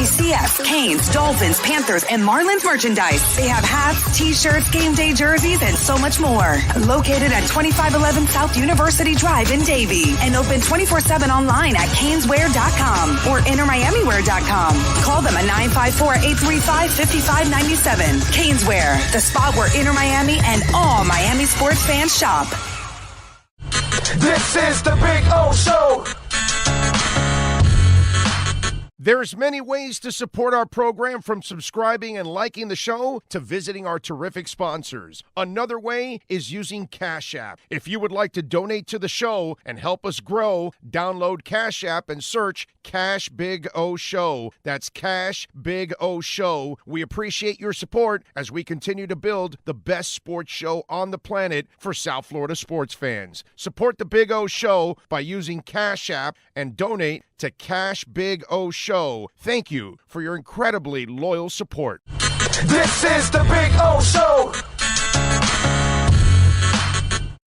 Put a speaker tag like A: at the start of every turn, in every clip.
A: Miami CF, Canes, Dolphins, Panthers, and Marlins merchandise. They have hats, t-shirts, game day jerseys, and so much more. Located at 2511 South University Drive in Davie and open 24/7 online at caneswear.com or innermiamiwear.com. Call them at 954-835-5597. Caneswear, the spot where Inner Miami and all Miami sports fans shop.
B: This is the Big O Show.
C: There's many ways to support our program, from subscribing and liking the show to visiting our terrific sponsors. Another way is using Cash App. If you would like to donate to the show and help us grow, download Cash App and search Cash Big O Show. That's Cash Big O Show. We appreciate your support as we continue to build the best sports show on the planet for South Florida sports fans. Support the Big O Show by using Cash App and donate to Cash Big O Show. Thank you for your incredibly loyal support.
B: This is the Big O Show.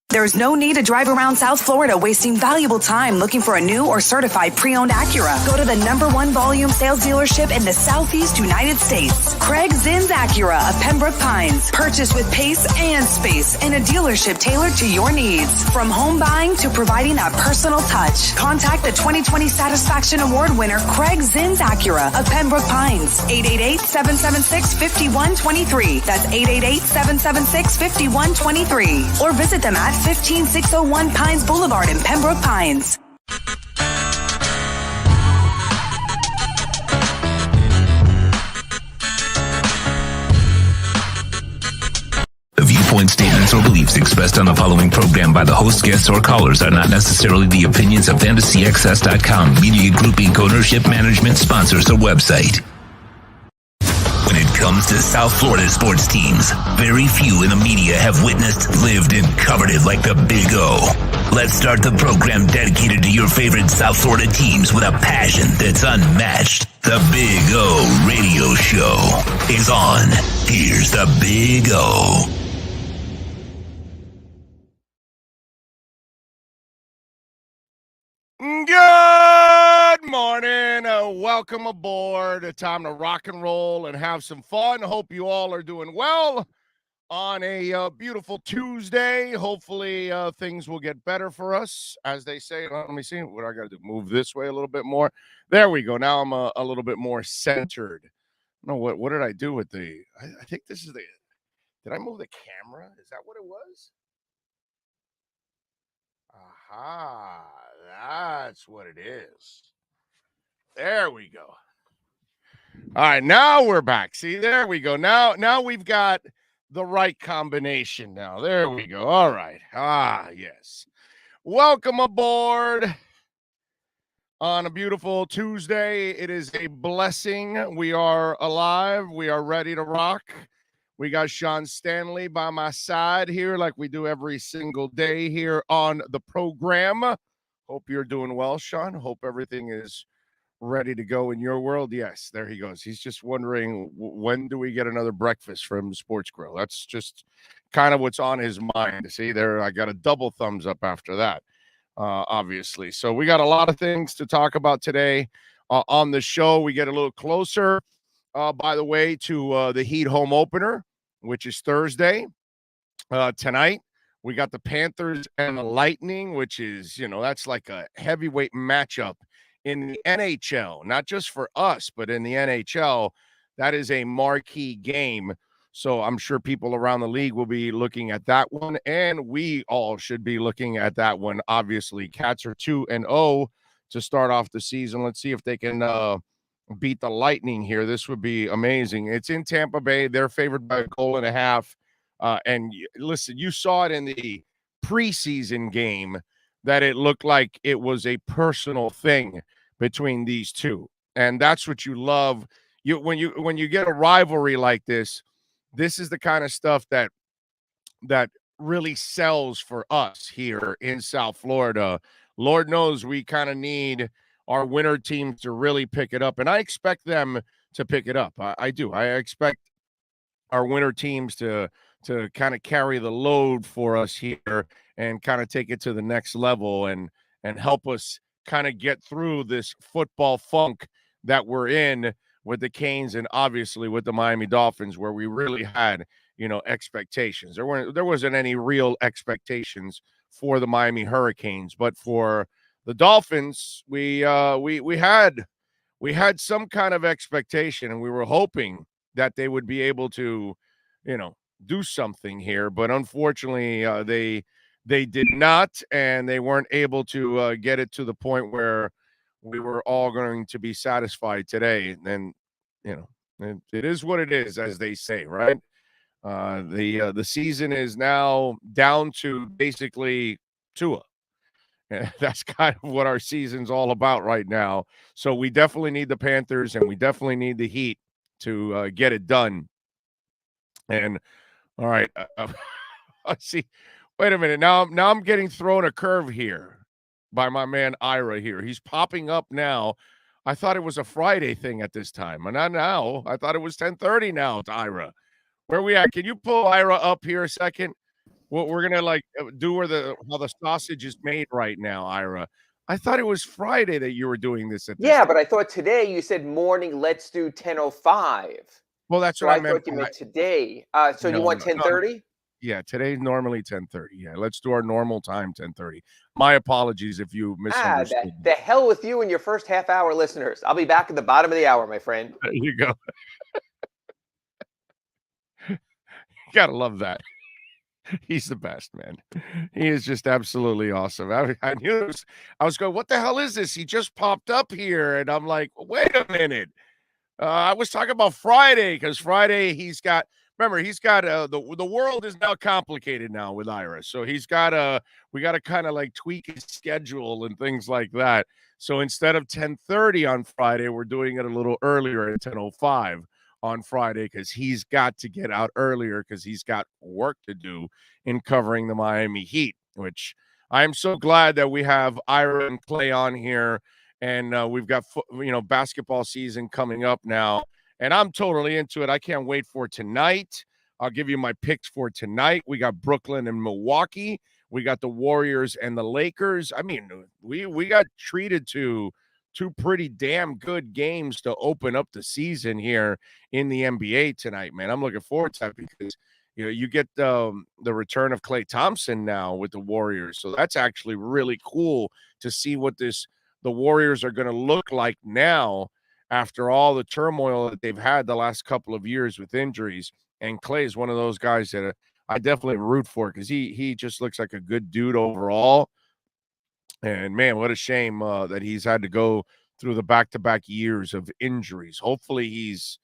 A: There's no need to drive around South Florida wasting valuable time looking for a new or certified pre-owned Acura. Go to the #1 volume sales dealership in the Southeast United States. Craig Zinn's Acura of Pembroke Pines. Purchase with pace and space in a dealership tailored to your needs. From home buying to providing that personal touch. Contact the 2020 Satisfaction Award winner Craig Zinn's Acura of Pembroke Pines. 888-776-5123. That's 888-776-5123. Or visit them at 15601 Pines Boulevard in Pembroke Pines.
D: The viewpoint, statements, or beliefs expressed on the following program by the host, guests, or callers are not necessarily the opinions of FantasyXS.com, Media Group Inc. ownership, management, sponsors, or website. When it comes to South Florida sports teams, very few in the media have witnessed, lived, and covered it like the Big O. Let's start the program dedicated to your favorite South Florida teams with a passion that's unmatched. The Big O Radio Show is on. Here's the Big O.
C: Good morning. Welcome aboard. Time to rock and roll and have some fun. Hope you all are doing well on a beautiful Tuesday. Hopefully things will get better for us, as they say. Let me see what I got to do. Move this way a little bit more. There we go. Now I'm a little bit more centered. No, what did I do with the? I think this is the. Did I move the camera? Is that what it was? Aha, that's what it is. There we go. All right, now we're back. See, there we go. Now we've got the right combination now. There we go. All right. Yes. Welcome aboard on a beautiful Tuesday. It is a blessing. We are alive. We are ready to rock. We got Sean Stanley by my side here like we do every single day here on the program. Hope you're doing well, Sean. Hope everything is ready to go in your world. Yes, there he goes. He's just wondering, when do we get another breakfast from Sports Grill? That's just kind of what's on his mind. See there, I got a double thumbs up after that, obviously. So we got a lot of things to talk about today on the show. We get a little closer, by the way, to the Heat home opener, which is Thursday tonight. We got the Panthers and the Lightning, which is, that's like a heavyweight matchup in the NHL, not just for us, but in the NHL. That is a marquee game. So I'm sure people around the league will be looking at that one, and we all should be looking at that one. Obviously, Cats are 2-0 to start off the season. Let's see if they can beat the Lightning here. This would be amazing. It's in Tampa Bay. They're favored by 1.5 goals. And listen, you saw it in the preseason game that it looked like it was a personal thing between these two. And that's what you love. When you get a rivalry like this, this is the kind of stuff that really sells for us here in South Florida. Lord knows we kind of need our winter teams to really pick it up. And I expect them to pick it up. I do. I expect our winter teams to kind of carry the load for us here and kind of take it to the next level and help us kind of get through this football funk that we're in with the Canes and obviously with the Miami Dolphins, where we really had, expectations. There wasn't any real expectations for the Miami Hurricanes, but for the Dolphins, we had some kind of expectation, and we were hoping that they would be able to, do something here. But unfortunately, they did not, and they weren't able to get it to the point where we were all going to be satisfied today. And it is what it is, as they say, right? The season is now down to basically Tua. That's kind of what our season's all about right now. So we definitely need the Panthers, and we definitely need the Heat to get it done. And all right, let's see. Wait a minute. Now I'm getting thrown a curve here by my man Ira here. He's popping up now. I thought it was a Friday thing at this time, and not now. I thought it was 10:30 now. It's Ira. Where we at? Can you pull Ira up here a second? What we're gonna do how the sausage is made right now, Ira. I thought it was Friday that you were doing this at this
E: Yeah,
C: time.
E: but I thought today you said morning, let's do 10:05.
C: Well, that's
E: So
C: what
E: I
C: I meant.
E: thought you meant today. So you
C: No,
E: want
C: no,
E: 10:30?
C: Yeah, today's normally 10:30. Yeah, let's do our normal time, 10:30. My apologies if you misunderstood.
E: The hell with you and your first half hour listeners. I'll be back at the bottom of the hour, my friend.
C: There you go. Gotta love that. He's the best, man. He is just absolutely awesome. I knew I was going, what the hell is this? He just popped up here, and I'm like, wait a minute. I was talking about Friday, because Friday he's got the world is now complicated now with Ira. So we got to kind of tweak his schedule and things like that. So instead of 10:30 on Friday, we're doing it a little earlier at 10:05 on Friday, because he's got to get out earlier because he's got work to do in covering the Miami Heat, which I'm so glad that we have Ira and Clay on here. And we've got, basketball season coming up now, and I'm totally into it. I can't wait for tonight. I'll give you my picks for tonight. We got Brooklyn and Milwaukee. We got the Warriors and the Lakers. I mean, we got treated to two pretty damn good games to open up the season here in the NBA tonight, man. I'm looking forward to that because, you get the return of Klay Thompson now with the Warriors. So that's actually really cool to see what the Warriors are going to look like now after all the turmoil that they've had the last couple of years with injuries. And Klay is one of those guys that I definitely root for because he just looks like a good dude overall. And, man, what a shame that he's had to go through the back-to-back years of injuries. Hopefully he's,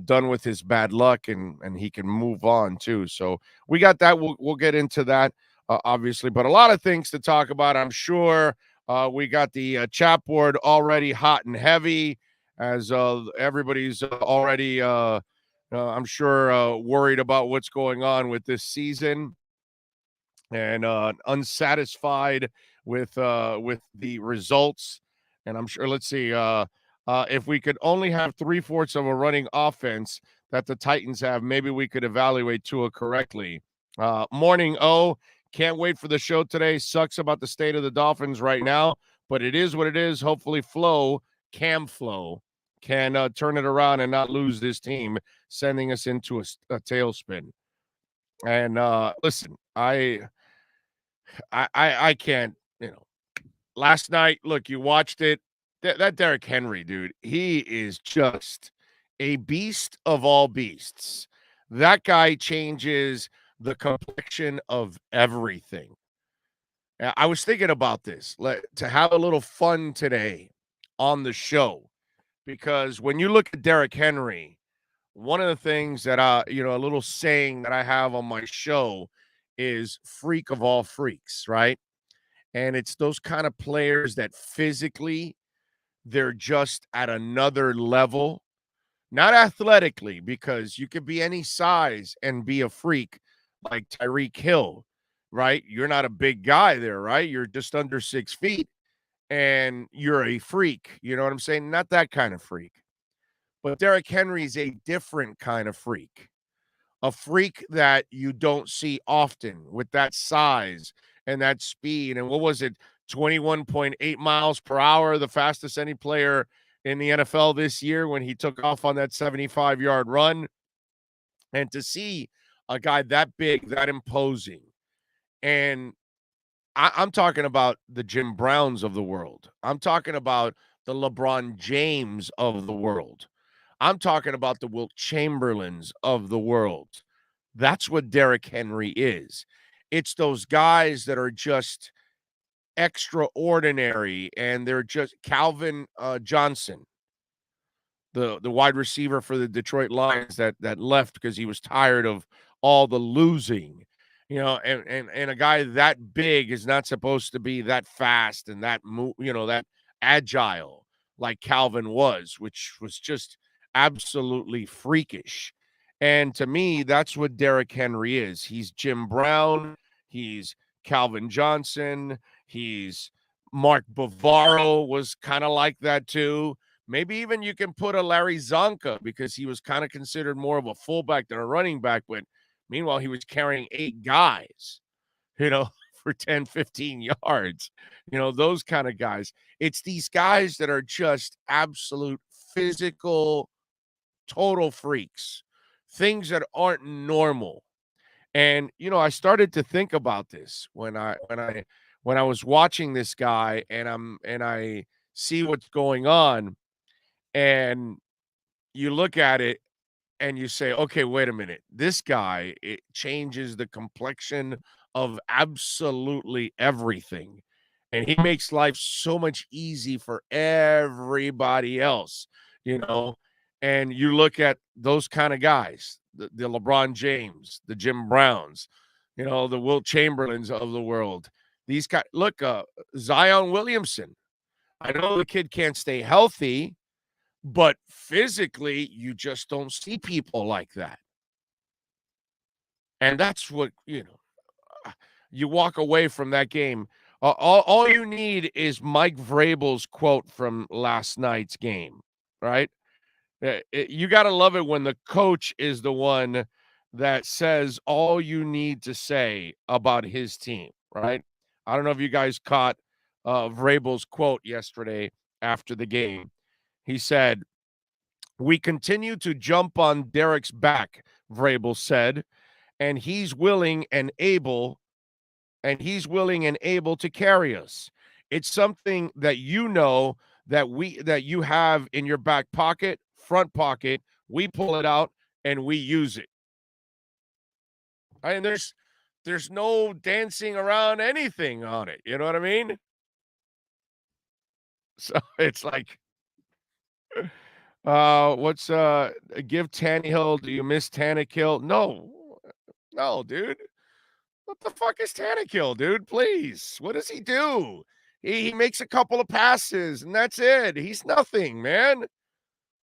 C: done with his bad luck and he can move on too. So we got that. We'll get into that, obviously. But a lot of things to talk about, I'm sure. We got the chat board already hot and heavy as everybody's already, I'm sure, worried about what's going on with this season and unsatisfied with the results. And I'm sure, let's see, if we could only have 3/4 of a running offense that the Titans have, maybe we could evaluate Tua correctly. Morning, can't wait for the show today. Sucks about the state of the Dolphins right now, but it is what it is. Hopefully Flo can turn it around and not lose this team, sending us into a tailspin. And listen, I can't, last night, look, you watched it. That Derrick Henry, dude, he is just a beast of all beasts. That guy changes the complexion of everything. I was thinking about this, to have a little fun today on the show, because when you look at Derrick Henry, one of the things that a little saying that I have on my show is freak of all freaks, right? And it's those kind of players that physically they're just at another level, not athletically, because you could be any size and be a freak like Tyreek Hill, right? You're not a big guy there, right? You're just under 6 feet and you're a freak. You know what I'm saying? Not that kind of freak. But Derrick Henry is a different kind of freak, a freak that you don't see often with that size and that speed. And what was it? 21.8 miles per hour, the fastest any player in the NFL this year when he took off on that 75-yard run. And to see a guy that big, that imposing, and I'm talking about the Jim Browns of the world. I'm talking about the LeBron James of the world. I'm talking about the Wilt Chamberlains of the world. That's what Derrick Henry is. It's those guys that are just extraordinary, and they're just Calvin Johnson, the wide receiver for the Detroit Lions that left because he was tired of all the losing. And a guy that big is not supposed to be that fast and that that agile like Calvin was, which was just absolutely freakish. And to me, that's what Derrick Henry is. He's Jim Brown, he's Calvin Johnson, he's Mark Bavaro was kind of like that too. Maybe even you can put a Larry Zonka because he was kind of considered more of a fullback than a running back, but meanwhile, he was carrying 8 guys, for 10, 15 yards, those kind of guys. It's these guys that are just absolute physical, total freaks, things that aren't normal. And, I started to think about this when I was watching this guy and I see what's going on, and you look at it and you say, okay, wait a minute. This guy, it changes the complexion of absolutely everything. And he makes life so much easy for everybody else, And you look at those kind of guys, the LeBron James, the Jim Browns, the Wilt Chamberlains of the world. These guys, look, Zion Williamson. I know the kid can't stay healthy, but physically, you just don't see people like that. And that's what, you walk away from that game. All you need is Mike Vrabel's quote from last night's game, right? You got to love it when the coach is the one that says all you need to say about his team, right? I don't know if you guys caught Vrabel's quote yesterday after the game. He said, "We continue to jump on Derrick's back," Vrabel said, "and he's willing and able to carry us. It's something that that you have in your back pocket, front pocket. We pull it out and we use it." And there's no dancing around anything on it. You know what I mean? So it's like, give Tannehill, do you miss Tannehill? No, dude. What the fuck is Tannehill, dude? Please. What does he do? He makes a couple of passes and that's it. He's nothing, man.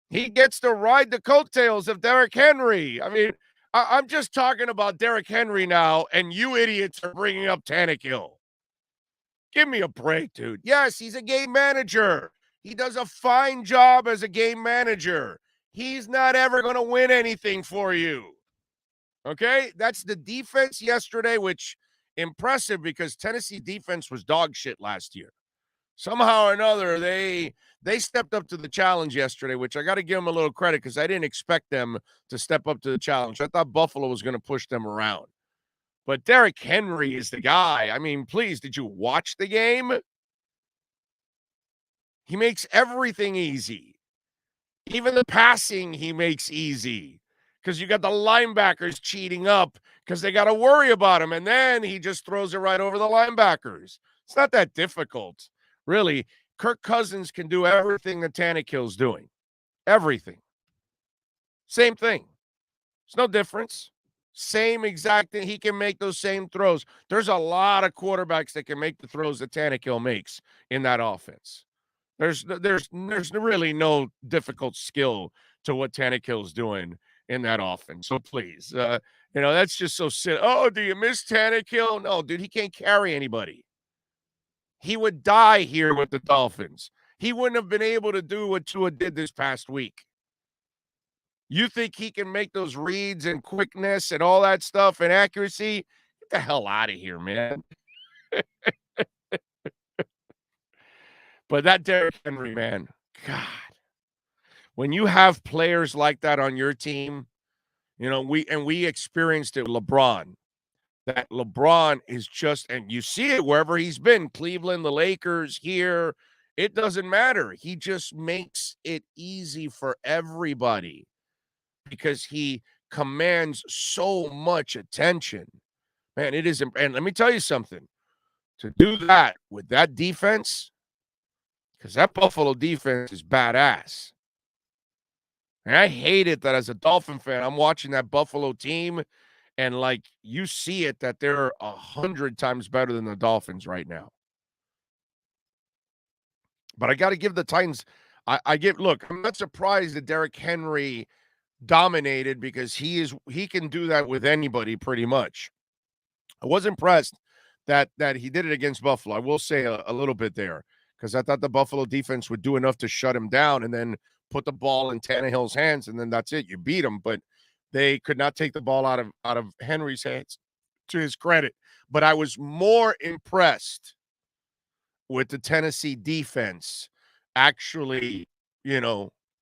C: He gets to ride the coattails of Derrick Henry. I mean, I'm just talking about Derrick Henry now, and you idiots are bringing up Tannehill. Give me a break, dude. Yes, he's a game manager. He does a fine job as a game manager. He's not ever going to win anything for you. Okay? That's the defense yesterday, which impressive because Tennessee defense was dog shit last year. Somehow or another, they stepped up to the challenge yesterday, which I got to give them a little credit because I didn't expect them to step up to the challenge. I thought Buffalo was going to push them around. But Derrick Henry is the guy. I mean, please, did you watch the game? He makes everything easy. Even the passing he makes easy because you got the linebackers cheating up because they got to worry about him. And then he just throws it right over the linebackers. It's not that difficult. Really, Kirk Cousins can do everything that Tannehill's doing. Everything. Same thing. There's no difference. Same exact thing. He can make those same throws. There's a lot of quarterbacks that can make the throws that Tannehill makes in that offense. There's really no difficult skill to what Tannehill's doing in that offense. So please, that's just so silly. Oh, do you miss Tannehill? No, dude, he can't carry anybody. He would die here with the Dolphins. He wouldn't have been able to do what Tua did this past week. You think he can make those reads and quickness and all that stuff and accuracy? Get the hell out of here, man. But that Derrick Henry, man, God, when you have players like that on your team, we experienced it with LeBron. That LeBron is just, and you see it wherever he's been, Cleveland, the Lakers, here, it doesn't matter. He just makes it easy for everybody because he commands so much attention. Man, it is, and let me tell you something. To do that with that defense, because that Buffalo defense is badass. And I hate it that as a Dolphin fan, I'm watching that Buffalo team, and like you see it that they're 100 times better than the Dolphins right now. But I got to give the Titans. Look, I'm not surprised that Derrick Henry dominated because he can do that with anybody pretty much. I was impressed that he did it against Buffalo. I will say a little bit there because I thought the Buffalo defense would do enough to shut him down and then put the ball in Tannehill's hands, and then that's it. You beat him, but they could not take the ball out of Henry's hands, to his credit. But I was more impressed with the Tennessee defense actually,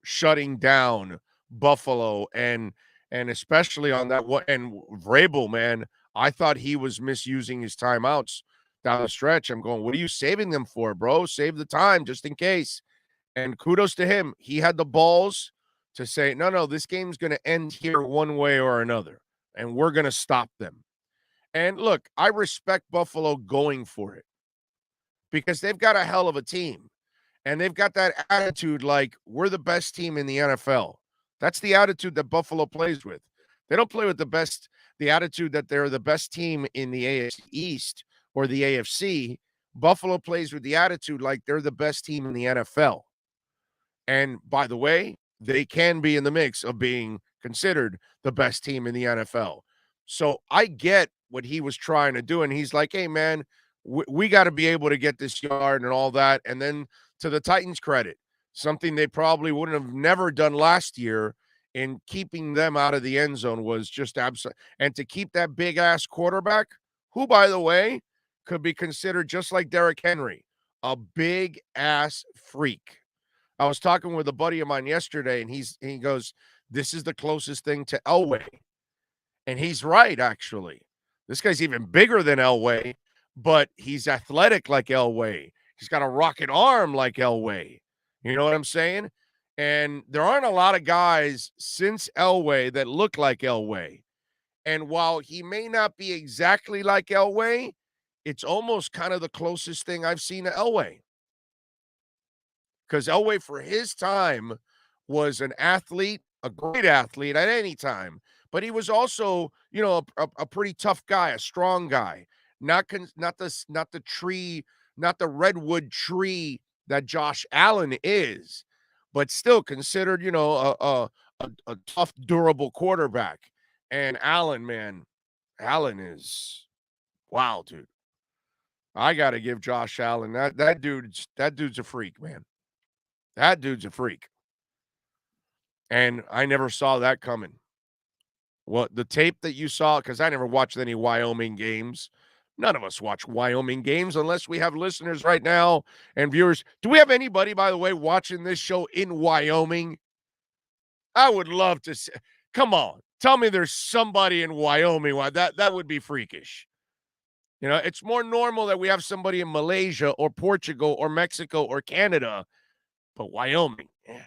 C: shutting down Buffalo and especially on that one. And Vrabel, man, I thought he was misusing his timeouts down the stretch. I'm going, what are you saving them for, bro? Save the time just in case. And kudos to him. He had the balls to say, no, this game's going to end here one way or another, and we're going to stop them. And look, I respect Buffalo going for it because they've got a hell of a team, and they've got that attitude like we're the best team in the NFL. That's the attitude that Buffalo plays with. They don't play with the attitude that they're the best team in the AFC East or the AFC. Buffalo plays with the attitude like they're the best team in the NFL. And by the way, they can be in the mix of being considered the best team in the NFL. So I get what he was trying to do. And he's like, hey, man, we got to be able to get this yard and all that. And then to the Titans' credit, something they probably wouldn't have never done last year in keeping them out of the end zone was just absolute. And to keep that big-ass quarterback, who, by the way, could be considered just like Derrick Henry, a big-ass freak. I was talking with a buddy of mine yesterday, and he goes, this is the closest thing to Elway. And he's right, actually. This guy's even bigger than Elway, but he's athletic like Elway. He's got a rocket arm like Elway. You know what I'm saying? And there aren't a lot of guys since Elway that look like Elway. And while he may not be exactly like Elway, it's almost kind of the closest thing I've seen to Elway. Because Elway, for his time, was an athlete, a great athlete at any time. But he was also, a pretty tough guy, a strong guy. Not the redwood tree that Josh Allen is, but still considered, a tough, durable quarterback. And Allen is wow, dude. I got to give Josh Allen that dude's a freak, man. That dude's a freak. And I never saw that coming. What the tape that you saw, because I never watched any Wyoming games. None of us watch Wyoming games unless we have listeners right now and viewers. Do we have anybody, by the way, watching this show in Wyoming? I would love to see. Come on. Tell me there's somebody in Wyoming. That would be freakish. It's more normal that we have somebody in Malaysia or Portugal or Mexico or Canada. But Wyoming, yeah.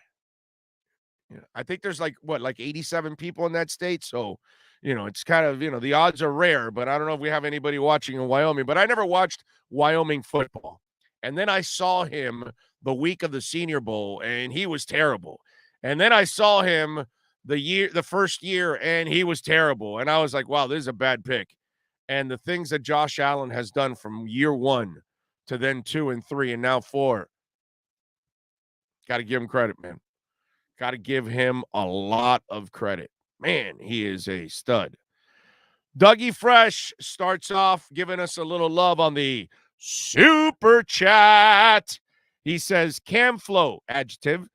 C: I think there's like 87 people in that state. So, it's kind of, the odds are rare, but I don't know if we have anybody watching in Wyoming. But I never watched Wyoming football. And then I saw him the week of the Senior Bowl, and he was terrible. And then I saw him the first year, and he was terrible. And I was like, wow, this is a bad pick. And the things that Josh Allen has done from year 1 to then 2 and 3 and now 4. Got to give him credit, man. Got to give him a lot of credit. Man, he is a stud. Dougie Fresh starts off giving us a little love on the super chat. He says, Cam flow, adjective,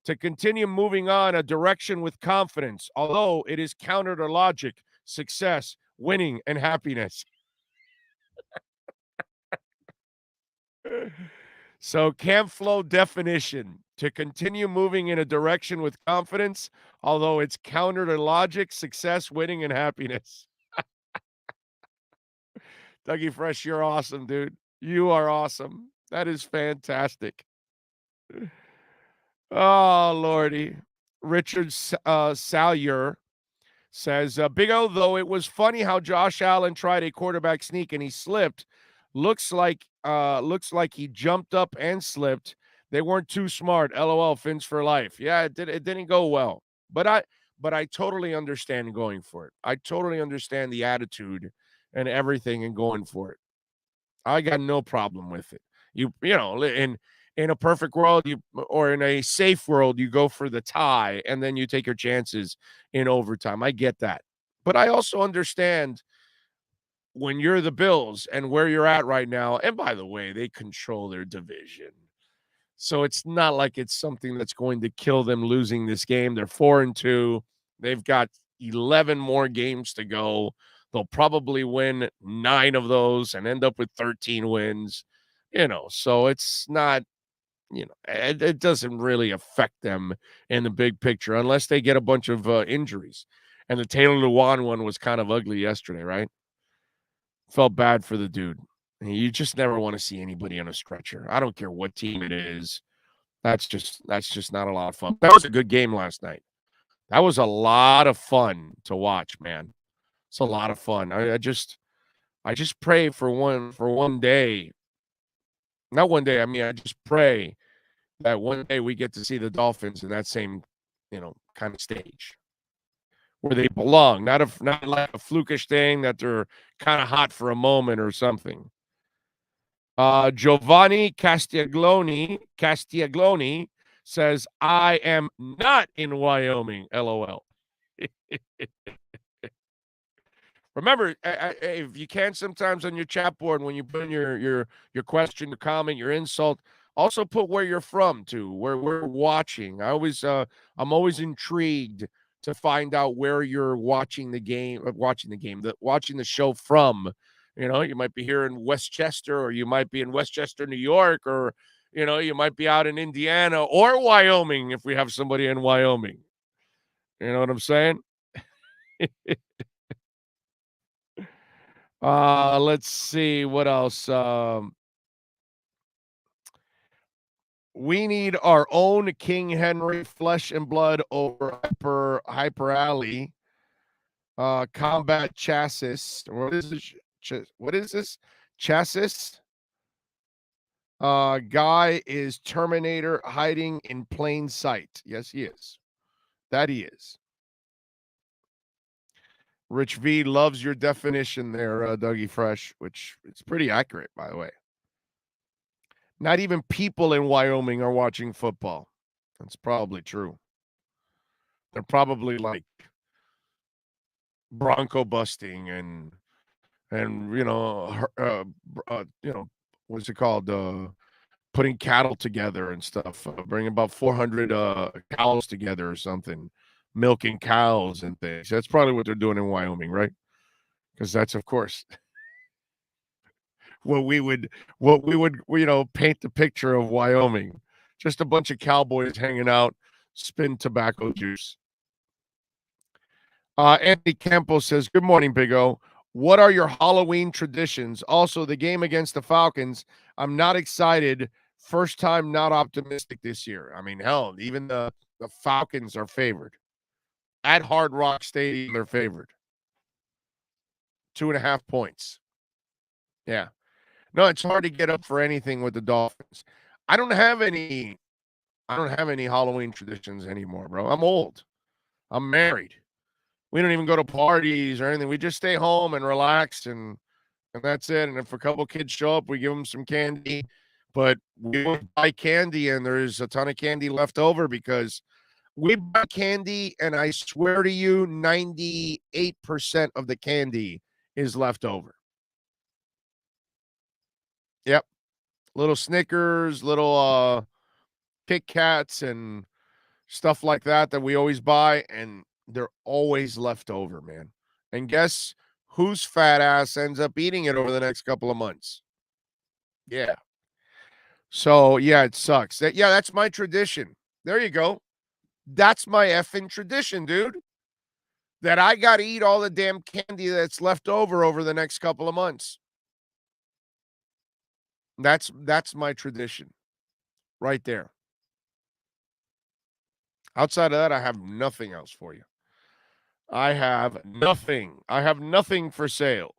C: to continue moving on a direction with confidence, although it is counter to logic, success, winning, and happiness. So Cam flow definition, to continue moving in a direction with confidence, although it's counter to logic, success, winning, and happiness. Dougie Fresh, you're awesome, dude. You are awesome. That is fantastic. Oh, Lordy. Richard Salyer says, Big O, though it was funny how Josh Allen tried a quarterback sneak and he slipped. Looks like he jumped up and slipped. They weren't too smart. LOL, Fins for life. Yeah, it didn't go well. But I totally understand going for it. I totally understand the attitude and everything and going for it. I got no problem with it. You know, in a perfect world, or in a safe world, you go for the tie and then you take your chances in overtime. I get that. But I also understand when you're the Bills and where you're at right now. And by the way, they control their division. So it's not like it's something that's going to kill them losing this game. They're 4-2. They've got 11 more games to go. They'll probably win 9 of those and end up with 13 wins. So it's not, it doesn't really affect them in the big picture unless they get a bunch of injuries. And the Taylor Lewan one was kind of ugly yesterday, right? Felt bad for the dude. You just never want to see anybody on a stretcher. I don't care what team it is. That's just not a lot of fun. That was a good game last night. That was a lot of fun to watch, man. It's a lot of fun. I just pray for one day. Not one day. I mean, I just pray that one day we get to see the Dolphins in that same, kind of stage where they belong. Not like a flukish thing that they're kind of hot for a moment or something. Giovanni Castiglione says, I am not in Wyoming, LOL. Remember, if you can sometimes on your chat board, when you put in your question, your comment, your insult, also put where you're from too, where we're watching. I'm always intrigued to find out where you're watching the show from. You might be here in Westchester, or you might be in Westchester, New York, or, you might be out in Indiana or Wyoming if we have somebody in Wyoming. You know what I'm saying? Let's see what else. We need our own King Henry flesh and blood over Hyper Alley. Combat chassis. What is this? What is this? Chassis? Guy is Terminator hiding in plain sight. Yes, he is. That he is. Rich V loves your definition there, Dougie Fresh, which it's pretty accurate, by the way. Not even people in Wyoming are watching football. That's probably true. They're probably like bronco busting and what's it called? Putting cattle together and stuff. Bringing about 400 cows together or something. Milking cows and things. That's probably what they're doing in Wyoming, right? Because that's, of course, what we would paint the picture of Wyoming. Just a bunch of cowboys hanging out, spin tobacco juice. Andy Campos says, good morning, Big O. What are your Halloween traditions? Also, the game against the Falcons, I'm not excited. First time not optimistic this year. I mean, hell, even the Falcons are favored. At Hard Rock Stadium, they're favored. 2.5 points. Yeah. No, it's hard to get up for anything with the Dolphins. I don't have any Halloween traditions anymore, bro. I'm old. I'm married. We don't even go to parties or anything. We just stay home and relax, and that's it. And if a couple kids show up, we give them some candy. But we don't buy candy, and there's a ton of candy left over because we buy candy, and I swear to you, 98% of the candy is left over. Yep. Little Snickers, little Kit Kats, and stuff like that we always buy, and they're always left over, man. And guess whose fat ass ends up eating it over the next couple of months? Yeah. So, yeah, it sucks. That's my tradition. There you go. That's my effing tradition, dude. That I got to eat all the damn candy that's left over the next couple of months. That's my tradition right there. Outside of that, I have nothing else for you. I have nothing. I have nothing for sale.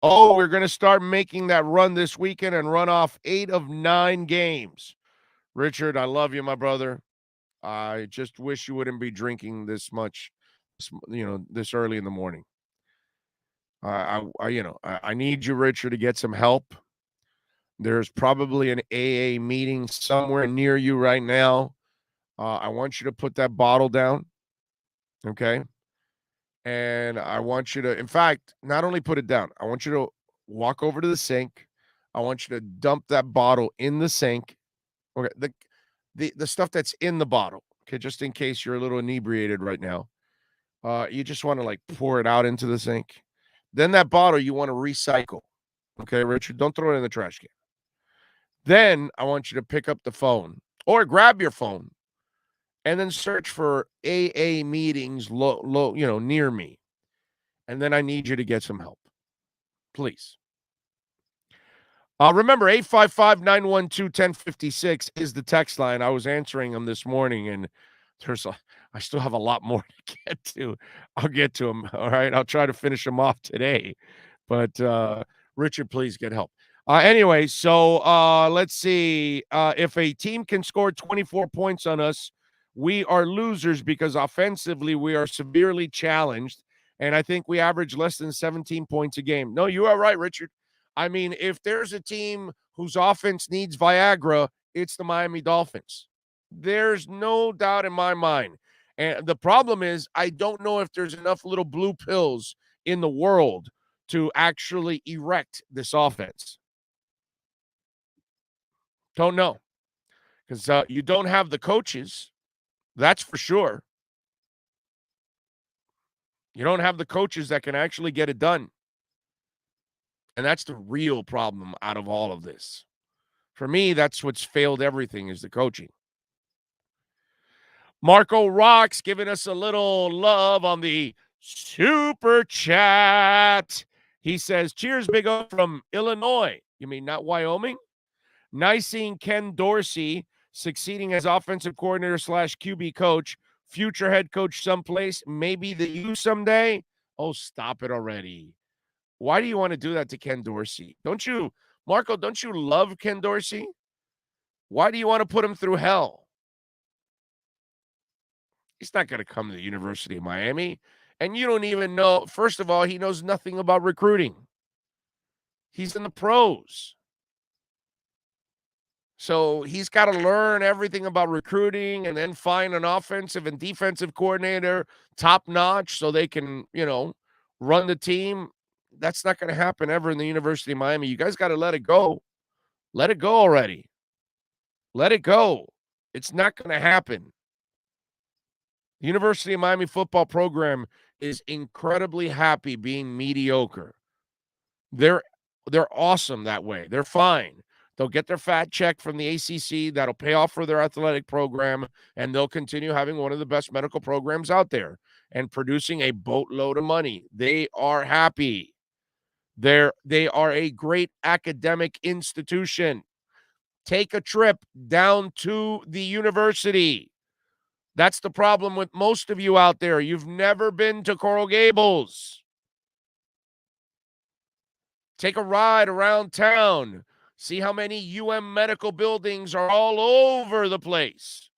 C: Oh, we're going to start making that run this weekend and run off 8 of 9 games. Richard, I love you, my brother. I just wish you wouldn't be drinking this much, this early in the morning. I need you, Richard, to get some help. There's probably an AA meeting somewhere near you right now. I want you to put that bottle down, okay? And I want you to, in fact, not only put it down, I want you to walk over to the sink. I want you to dump that bottle in the sink. Okay, the stuff that's in the bottle, okay, just in case you're a little inebriated right now. You just want to pour it out into the sink. Then that bottle you want to recycle. Okay, Richard, don't throw it in the trash can. Then I want you to pick up the phone or grab your phone and then search for AA meetings near me. And then I need you to get some help. Please. Remember, 855-912-1056 is the text line. I was answering them this morning, and I still have a lot more to get to. I'll get to them, all right? I'll try to finish them off today. But, Richard, please get help. Anyway, so let's see. If a team can score 24 points on us, we are losers because offensively we are severely challenged, and I think we average less than 17 points a game. No, you are right, Richard. I mean, if there's a team whose offense needs Viagra, it's the Miami Dolphins. There's no doubt in my mind. And the problem is I don't know if there's enough little blue pills in the world to actually erect this offense. Don't know. Because you don't have the coaches. That's for sure. You don't have the coaches that can actually get it done. And that's the real problem out of all of this. For me, that's what's failed everything is the coaching. Marco Rocks giving us a little love on the super chat. He says, cheers, Big O from Illinois. You mean not Wyoming? Nice seeing Ken Dorsey succeeding as offensive coordinator / QB coach, future head coach someplace, maybe the U someday. Oh, stop it already. Why do you want to do that to Ken Dorsey? Marco, don't you love Ken Dorsey? Why do you want to put him through hell? He's not going to come to the University of Miami. And you don't even know, first of all, he knows nothing about recruiting. He's in the pros. So he's got to learn everything about recruiting and then find an offensive and defensive coordinator top notch so they can, run the team. That's not going to happen ever in the University of Miami. You guys got to let it go. Let it go already. Let it go. It's not going to happen. The University of Miami football program is incredibly happy being mediocre. They're awesome that way. They're fine. They'll get their fat check from the ACC. That'll pay off for their athletic program, and they'll continue having one of the best medical programs out there and producing a boatload of money. They are happy. They are a great academic institution. Take a trip down to the university. That's the problem with most of you out there. You've never been to Coral Gables. Take a ride around town. See how many medical buildings are all over the place.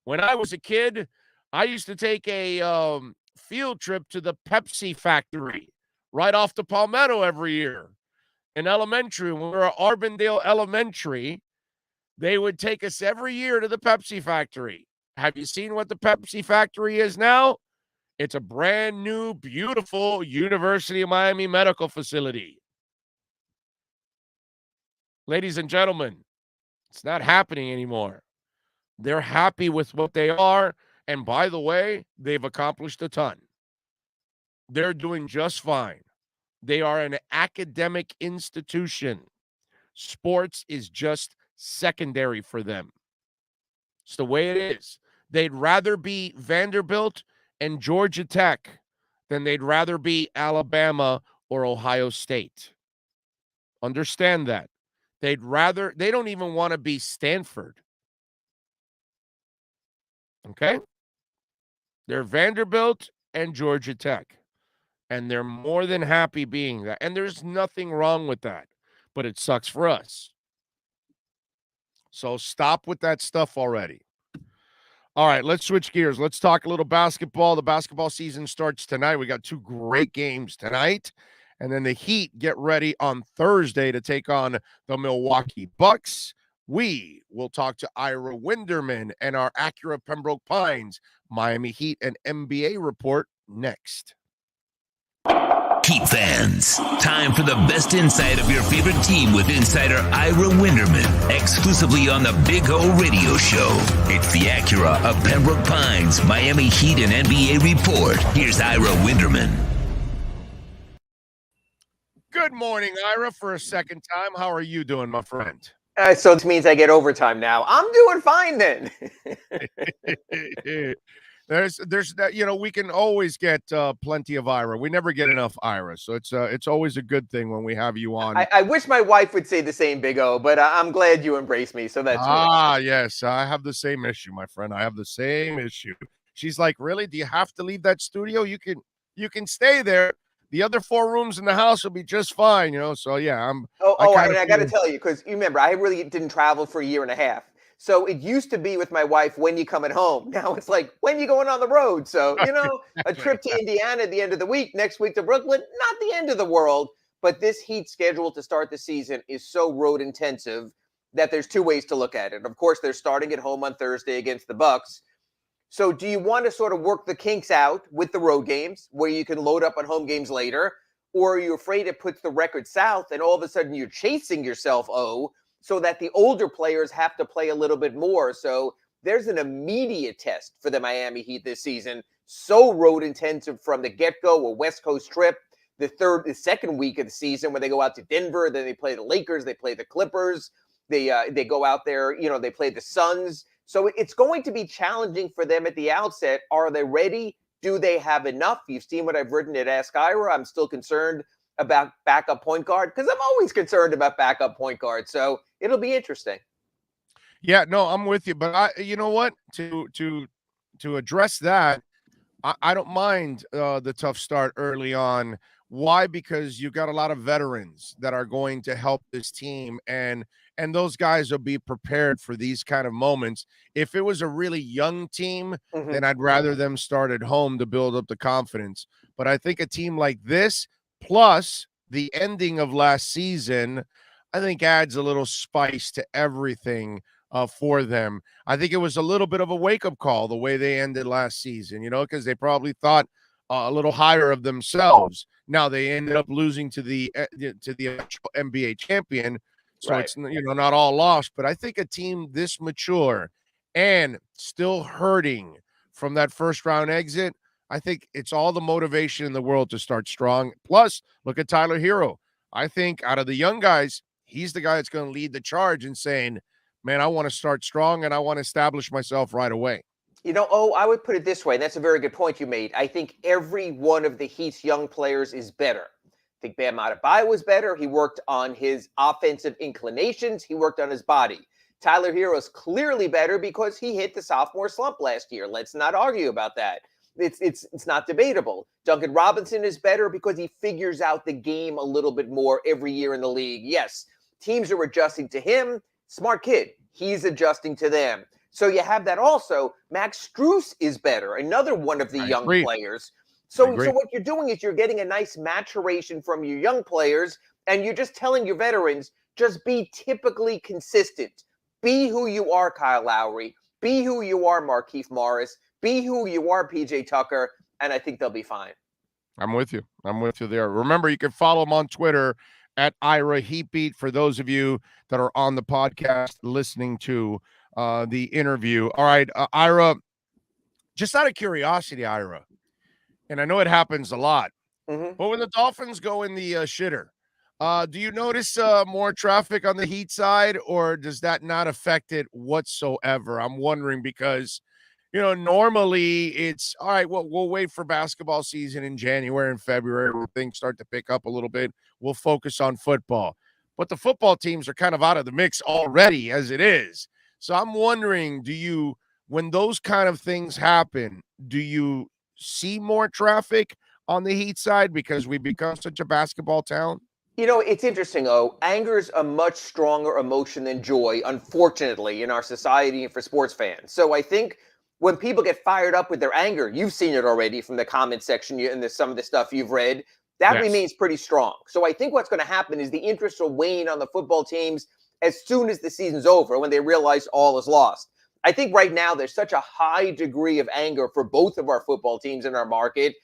C: When I was a kid, I used to take a field trip to the Pepsi factory right off the Palmetto every year. In elementary, when we were at Arbondale Elementary, they would take us every year to the Pepsi factory. Have you seen what the Pepsi factory is now? It's a brand new, beautiful University of Miami medical facility. Ladies and gentlemen, it's not happening anymore. They're happy with what they are. And by the way, they've accomplished a ton. They're doing just fine. They are an academic institution. Sports is just secondary for them. It's the way it is. They'd rather be Vanderbilt and Georgia Tech than they'd rather be Alabama or Ohio State. Understand that. They don't even want to be Stanford. Okay? They're Vanderbilt and Georgia Tech. And they're more than happy being that. And there's nothing wrong with that. But it sucks for us. So stop with that stuff already. All right, let's switch gears. Let's talk a little basketball. The basketball season starts tonight. We got 2 great games tonight. And then the Heat get ready on Thursday to take on the Milwaukee Bucks. We will talk to Ira Winderman and our Acura Pembroke Pines Miami Heat and NBA report next.
D: Heat fans, time for the best insight of your favorite team with insider Ira Winderman, exclusively on the Big O Radio Show. It's the Acura of Pembroke Pines Miami Heat and NBA report. Here's Ira Winderman.
C: Good morning, Ira, for a second time. How are you doing, my friend?
E: So this means I get overtime now. I'm doing fine then.
C: There's that, we can always get plenty of Ira. We never get enough Ira, so it's always a good thing when we have you on.
E: I wish my wife would say the same, Big O, but I'm glad you embrace me. So that's
C: yes, I have the same issue, my friend. I have the same issue. She's like, really? Do you have to leave that studio? You can stay there. The other 4 rooms in the house will be just fine, So yeah,
E: I got to tell you, because you remember, I really didn't travel for a year and a half. So it used to be with my wife, when you coming home? Now it's like, when you going on the road? So, a trip to Indiana at the end of the week, next week to Brooklyn, not the end of the world. But this Heat schedule to start the season is so road intensive that there's 2 ways to look at it. Of course, they're starting at home on Thursday against the Bucks. So do you want to sort of work the kinks out with the road games where you can load up on home games later? Or are you afraid it puts the record south and all of a sudden you're chasing yourself, so that the older players have to play a little bit more? So there's an immediate test for the Miami Heat this season. So road intensive from the get-go, a West Coast trip, the second week of the season when they go out to Denver, then they play the Lakers, they play the Clippers, they go out there, they play the Suns. So it's going to be challenging for them at the outset. Are they ready? Do they have enough? You've seen what I've written at Ask Ira. I'm still concerned about backup point guard because I'm always concerned about backup point guard. So it'll be interesting.
C: Yeah, no, I'm with you. But you know what? To address that, I don't mind the tough start early on. Why? Because you've got a lot of veterans that are going to help this team, and those guys will be prepared for these kind of moments. If it was a really young team, then I'd rather them start at home to build up the confidence. But I think a team like this, plus the ending of last season, I think adds a little spice to everything for them. I think it was a little bit of a wake-up call the way they ended last season, because they probably thought a little higher of themselves. Now they ended up losing to the actual NBA champion, so right. It's not all lost. But I think a team this mature and still hurting from that first round exit, I think it's all the motivation in the world to start strong. Plus, look at Tyler Hero. I think out of the young guys, he's the guy that's going to lead the charge and saying, man, I want to start strong and I want to establish myself right away.
E: I would put it this way, and that's a very good point you made. I think every one of the Heat's young players is better. I think Bam Adebayo was better. He worked on his offensive inclinations. He worked on his body. Tyler Hero is clearly better because he hit the sophomore slump last year. Let's not argue about that. It's not debatable. Duncan Robinson is better because he figures out the game a little bit more every year in the league. Yes, teams are adjusting to him. Smart kid. He's adjusting to them. So you have that also. Max Strus is better, another one of the young players. So what you're doing is you're getting a nice maturation from your young players, and you're just telling your veterans, just be typically consistent. Be who you are, Kyle Lowry. Be who you are, Markieff Morris. Be who you are, PJ Tucker, and I think they'll be fine.
C: I'm with you. I'm with you there. Remember, you can follow him on Twitter at Ira Heatbeat for those of you that are on the podcast listening to the interview. All right, Ira, just out of curiosity, Ira, and I know it happens a lot, but when the Dolphins go in the shitter, Do you notice more traffic on the Heat side, or does that not affect it whatsoever? I'm wondering because, normally it's all right. Well, we'll wait for basketball season in January and February when things start to pick up a little bit. We'll focus on football, but the football teams are kind of out of the mix already as it is. So I'm wondering, when those kind of things happen, do you see more traffic on the Heat side because we become such a basketball town?
E: It's interesting, anger is a much stronger emotion than joy, unfortunately, in our society and for sports fans. So I think when people get fired up with their anger, you've seen it already from the comment section and some of the stuff you've read, that
C: Yes.
E: remains pretty strong. So I think what's going to happen is the interest will wane on the football teams as soon as the season's over when they realize all is lost. I think right now there's such a high degree of anger for both of our football teams in our market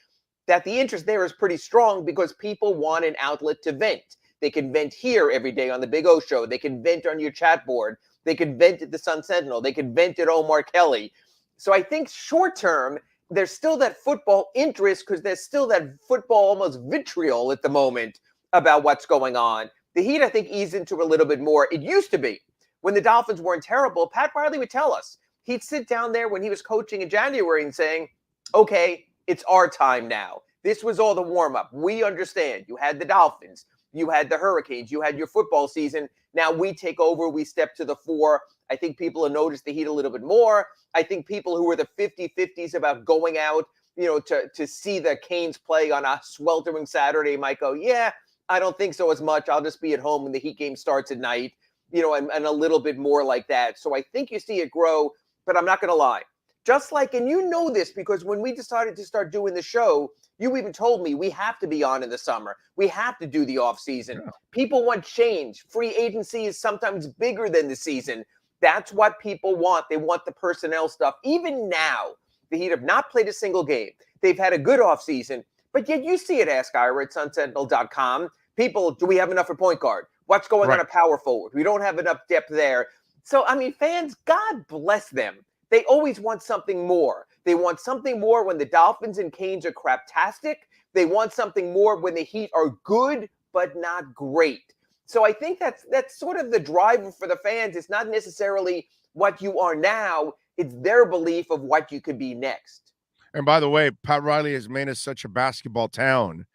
E: that the interest there is pretty strong because people want an outlet to vent. They can vent here every day on the Big O Show. They can vent on your chat board. They can vent at the Sun Sentinel. They can vent at Omar Kelly. So I think short term, there's still that football interest because there's still that football almost vitriol at the moment about what's going on. The Heat, I think, eased into a little bit more. It used to be when the Dolphins weren't terrible, Pat Riley would tell us. He'd sit down there when he was coaching in January and saying, okay, it's our time now. This was all the warm-up. We understand. You had the Dolphins. You had the Hurricanes. You had your football season. Now we take over. We step to the fore. I think people have noticed the Heat a little bit more. I think people who were the 50-50s about going out, to see the Canes play on a sweltering Saturday might go, yeah, I don't think so as much. I'll just be at home when the Heat game starts at night, and a little bit more like that. So I think you see it grow, but I'm not going to lie. Just like, and you know this because when we decided to start doing the show, you even told me we have to be on in the summer. We have to do the off season. Yeah. People want change. Free agency is sometimes bigger than the season. That's what people want. They want the personnel stuff. Even now, the Heat have not played a single game. They've had a good off season, but yet you see it, Ask Ira at sunsentinel.com. People, do we have enough for point guard? What's going on at power forward? We don't have enough depth there. So, fans, God bless them. They always want something more. They want something more when the Dolphins and Canes are craptastic. They want something more when the Heat are good, but not great. So I think that's sort of the driver for the fans. It's not necessarily what you are now. It's their belief of what you could be next.
C: And by the way, Pat Riley has made us such a basketball town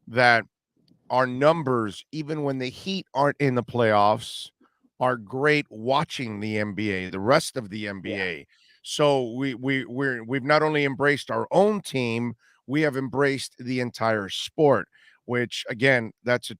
C: that our numbers, even when the Heat aren't in the playoffs, are great watching the NBA, the rest of the NBA. Yeah. So we've not only embraced our own team, we have embraced the entire sport, which again, that's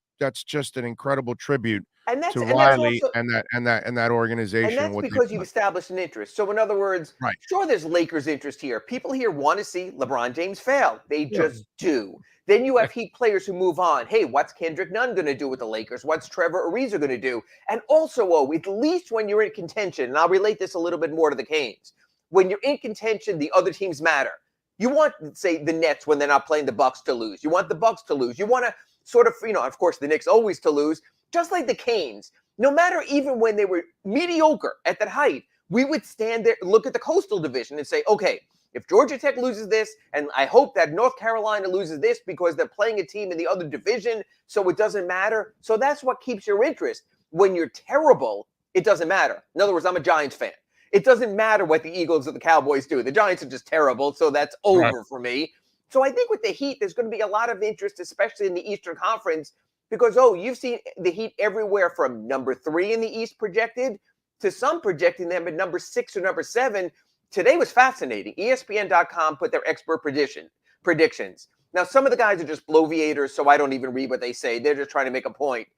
C: just an incredible tribute to Riley and that organization.
E: And that's because you've established an interest. So in other words, sure, there's Lakers interest here. People here want to see LeBron James fail. They just do. Then you have Heat players who move on. Hey, what's Kendrick Nunn going to do with the Lakers? What's Trevor Ariza going to do? And also, at least when you're in contention, and I'll relate this a little bit more to the Canes, when you're in contention, the other teams matter. You want, say, the Nets when they're not playing the Bucks to lose. You want the Bucks to lose. You want to sort of, of course, the Knicks always to lose, just like the Canes. No matter even when they were mediocre at that height, we would stand there, look at the Coastal Division and say, okay, if Georgia Tech loses this, and I hope that North Carolina loses this because they're playing a team in the other division, so it doesn't matter. So that's what keeps your interest. When you're terrible, it doesn't matter. In other words, I'm a Giants fan. It doesn't matter what the Eagles or the Cowboys do. The Giants are just terrible, so that's over for me. So I think with the Heat, there's going to be a lot of interest, especially in the Eastern Conference, because, you've seen the Heat everywhere from number 3 in the East projected to some projecting them at number 6 or number 7. Today was fascinating. ESPN.com put their expert predictions. Now, some of the guys are just bloviators, so I don't even read what they say. They're just trying to make a point.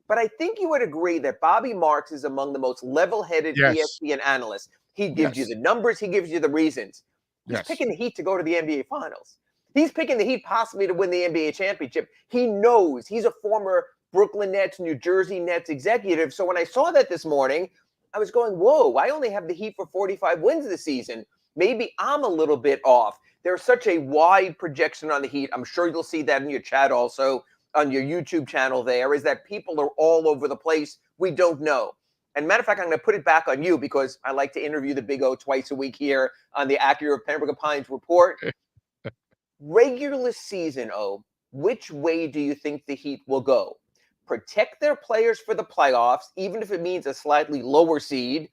E: But I think you would agree that Bobby Marks is among the most level-headed ESPN analysts. He gives you the numbers. He gives you the reasons. He's picking the Heat to go to the NBA Finals. He's picking the Heat possibly to win the NBA championship. He knows. He's a former Brooklyn Nets, New Jersey Nets executive. So when I saw that this morning, I was going, whoa, I only have the Heat for 45 wins this season. Maybe I'm a little bit off. There's such a wide projection on the Heat. I'm sure you'll see that in your chat also on your YouTube channel there, is that people are all over the place. We don't know. And matter of fact, I'm going to put it back on you because I like to interview the Big O twice a week here on the Acura Pembroke Pines Report. Regular season, which way do you think the Heat will go? protect their players for the playoffs, even if it means a slightly lower seed,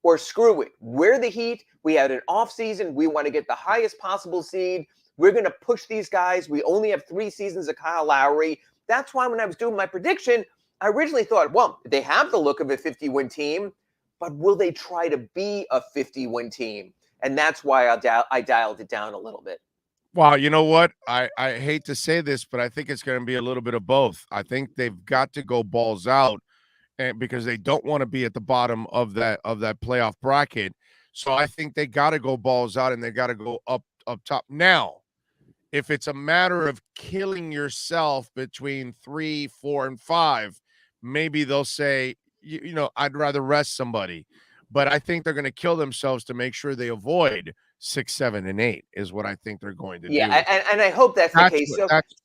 E: or screw it. We're the Heat. We had an offseason. We want to get the highest possible seed. We're going to push these guys. We only have 3 seasons of Kyle Lowry. That's why when I was doing my prediction, I originally thought, well, they have the look of a 50-win team, but will they try to be a 50-win team? And that's why I dialed it down a little bit.
C: Well, you know what? I hate to say this, but I think it's going to be a little bit of both. I think they've got to go balls out, and because they don't want to be at the bottom of that playoff bracket. So I think they got to go balls out, and they got to go up top. Now, if it's a matter of killing yourself between 3, 4, and 5, maybe they'll say, you know, I'd rather rest somebody. But I think they're going to kill themselves to make sure they avoid 6, 7, and 8 is what I think they're going to do.
E: Yeah, and I hope that's the case.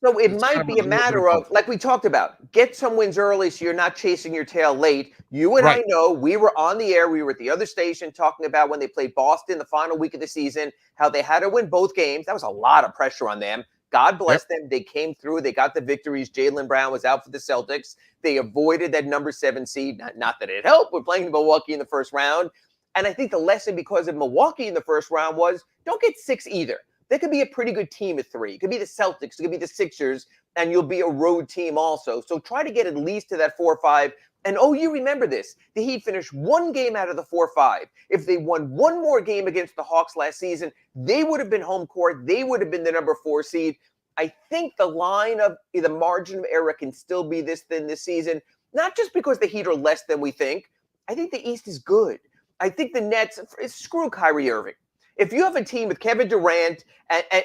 E: So it might be a matter of, like we talked about, get some wins early so you're not chasing your tail late. You and I know we were on the air. We were at the other station talking about when they played Boston the final week of the season, how they had to win both games. That was a lot of pressure on them. God bless them. They came through. They got the victories. Jaylen Brown was out for the Celtics. They avoided that number 7 seed. Not that it helped. We're playing Milwaukee in the first round. And I think the lesson because of Milwaukee in the first round was don't get 6 either. They could be a pretty good team at 3. It could be the Celtics. It could be the Sixers. And you'll be a road team also. So try to get at least to that 4-5. And you remember this. The Heat finished 1 game out of the 4-5. If they won 1 more game against the Hawks last season, they would have been home court. They would have been the number 4 seed. I think the line of the margin of error can still be this thin this season, not just because the Heat are less than we think. I think the East is good. I think the Nets, screw Kyrie Irving. If you have a team with Kevin Durant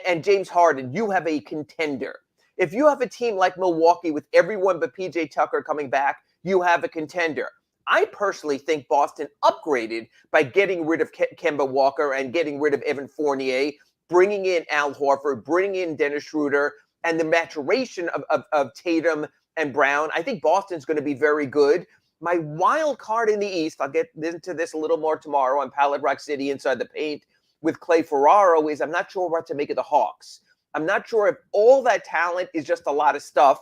E: and James Harden, you have a contender. If you have a team like Milwaukee with everyone but PJ Tucker coming back, you have a contender. I personally think Boston upgraded by getting rid of Kemba Walker and getting rid of Evan Fournier, bringing in Al Horford, bringing in Dennis Schroeder, and the maturation of Tatum and Brown. I think Boston's going to be very good. My wild card in the East, I'll get into this a little more tomorrow on Pallet Rock City Inside the Paint with Clay Ferraro, is I'm not sure what to make of the Hawks. I'm not sure if all that talent is just a lot of stuff,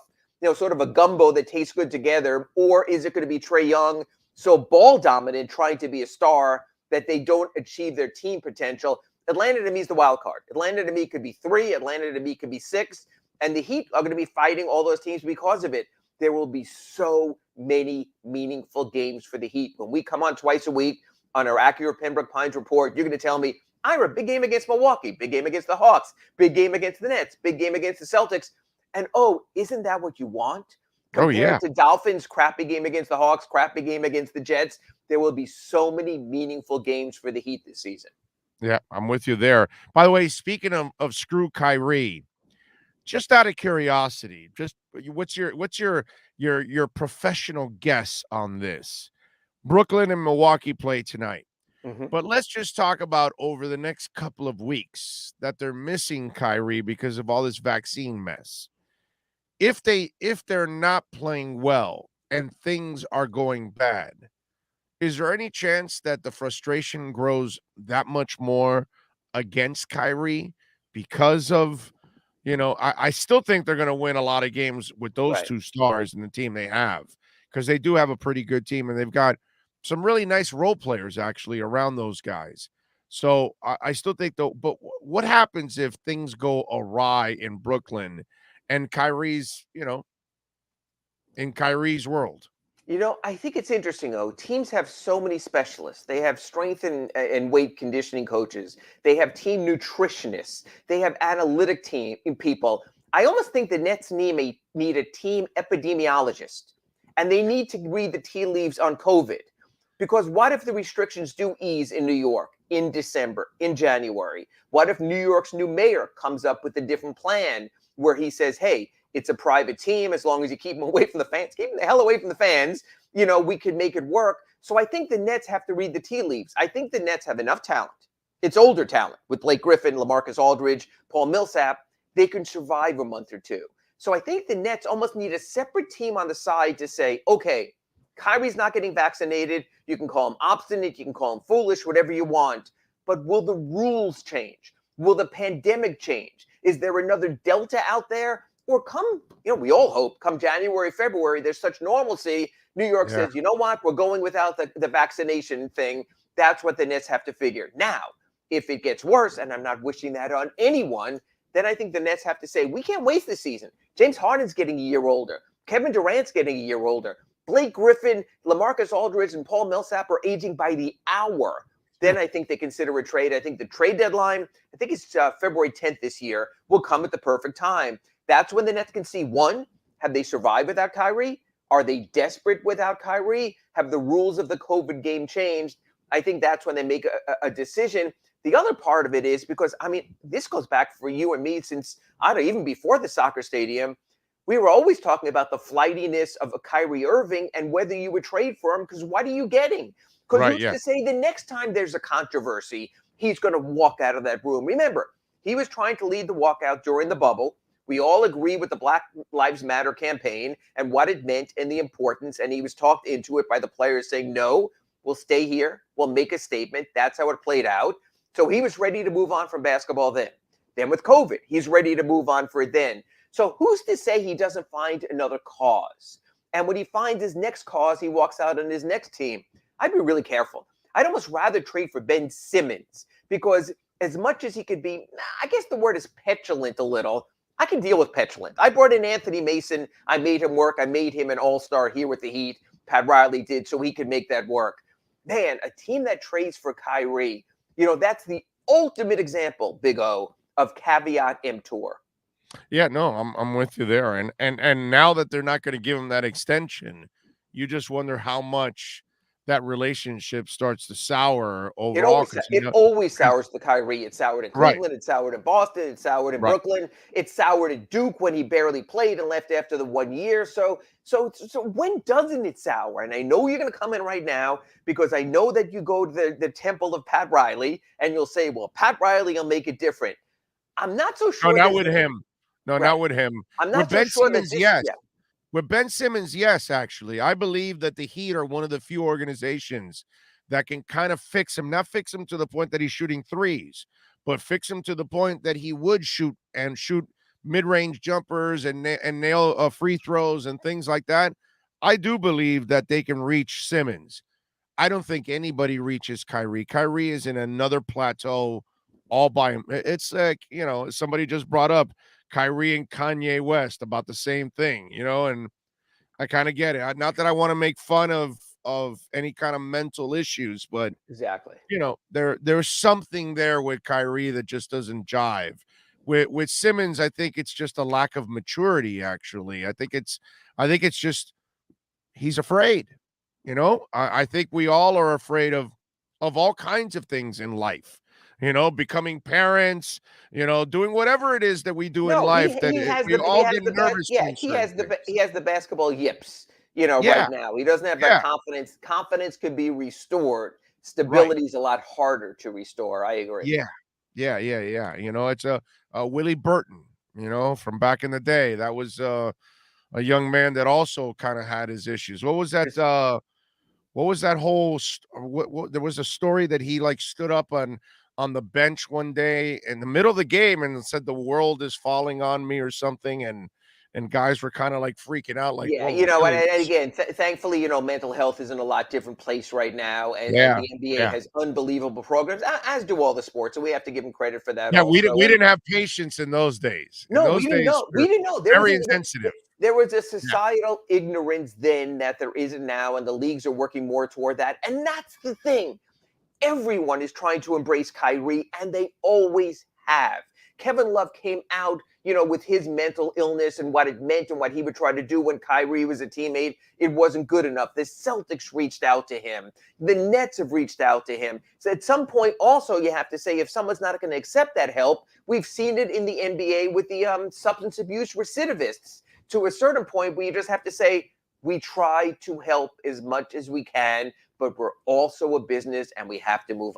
E: sort of a gumbo that tastes good together, or is it going to be Trae Young so ball dominant trying to be a star that they don't achieve their team potential? Atlanta to me is the wild card. Atlanta to me could be 3. Atlanta to me could be 6. And the Heat are going to be fighting all those teams because of it. There will be so many meaningful games for the Heat. When we come on twice a week on our Acura Pembroke Pines report, you're going to tell me, Ira, big game against Milwaukee, big game against the Hawks, big game against the Nets, big game against the Celtics. And, isn't that what you want? Compared to Dolphins, crappy game against the Hawks, crappy game against the Jets, there will be so many meaningful games for the Heat this season.
C: Yeah, I'm with you there. By the way, speaking of screw Kyrie, just out of curiosity, just what's your professional guess on this? Brooklyn and Milwaukee play tonight. Mm-hmm. But let's just talk about over the next couple of weeks that they're missing Kyrie because of all this vaccine mess. If they're not playing well and things are going bad, is there any chance that the frustration grows that much more against Kyrie because of, I still think they're going to win a lot of games with those 2 stars in the team they have, because they do have a pretty good team and they've got some really nice role players actually around those guys. So I still think though, but what happens if things go awry in Brooklyn and Kyrie's, in Kyrie's world?
E: I think it's interesting, though. Teams have so many specialists. They have strength and weight conditioning coaches. They have team nutritionists. They have analytic team people. I almost think the Nets need a team epidemiologist, and they need to read the tea leaves on COVID. Because what if the restrictions do ease in New York in December, in January? What if New York's new mayor comes up with a different plan where he says, hey, it's a private team. As long as you keep them away from the fans, keep them the hell away from the fans, we could make it work. So I think the Nets have to read the tea leaves. I think the Nets have enough talent. It's older talent with Blake Griffin, LaMarcus Aldridge, Paul Millsap. They can survive a month or 2. So I think the Nets almost need a separate team on the side to say, okay, Kyrie's not getting vaccinated. You can call him obstinate. You can call him foolish, whatever you want. But will the rules change? Will the pandemic change? Is there another Delta out there? Or come, we all hope, come January, February, there's such normalcy. New York says, you know what? We're going without the vaccination thing. That's what the Nets have to figure. Now, if it gets worse, and I'm not wishing that on anyone, then I think the Nets have to say, we can't waste the season. James Harden's getting a year older. Kevin Durant's getting a year older. Blake Griffin, LaMarcus Aldridge, and Paul Millsap are aging by the hour. Then I think they consider a trade. I think the trade deadline, I think it's February 10th this year, will come at the perfect time. That's when the Nets can see, one, have they survived without Kyrie? Are they desperate without Kyrie? Have the rules of the COVID game changed? I think that's when they make a decision. The other part of it is because, this goes back for you and me since, even before the soccer stadium, we were always talking about the flightiness of a Kyrie Irving and whether you would trade for him, because what are you getting? Because who's to say the next time there's a controversy, he's going to walk out of that room? Remember, he was trying to lead the walkout during the bubble. We all agree with the Black Lives Matter campaign and what it meant and the importance, and he was talked into it by the players saying, no, we'll stay here, we'll make a statement. That's how it played out. So he was ready to move on from basketball then. Then with COVID, he's ready to move on for it then. So who's to say he doesn't find another cause? And when he finds his next cause, he walks out on his next team. I'd be really careful. I'd almost rather trade for Ben Simmons, because as much as he could be, I guess the word is petulant a little, I can deal with petulant. I brought in Anthony Mason. I made him work. I made him an all-star here with the Heat. Pat Riley did, so he could make that work. Man, a team that trades for Kyrie, that's the ultimate example, Big O, of caveat emptor.
C: Yeah, no, I'm with you there. And now that they're not going to give him that extension, you just wonder how much that relationship starts to sour overall.
E: It always sours to Kyrie. It soured in Cleveland. It soured in Boston. It soured in Brooklyn. It soured at Duke when he barely played and left after the 1 year. So when doesn't it sour? And I know you're going to come in right now because I know that you go to the temple of Pat Riley and you'll say, well, Pat Riley will make it different. I'm not so sure.
C: No, not with him. No, not with him.
E: I'm not
C: with
E: so
C: Ben
E: sure
C: Simmons, With Ben Simmons, yes, actually. I believe that the Heat are one of the few organizations that can kind of fix him, not fix him to the point that he's shooting threes, but fix him to the point that he would shoot mid-range jumpers and nail free throws and things like that. I do believe that they can reach Simmons. I don't think anybody reaches Kyrie. Kyrie is in another plateau all by him. It's like, somebody just brought up Kyrie and Kanye West about the same thing, and I kind of get it. Not that I want to make fun of any kind of mental issues, but
E: exactly,
C: there's something there with Kyrie that just doesn't jive. With Simmons, I think it's just a lack of maturity. Actually, I think it's just he's afraid. I think we all are afraid of all kinds of things in life. Becoming parents, doing whatever it is that we do in life. We all get nervous.
E: Yeah, he has the basketball yips, right now. He doesn't have that confidence. Confidence can be restored. Stability is a lot harder to restore. I agree.
C: Yeah. It's a Willie Burton, from back in the day. That was a young man that also kind of had his issues. What was that? What was that whole? There was a story that he stood up on the bench one day in the middle of the game and said the world is falling on me or something, and guys were kind of freaking out,
E: and again, thankfully, mental health is in a lot different place right now, and the NBA has unbelievable programs, as do all the sports, so we have to give them credit for that.
C: Yeah, we didn't have patience in those days.
E: We didn't know.
C: Very insensitive.
E: There was a societal ignorance then that there isn't now, and the leagues are working more toward that, and that's the thing. Everyone is trying to embrace Kyrie, and they always have. Kevin Love came out, with his mental illness and what it meant and what he would try to do when Kyrie was a teammate. It wasn't good enough. The Celtics reached out to him. The Nets have reached out to him. So at some point, also, you have to say, if someone's not going to accept that help, we've seen it in the NBA with the substance abuse recidivists. To a certain point where you just have to say, we try to help as much as we can, but we're also a business and we have to move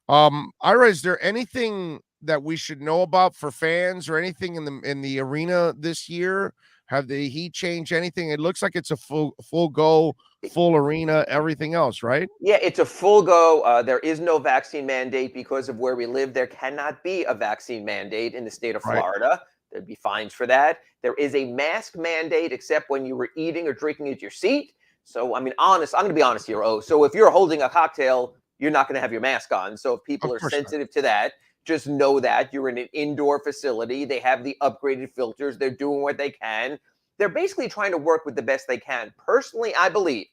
E: on.
C: Ira, is there anything that we should know about for fans or anything in the arena this year? Have the Heat changed anything? It looks like it's a full go, full arena, everything else, right?
E: Yeah, it's a full go. There is no vaccine mandate because of where we live. There cannot be a vaccine mandate in the state of Florida. There'd be fines for that. There is a mask mandate, except when you were eating or drinking at your seat. So, I mean, I'm going to be honest here. So if you're holding a cocktail, you're not going to have your mask on. So if people
C: Of
E: are
C: course not.
E: sensitive to that, just know that you're in an indoor facility. They have the upgraded filters. They're doing what they can. They're basically trying to work with the best they can. Personally, I believe,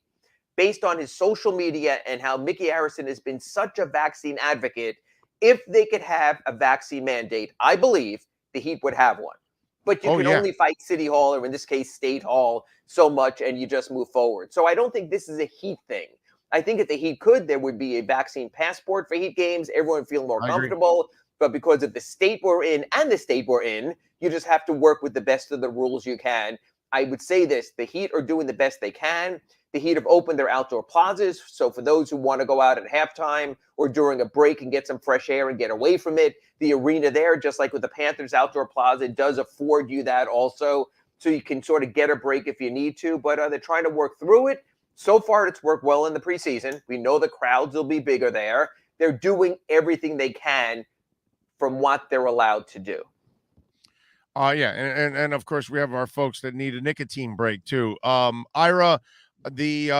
E: based on his social media and how Mickey Harrison has been such a vaccine advocate, if they could have a vaccine mandate, I believe the Heat would have one. But you can only fight City Hall, or in this case, State Hall, so much, and you just move forward. So I don't think this is a Heat thing. I think if the Heat could, there would be a vaccine passport for Heat games. Everyone would feel more comfortable. But because of the state we're in and the state we're in, you just have to work with the best of the rules you can. I would say this, the Heat are doing the best they can. The Heat have opened their outdoor plazas. So for those who want to go out at halftime or during a break and get some fresh air and get away from it, the arena there, just like with the Panthers outdoor plaza, does afford you that also. So you can sort of get a break if you need to. But they're trying to work through it. So far, it's worked well in the preseason. We know the crowds will be bigger there. They're doing everything they can from what they're allowed to do.
C: Yeah, and of course we have our folks that need a nicotine break too. Ira, the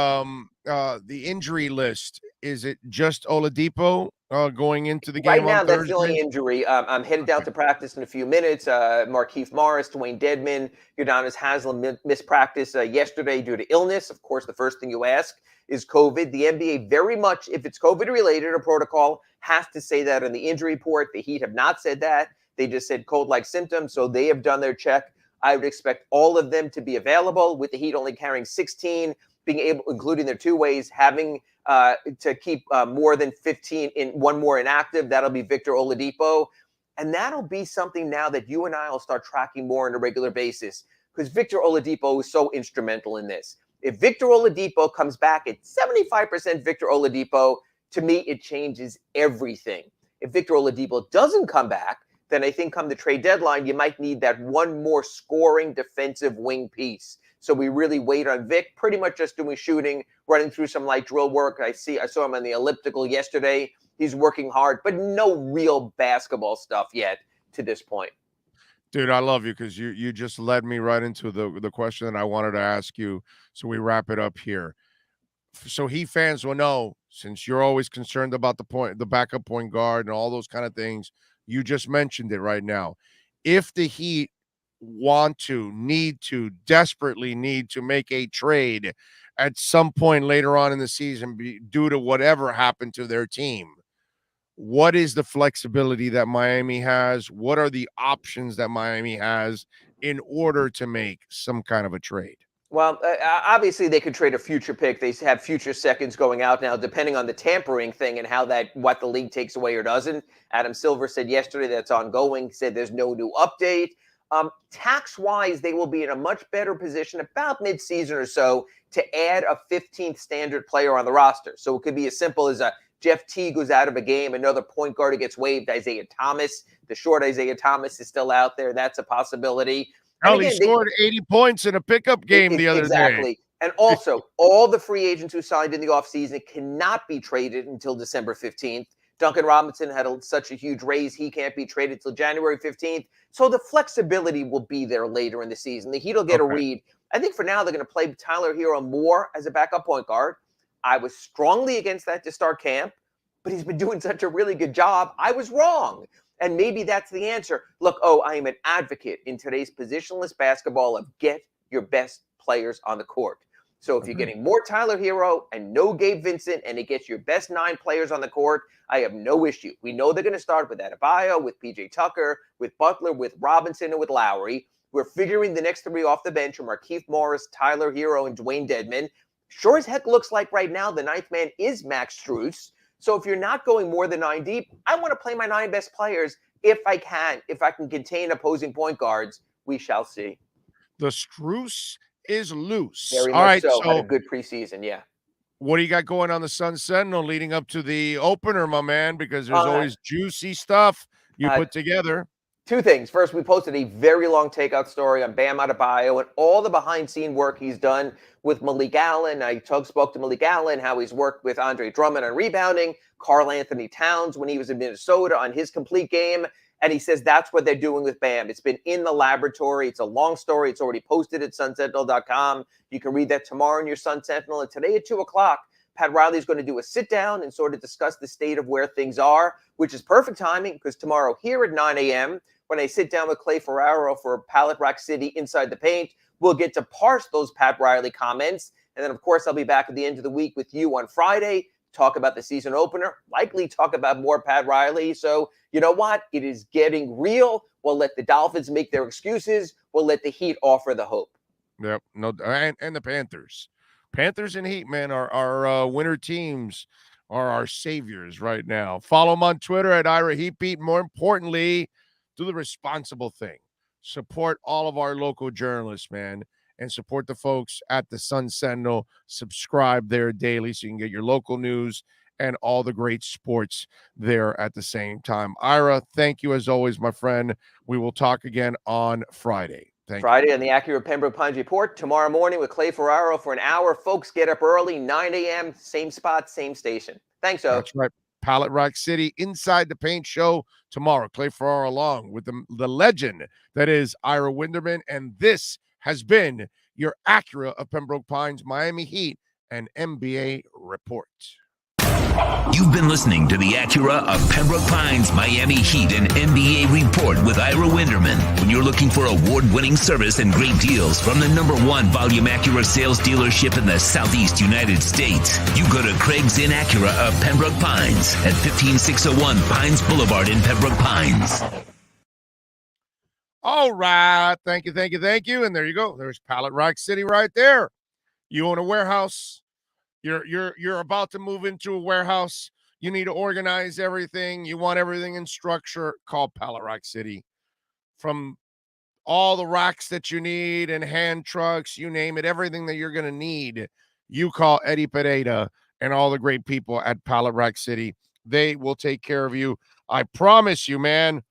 C: injury list, is it just Oladipo going into the game
E: right now?
C: on
E: That's the only
C: Thursday?
E: injury. I'm headed down to practice in a few minutes. Markieff Morris, Dwayne Dedman, Udonis Haslem missed practice yesterday due to illness. Of course, the first thing you ask is COVID. The NBA very much, if it's COVID related or protocol, has to say that in the injury report. The Heat have not said that. They just said cold-like symptoms, so they have done their check. I would expect all of them to be available, with the Heat only carrying 16, being able, including their two-ways, having to keep more than 15 in one more inactive. That'll be Victor Oladipo. And that'll be something now that you and I will start tracking more on a regular basis, because Victor Oladipo is so instrumental in this. If Victor Oladipo comes back at 75% Victor Oladipo, to me, it changes everything. If Victor Oladipo doesn't come back, then I think come the trade deadline, you might need that one more scoring defensive wing piece. So we really wait on Vic, pretty much just doing shooting, running through some light drill work. I saw him on the elliptical yesterday. He's working hard, but no real basketball stuff yet to this point.
C: Dude, I love you, because you just led me right into the question that I wanted to ask you. So we wrap it up here. So Heat fans will know, since you're always concerned about the backup point guard and all those kind of things, you just mentioned it right now. If the Heat desperately need to make a trade at some point later on in the season due to whatever happened to their team, what is the flexibility that Miami has? What are the options that Miami has in order to make some kind of a trade?
E: Well, obviously they could trade a future pick. They have future seconds going out now, depending on the tampering thing and what the league takes away or doesn't. Adam Silver said yesterday that's ongoing. Said there's no new update. Tax-wise, they will be in a much better position about mid-season or so to add a 15th standard player on the roster. So it could be as simple as Jeff Teague goes out of a game, another point guard who gets waived, Isaiah Thomas. The short Isaiah Thomas is still out there. That's a possibility.
C: He scored 80 points in a pickup game the other day.
E: Exactly. And also, all the free agents who signed in the offseason cannot be traded until December 15th. Duncan Robinson had such a huge raise, he can't be traded till January 15th. So the flexibility will be there later in the season. The Heat will get a read. I think for now they're going to play Tyler Hero more as a backup point guard. I was strongly against that to start camp, but he's been doing such a really good job. I was wrong. And maybe that's the answer. Look, I am an advocate in today's positionless basketball of get your best players on the court. So if you're getting more Tyler Hero and no Gabe Vincent, and it gets your best 9 players on the court, I have no issue. We know they're going to start with Adebayo, with PJ Tucker, with Butler, with Robinson, and with Lowry. We're figuring the next 3 off the bench are Markieff Morris, Tyler Hero, and Dwayne Dedman. Sure as heck looks like right now the 9th man is Max Strus. So if you're not going more than 9 deep, I want to play my 9 best players if I can. If I can contain opposing point guards, we shall see.
C: The Strus is loose.
E: Very
C: All
E: much
C: right,
E: so.
C: so
E: Had a good preseason, yeah.
C: What do you got going on the Sun Sentinel leading up to the opener, my man? Because there's always juicy stuff you put together.
E: 2 things. First, we posted a very long takeout story on Bam Adebayo and all the behind-scene work he's done with Malik Allen. I spoke to Malik Allen, how he's worked with Andre Drummond on rebounding, Karl Anthony Towns when he was in Minnesota on his complete game. And he says that's what they're doing with Bam. It's been in the laboratory. It's a long story. It's already posted at sunsentinel.com. You can read that tomorrow in your Sun Sentinel. And today at 2 o'clock, Pat Riley is going to do a sit down and sort of discuss the state of where things are, which is perfect timing because tomorrow here at 9 a.m., when I sit down with Clay Ferraro for Pallet Rack City Inside the Paint, we'll get to parse those Pat Riley comments. And then, of course, I'll be back at the end of the week with you on Friday, talk about the season opener, likely talk about more Pat Riley. So, you know what? It is getting real. We'll let the Dolphins make their excuses. We'll let the Heat offer the hope.
C: Yep. No, and the Panthers. Panthers and Heat, man, our winter teams are our saviors right now. Follow them on Twitter at Ira Heatbeat. More importantly, do the responsible thing. Support all of our local journalists, man, and support the folks at the Sun Sentinel. Subscribe there daily so you can get your local news and all the great sports there at the same time. Ira, thank you as always, my friend. We will talk again on Friday.
E: Friday on the Acura Pembroke Pines Report. Tomorrow morning with Clay Ferraro for an hour. Folks, get up early, 9 a.m., same spot, same station. Thanks, O.
C: That's right. Pallet Rack City Inside the Paint show tomorrow. Clay Ferraro along with the legend that is Ira Winderman. And this has been your Acura of Pembroke Pines, Miami Heat, and NBA report.
D: You've been listening to the Acura of Pembroke Pines, Miami Heat, and NBA report with Ira Winderman. When you're looking for award-winning service and great deals from the #1 volume Acura sales dealership in the Southeast United States, you go to Craig's Inn Acura of Pembroke Pines at 15601 Pines Boulevard in Pembroke Pines.
C: All right. Thank you. And there you go. There's Pallet Rack City right there. You own a warehouse. You're about to move into a warehouse. You need to organize everything. You want everything in structure. Call Pallet Rack City. From all the racks that you need and hand trucks, you name it, everything that you're going to need, you call Eddie Pereira and all the great people at Pallet Rack City. They will take care of you. I promise you, man.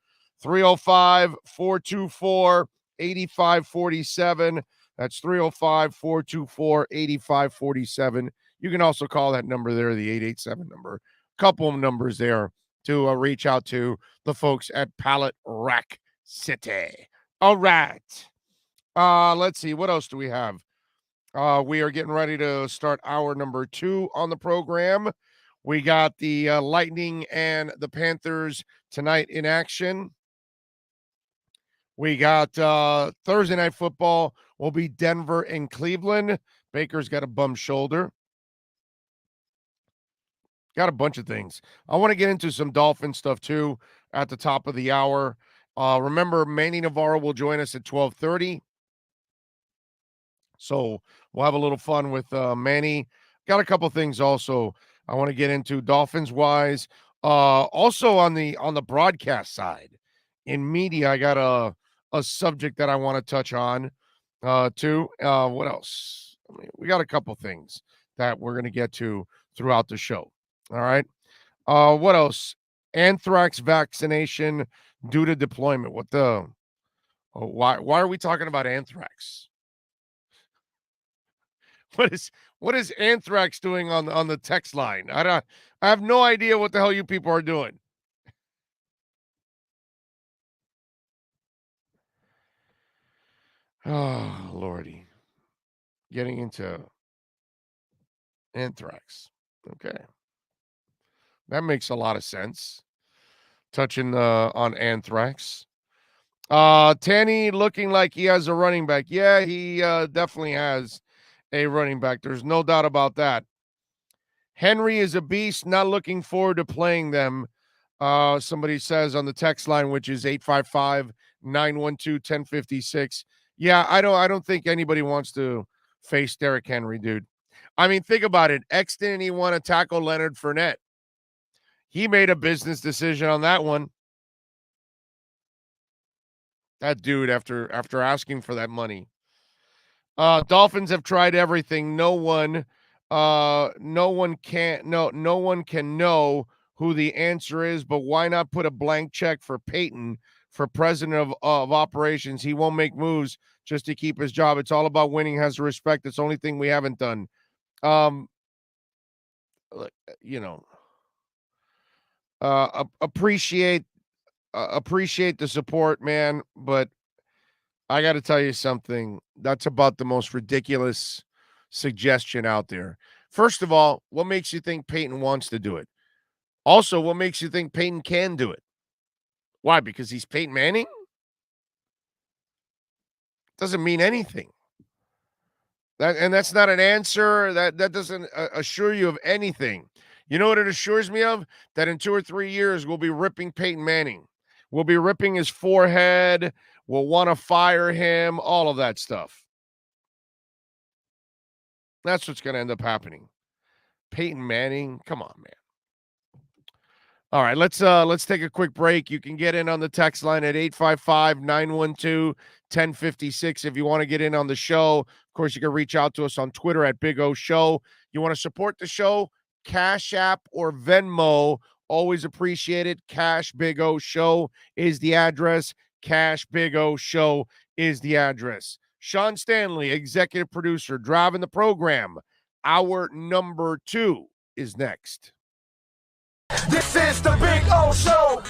C: 305-424-8547. That's 305-424-8547. You can also call that number there, the 887 number. A couple of numbers there to reach out to the folks at Pallet Rack City. All right. Let's see. What else do we have? We are getting ready to start hour number 2 on the program. We got the Lightning and the Panthers tonight in action. We got Thursday Night Football will be Denver and Cleveland. Baker's got a bum shoulder. Got a bunch of things. I want to get into some Dolphin stuff too at the top of the hour. Remember, Manny Navarro will join us at 12:30. So we'll have a little fun with Manny. Got a couple things also I want to get into Dolphins-wise. Also on the broadcast side. In media, I got a subject that I want to touch on too. What else? We got a couple things that we're going to get to throughout the show. All right. What else? Anthrax vaccination due to deployment. What the? Oh, why are we talking about anthrax? What is anthrax doing on the text line? I have no idea what the hell you people are doing. Oh, Lordy. Getting into anthrax. Okay. That makes a lot of sense. Touching on anthrax. Tanny looking like he has a running back. Yeah, he definitely has a running back. There's no doubt about that. Henry is a beast. Not looking forward to playing them. Somebody says on the text line, which is 855-912-1056. Yeah, I don't think anybody wants to face Derrick Henry, dude. I mean, think about it. Didn't he want to tackle Leonard Fournette? He made a business decision on that one. That dude, after asking for that money. Dolphins have tried everything. No one can know who the answer is, but why not put a blank check for Peyton for president of operations? He won't make moves just to keep his job. It's all about winning, has respect. It's the only thing we haven't done. Appreciate appreciate the support, man, but I got to tell you something. That's about the most ridiculous suggestion out there. First of all, what makes you think Peyton wants to do it? Also, what makes you think Peyton can do it? Why? Because he's Peyton Manning? Doesn't mean anything. That's not an answer. That doesn't assure you of anything. You know what it assures me of? That in 2 or 3 years, we'll be ripping Peyton Manning. We'll be ripping his forehead. We'll want to fire him. All of that stuff. That's what's going to end up happening. Peyton Manning, come on, man. All right, let's take a quick break. You can get in on the text line at 855-912-1056 if you want to get in on the show. Of course, you can reach out to us on Twitter at Big O Show. You want to support the show? Cash App or Venmo. Always appreciate it. Cash Big O Show is the address. Cash Big O Show is the address. Sean Stanley, executive producer, driving the program. Hour number 2 is next.
B: This is the Big O Show.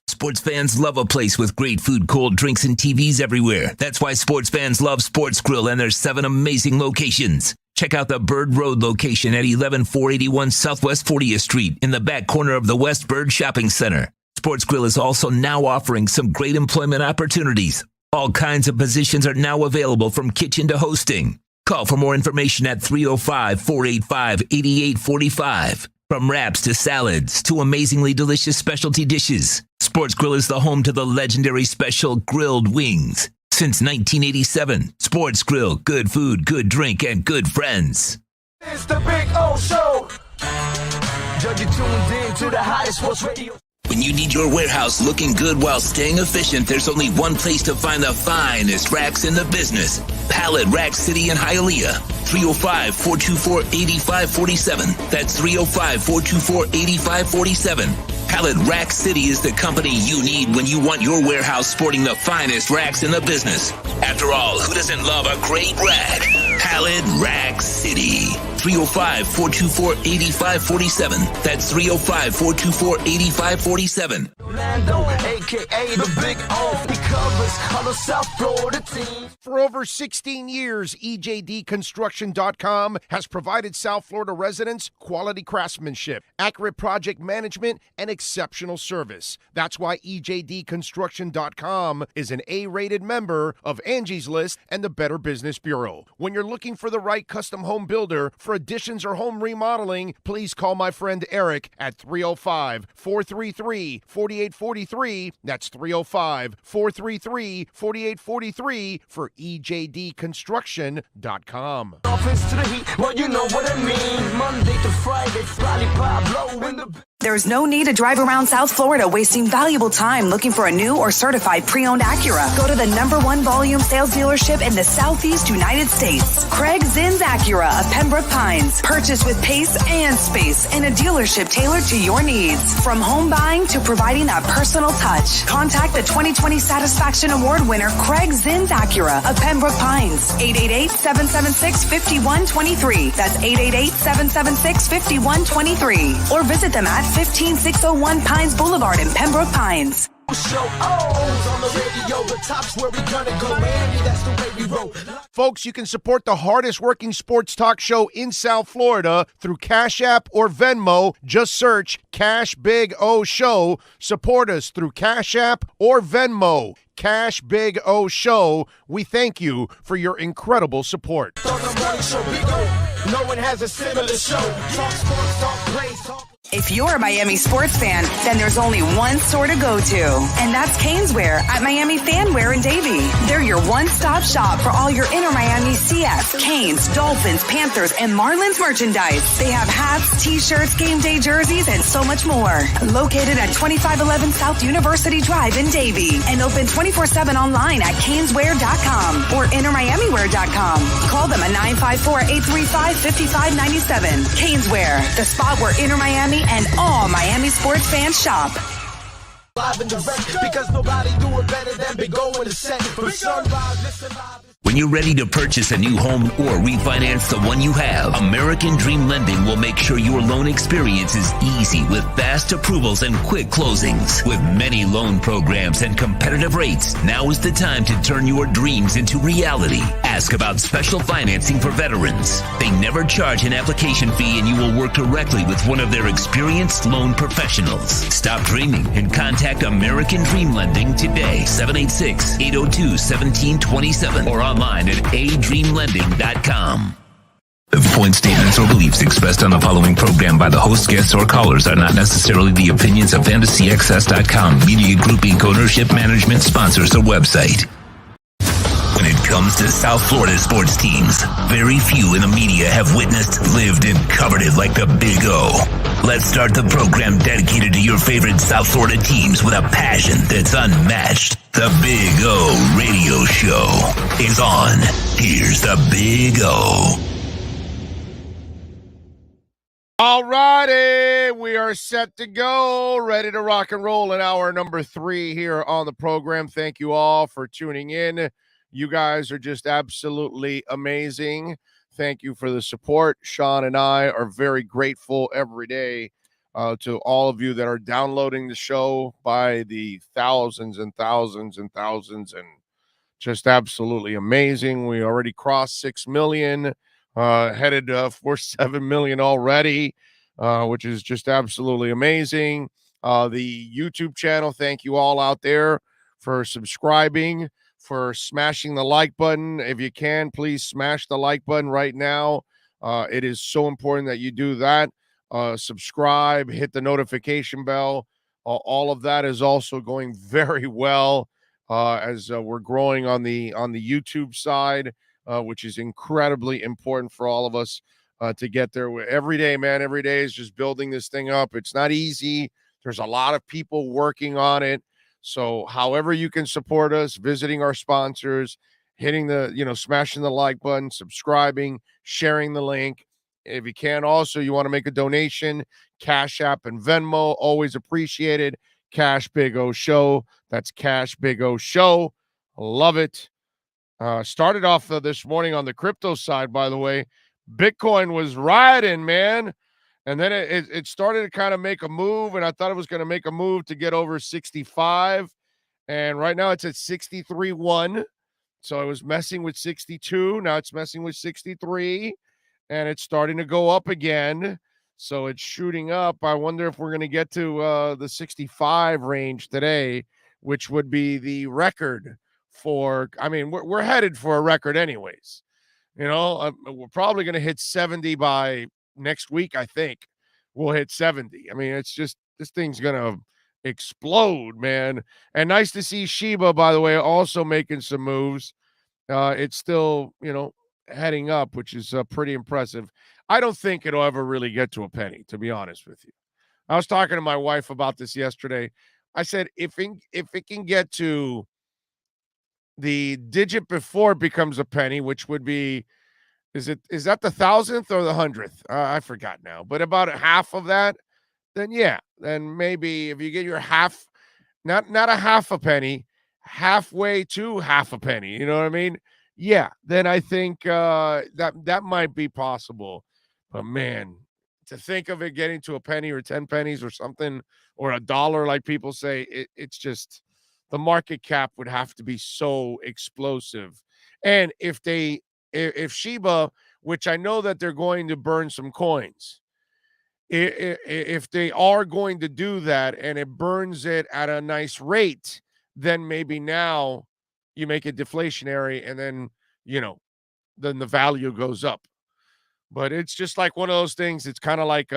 D: Sports fans love a place with great food, cold drinks, and TVs everywhere. That's why sports fans love Sports Grill and their 7 amazing locations. Check out the Bird Road location at 11481 Southwest 40th Street in the back corner of the West Bird Shopping Center. Sports Grill is also now offering some great employment opportunities. All kinds of positions are now available from kitchen to hosting. Call for more information at 305-485-8845. From wraps to salads to amazingly delicious specialty dishes, Sports Grill is the home to the legendary special grilled wings. Since 1987, Sports Grill, good food, good drink, and good friends.
B: It's the Big O Show. Judge, you tuned in to the hottest sports radio.
D: When you need your warehouse looking good while staying efficient, there's only one place to find the finest racks in the business. Pallet Rack City in Hialeah. 305-424-8547. That's 305-424-8547. Pallet Rack City is the company you need when you want your warehouse sporting the finest racks in the business. After all, who doesn't love a great rack? Pallet Rack City. 305-424-8547. That's 305-424-8547.
B: Lando, a.k.a. the Big O. He covers all the South Florida teams.
C: For over 16 years, EJDconstruction.com has provided South Florida residents quality craftsmanship, accurate project management, and exceptional service. That's why EJDconstruction.com is an A-rated member of Angie's List and the Better Business Bureau. When you're looking for the right custom home builder for additions or home remodeling, please call my friend Eric at 305-433-4843. That's 305-433-4843 for EJDconstruction.com.
B: Dolphins to the Heat, well, you know what I mean. Monday to Friday, lollipop blow in the...
A: There's no need to drive around South Florida wasting valuable time looking for a new or certified pre-owned Acura. Go to the #1 volume sales dealership in the Southeast United States. Craig Zinn's Acura of Pembroke Pines. Purchase with pace and space in a dealership tailored to your needs. From home buying to providing that personal touch. Contact the 2020 Satisfaction Award winner Craig Zinn's Acura of Pembroke Pines. 888-776-5123. That's 888-776-5123. Or visit them at 15601 Pines Boulevard in Pembroke Pines.
B: Show on the radio, the top's where we gonna go, Andy, that's the way we roll.
C: Folks, you can support the hardest working sports talk show in South Florida through Cash App or Venmo. Just search Cash Big O Show. Support us through Cash App or Venmo. Cash Big O Show. We thank you for your incredible support.
B: On the morning show, Big O, no one has a similar show. Talk sports, talk plays, talk...
A: If you're a Miami sports fan, then there's only one store to go to, and that's Caneswear at Miami Fanwear in Davie. They're your one-stop shop for all your Inter Miami CF, Canes, Dolphins, Panthers, and Marlins merchandise. They have hats, t-shirts, game day jerseys, and so much more. Located at 2511 South University Drive in Davie, and open 24/7 online at caneswear.com or intermiamiwear.com. Call them at 954-835-5597. Caneswear, the spot where Inter Miami and all Miami sports fans shop.
B: Live and direct, because nobody do it better than Big O in the set. From sunrise, listen live.
D: When you're ready to purchase a new home or refinance the one you have, American Dream Lending will make sure your loan experience is easy with fast approvals and quick closings. With many loan programs and competitive rates, now is the time to turn your dreams into reality. Ask about special financing for veterans. They never charge an application fee and you will work directly with one of their experienced loan professionals. Stop dreaming and contact American Dream Lending today. 786-802-1727 or online at adreamlending.com. The viewpoint statements or beliefs expressed on the following program by the host, guests, or callers are not necessarily the opinions of fantasyxs.com, media group, Inc., ownership, management, sponsors, or website. When it comes to South Florida sports teams, very few in the media have witnessed, lived, and covered it like the Big O. Let's start the program dedicated to your favorite South Florida teams with a passion that's unmatched. The Big O Radio Show is on. Here's the Big O.
C: All righty, we are set to go, ready to rock and roll in hour number 3 here on the program. Thank you all for tuning in. You guys are just absolutely amazing. Thank you for the support. Sean and I are very grateful every day to all of you that are downloading the show by the thousands and thousands and thousands, and just absolutely amazing. We already crossed 6 million, headed for 7 million already, which is just absolutely amazing. The YouTube channel, thank you all out there for subscribing, for smashing the like button. If you can, please smash the like button right now. It is so important that you do that. Subscribe, hit the notification bell. All of that is also going very well as we're growing on the YouTube side, which is incredibly important for all of us to get there. Every day, man, every day is just building this thing up. It's not easy. There's a lot of people working on it. So however you can support us, visiting our sponsors, hitting the, smashing the like button, subscribing, sharing the link. If you can also, you want to make a donation, Cash App and Venmo, always appreciated. Cash Big O Show. That's Cash Big O Show. Love it. Started off this morning on the crypto side, by the way. Bitcoin was riding, man. And then it started to kind of make a move, and I thought it was going to make a move to get over 65. And right now it's at 63.1. So I was messing with 62. Now it's messing with 63. And it's starting to go up again. So it's shooting up. I wonder if we're going to get to the 65 range today, which would be the record for, we're headed for a record anyways. We're probably going to hit 70 by next week. I think we'll hit 70. It's just, this thing's going to explode, man. And nice to see Shiba, by the way, also making some moves. It's still, heading up, which is pretty impressive. I don't think it'll ever really get to a penny, to be honest with you. I was talking to my wife about this yesterday. I said, if it can get to the digit before it becomes a penny, which would be, is that the 1,000th or the 100th? I forgot now, but about half of that, then yeah, then maybe if you get your half, not a half a penny, halfway to half a penny, you know what I mean? Yeah, then I think that might be possible. But man, to think of it getting to a penny or 10 pennies or something, or $1, like people say, it's just, the market cap would have to be so explosive. And if Shiba, which I know that they're going to burn some coins, if they are going to do that and it burns it at a nice rate, then maybe now you make it deflationary and then, then the value goes up. But it's just like one of those things. It's kind of like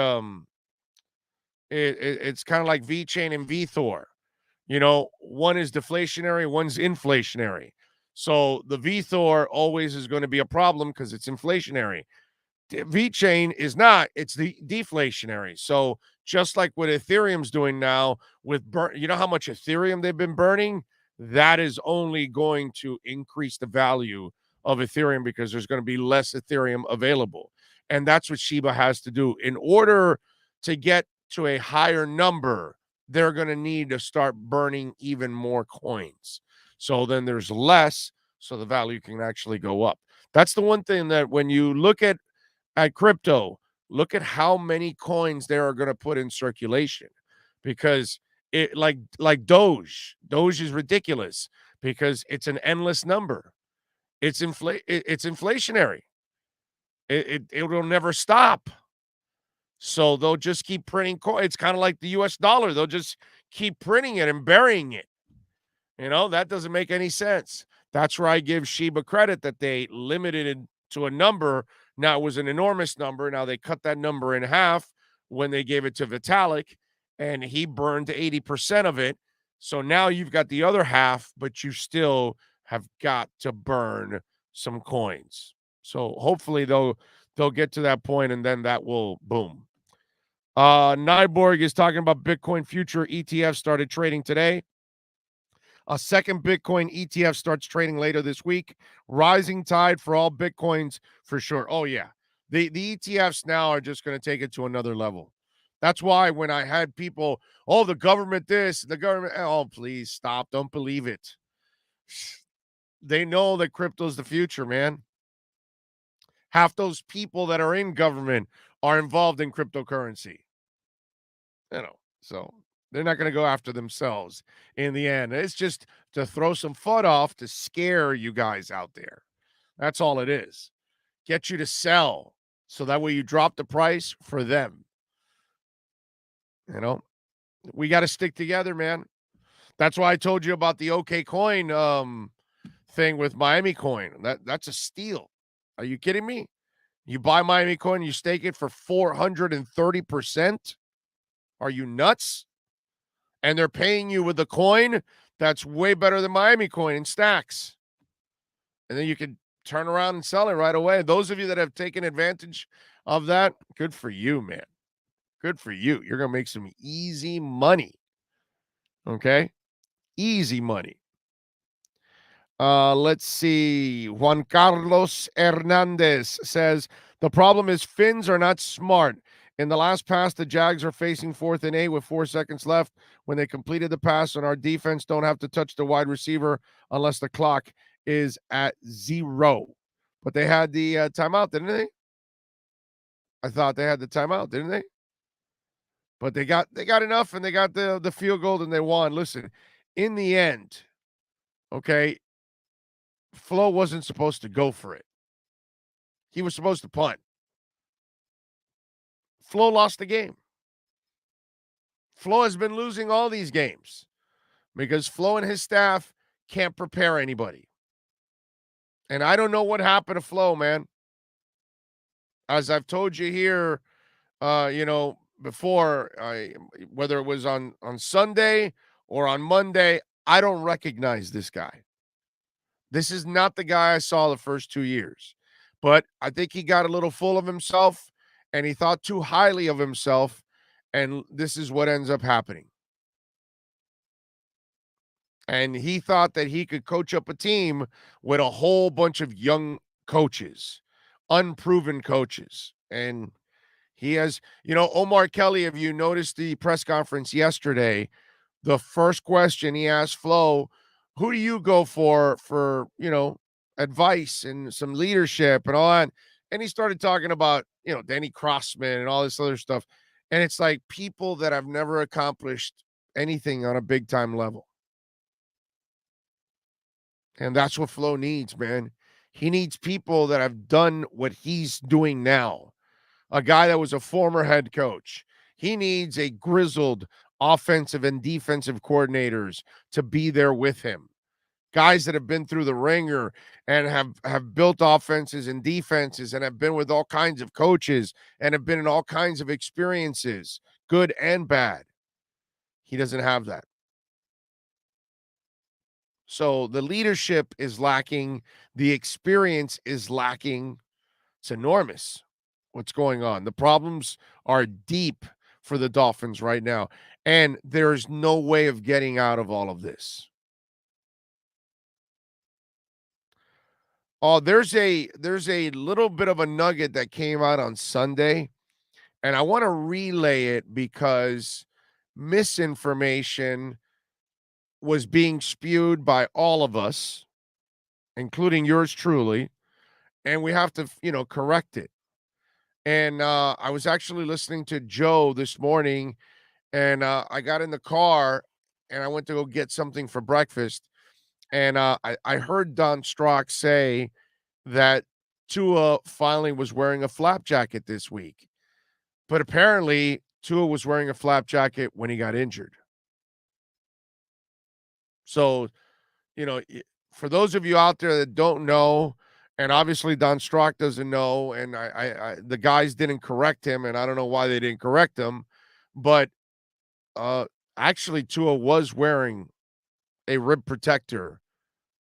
C: it's kind of like VeChain and VeThor. One is deflationary, one's inflationary. So the VeThor always is going to be a problem because it's inflationary. VeChain is not, it's the deflationary. So just like what Ethereum's doing now with how much Ethereum they've been burning, that is only going to increase the value of Ethereum because there's going to be less Ethereum available. And that's what Shiba has to do. In order to get to a higher number, they're going to need to start burning even more coins. So then there's less so the value can actually go up. That's the one thing that when you look at crypto, look at how many coins they are going to put in circulation, because it like Doge is ridiculous because it's an endless number. It's inflationary. It will never stop. So they'll just keep printing coins. It's kind of like the US dollar. They'll just keep printing it and burying it. That doesn't make any sense. That's where I give Shiba credit that they limited it to a number. Now it was an enormous number. Now they cut that number in half when they gave it to Vitalik, and he burned 80% of it. So now you've got the other half, but you still have got to burn some coins. So hopefully they'll get to that point, and then that will boom. Nyborg is talking about Bitcoin future ETF started trading today. A second Bitcoin ETF starts trading later this week. Rising tide for all Bitcoins for sure. Oh, yeah. The ETFs now are just going to take it to another level. That's why when I had people, the government this, the government, please stop. Don't believe it. They know that crypto is the future, man. Half those people that are in government are involved in cryptocurrency. So they're not going to go after themselves in the end. It's just to throw some FUD off to scare you guys out there. That's all it is. Get you to sell so that way you drop the price for them. We got to stick together, man. That's why I told you about the OK Coin thing with Miami Coin. That's a steal. Are you kidding me? You buy Miami Coin, you stake it for 430%. Are you nuts? And they're paying you with the coin that's way better than Miami Coin in stacks. And then you can turn around and sell it right away. Those of you that have taken advantage of that, good for you, man. Good for you. You're going to make some easy money. Okay? Easy money. Let's see. Juan Carlos Hernandez says, the problem is Finns are not smart. In the last pass, the Jags are facing 4th and 8 with 4 seconds left. When they completed the pass, and our defense don't have to touch the wide receiver unless the clock is at 0. But they had the timeout, didn't they? I thought they had the timeout, didn't they? But they got enough, and they got the field goal, and they won. Listen, in the end, okay, Flo wasn't supposed to go for it. He was supposed to punt. Flo lost the game. Flo has been losing all these games because Flo and his staff can't prepare anybody. And I don't know what happened to Flo, man. As I've told you here, before, whether it was on Sunday or on Monday, I don't recognize this guy. This is not the guy I saw the first 2 years. But I think he got a little full of himself, and he thought too highly of himself, and this is what ends up happening. And he thought that he could coach up a team with a whole bunch of young coaches, unproven coaches. And he has, Omar Kelly, if you noticed the press conference yesterday, the first question he asked Flo, who do you go for, advice and some leadership and all that? And he started talking about, Danny Crossman and all this other stuff. And it's like people that have never accomplished anything on a big time level. And that's what Flo needs, man. He needs people that have done what he's doing now. A guy that was a former head coach. He needs a grizzled offensive and defensive coordinators to be there with him. Guys that have been through the ringer and have built offenses and defenses and have been with all kinds of coaches and have been in all kinds of experiences, good and bad. He doesn't have that. So the leadership is lacking. The experience is lacking. It's enormous what's going on. The problems are deep for the Dolphins right now, and there's no way of getting out of all of this. Oh, there's a little bit of a nugget that came out on Sunday, and I want to relay it because misinformation was being spewed by all of us, including yours truly, and we have to, correct it. And I was actually listening to Joe this morning, and I got in the car and I went to go get something for breakfast. And I heard Don Strock say that Tua finally was wearing a flap jacket this week. But apparently, Tua was wearing a flap jacket when he got injured. So, for those of you out there that don't know, and obviously Don Strock doesn't know, and the guys didn't correct him, and I don't know why they didn't correct him, but actually Tua was wearing a rib protector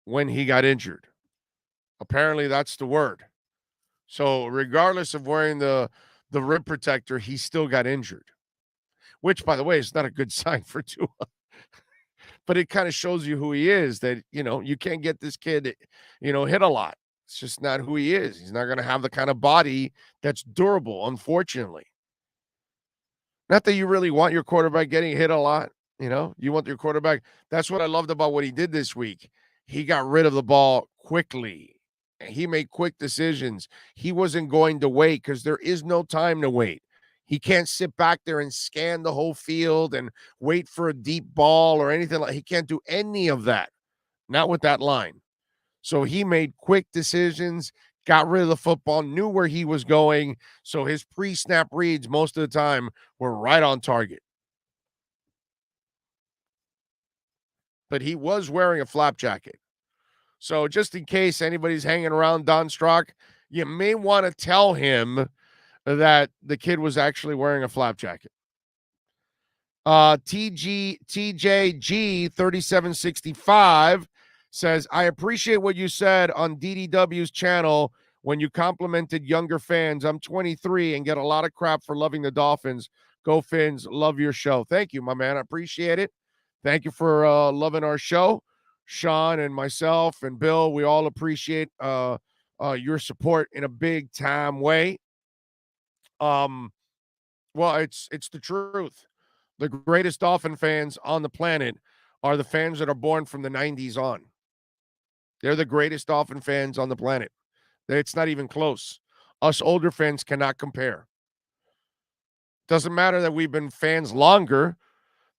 C: when he got injured. Apparently that's the word. So regardless of wearing the rib protector, he still got injured, which, by the way, is not a good sign for Tua. But it kind of shows you who he is, that, you can't get this kid, hit a lot. It's just not who he is. He's not going to have the kind of body that's durable, unfortunately. Not that you really want your quarterback getting hit a lot. You want your quarterback. That's what I loved about what he did this week. He got rid of the ball quickly. He made quick decisions. He wasn't going to wait, because there is no time to wait. He can't sit back there and scan the whole field and wait for a deep ball or anything like. He can't do any of that. Not with that line. So he made quick decisions, got rid of the football, knew where he was going. So his pre-snap reads most of the time were right on target. But he was wearing a flap jacket. So just in case anybody's hanging around Don Strock, you may want to tell him that the kid was actually wearing a flap jacket. TJG 3765 says, I appreciate what you said on DDW's channel when you complimented younger fans. I'm 23 and get a lot of crap for loving the Dolphins. Go Fins, love your show. Thank you, my man. I appreciate it. Thank you for loving our show. Sean and myself and Bill, we all appreciate your support in a big time way. Well, it's the truth. The greatest Dolphin fans on the planet are the fans that are born from the 90s on. They're the greatest Dolphin fans on the planet. It's not even close. Us older fans cannot compare. Doesn't matter that we've been fans longer,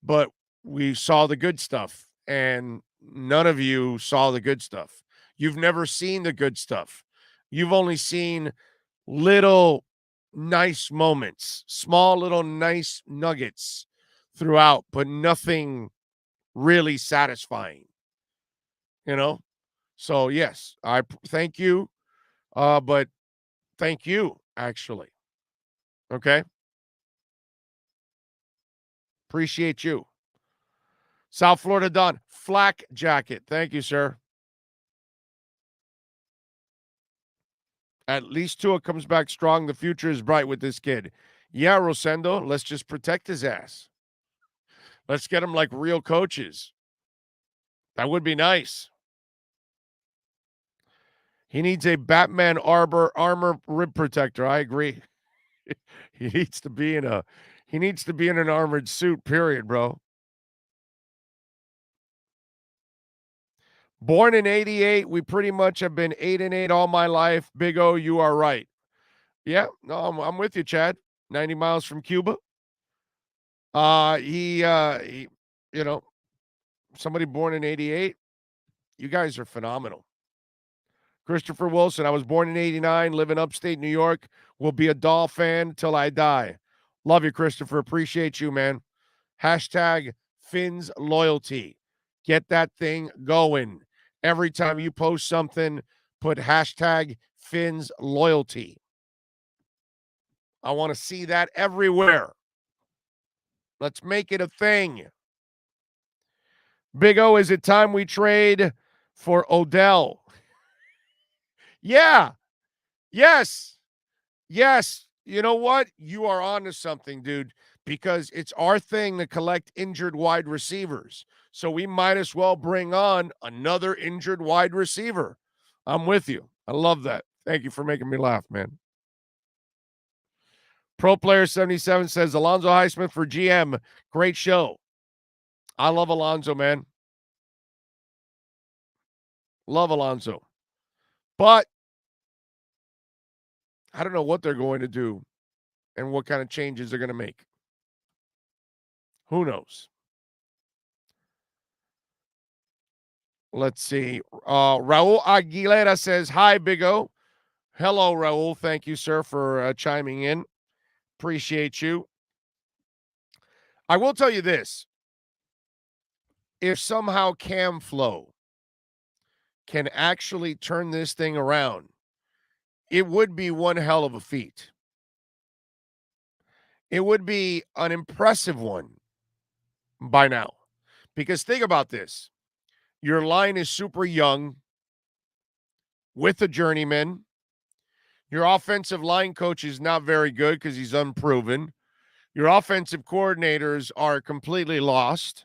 C: but we saw the good stuff, and none of you saw the good stuff. You've never seen the good stuff. You've only seen little nice moments, small little nice nuggets throughout, but nothing really satisfying, So yes, I thank you, but thank you, actually. Okay? Appreciate you. South Florida Don, flak jacket. Thank you, sir. At least Tua comes back strong. The future is bright with this kid. Yeah, Rosendo, let's just protect his ass. Let's get him like real coaches. That would be nice. He needs a Batman armor rib protector. I agree. He needs to be in an armored suit, period, bro. Born in 88, we pretty much have been 8-8 all my life. Big O, you are right. Yeah, no, I'm with you, Chad. 90 miles from Cuba. He somebody born in 88. You guys are phenomenal. Christopher Wilson, I was born in 89, live in upstate New York. Will be a Doll fan till I die. Love you, Christopher. Appreciate you, man. Hashtag Fins Loyalty. Get that thing going. Every time you post something, put hashtag Fins Loyalty. I want to see that everywhere. Let's make it a thing. Big O, is it time we trade for Odell? Yeah. Yes. You know what? You are onto something, dude, because it's our thing to collect injured wide receivers. So we might as well bring on another injured wide receiver. I'm with you. I love that. Thank you for making me laugh, man. Pro Player 77 says, Alonzo Highsmith for GM. Great show. I love Alonzo, man. Love Alonzo. But I don't know what they're going to do and what kind of changes they're going to make. Who knows? Let's see. Raul Aguilera says, hi, Big O. Hello, Raul. Thank you, sir, for chiming in. Appreciate you. I will tell you this. If somehow Cam Flow can actually turn this thing around, it would be one hell of a feat. It would be an impressive one by now. Because think about this. Your line is super young with a journeyman. Your offensive line coach is not very good because he's unproven. Your offensive coordinators are completely lost.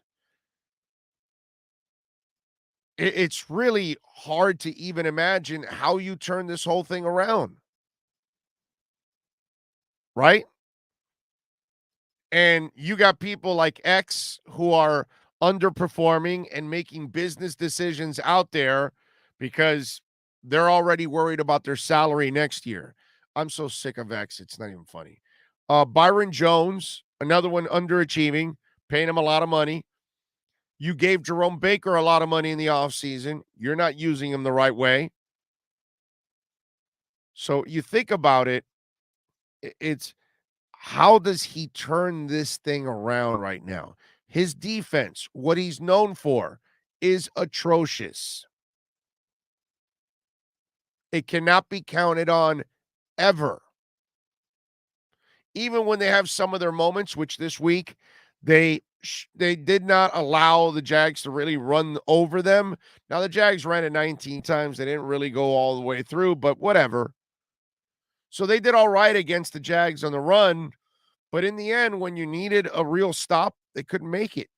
C: It's really hard to even imagine how you turn this whole thing around. Right? And you got people like X who are underperforming and making business decisions out there because they're already worried about their salary next year. I'm so sick of X. It's not even funny. Byron Jones, another one underachieving, paying him a lot of money. You gave Jerome Baker a lot of money in the offseason. You're not using him the right way. So you think about it, it's how does he turn this thing around right now? His defense, what he's known for, is atrocious. It cannot be counted on ever. Even when they have some of their moments, which this week they did not allow the Jags to really run over them. Now, the Jags ran it 19 times. They didn't really go all the way through, but whatever. So they did all right against the Jags on the run. But in the end, when you needed a real stop, they couldn't make it.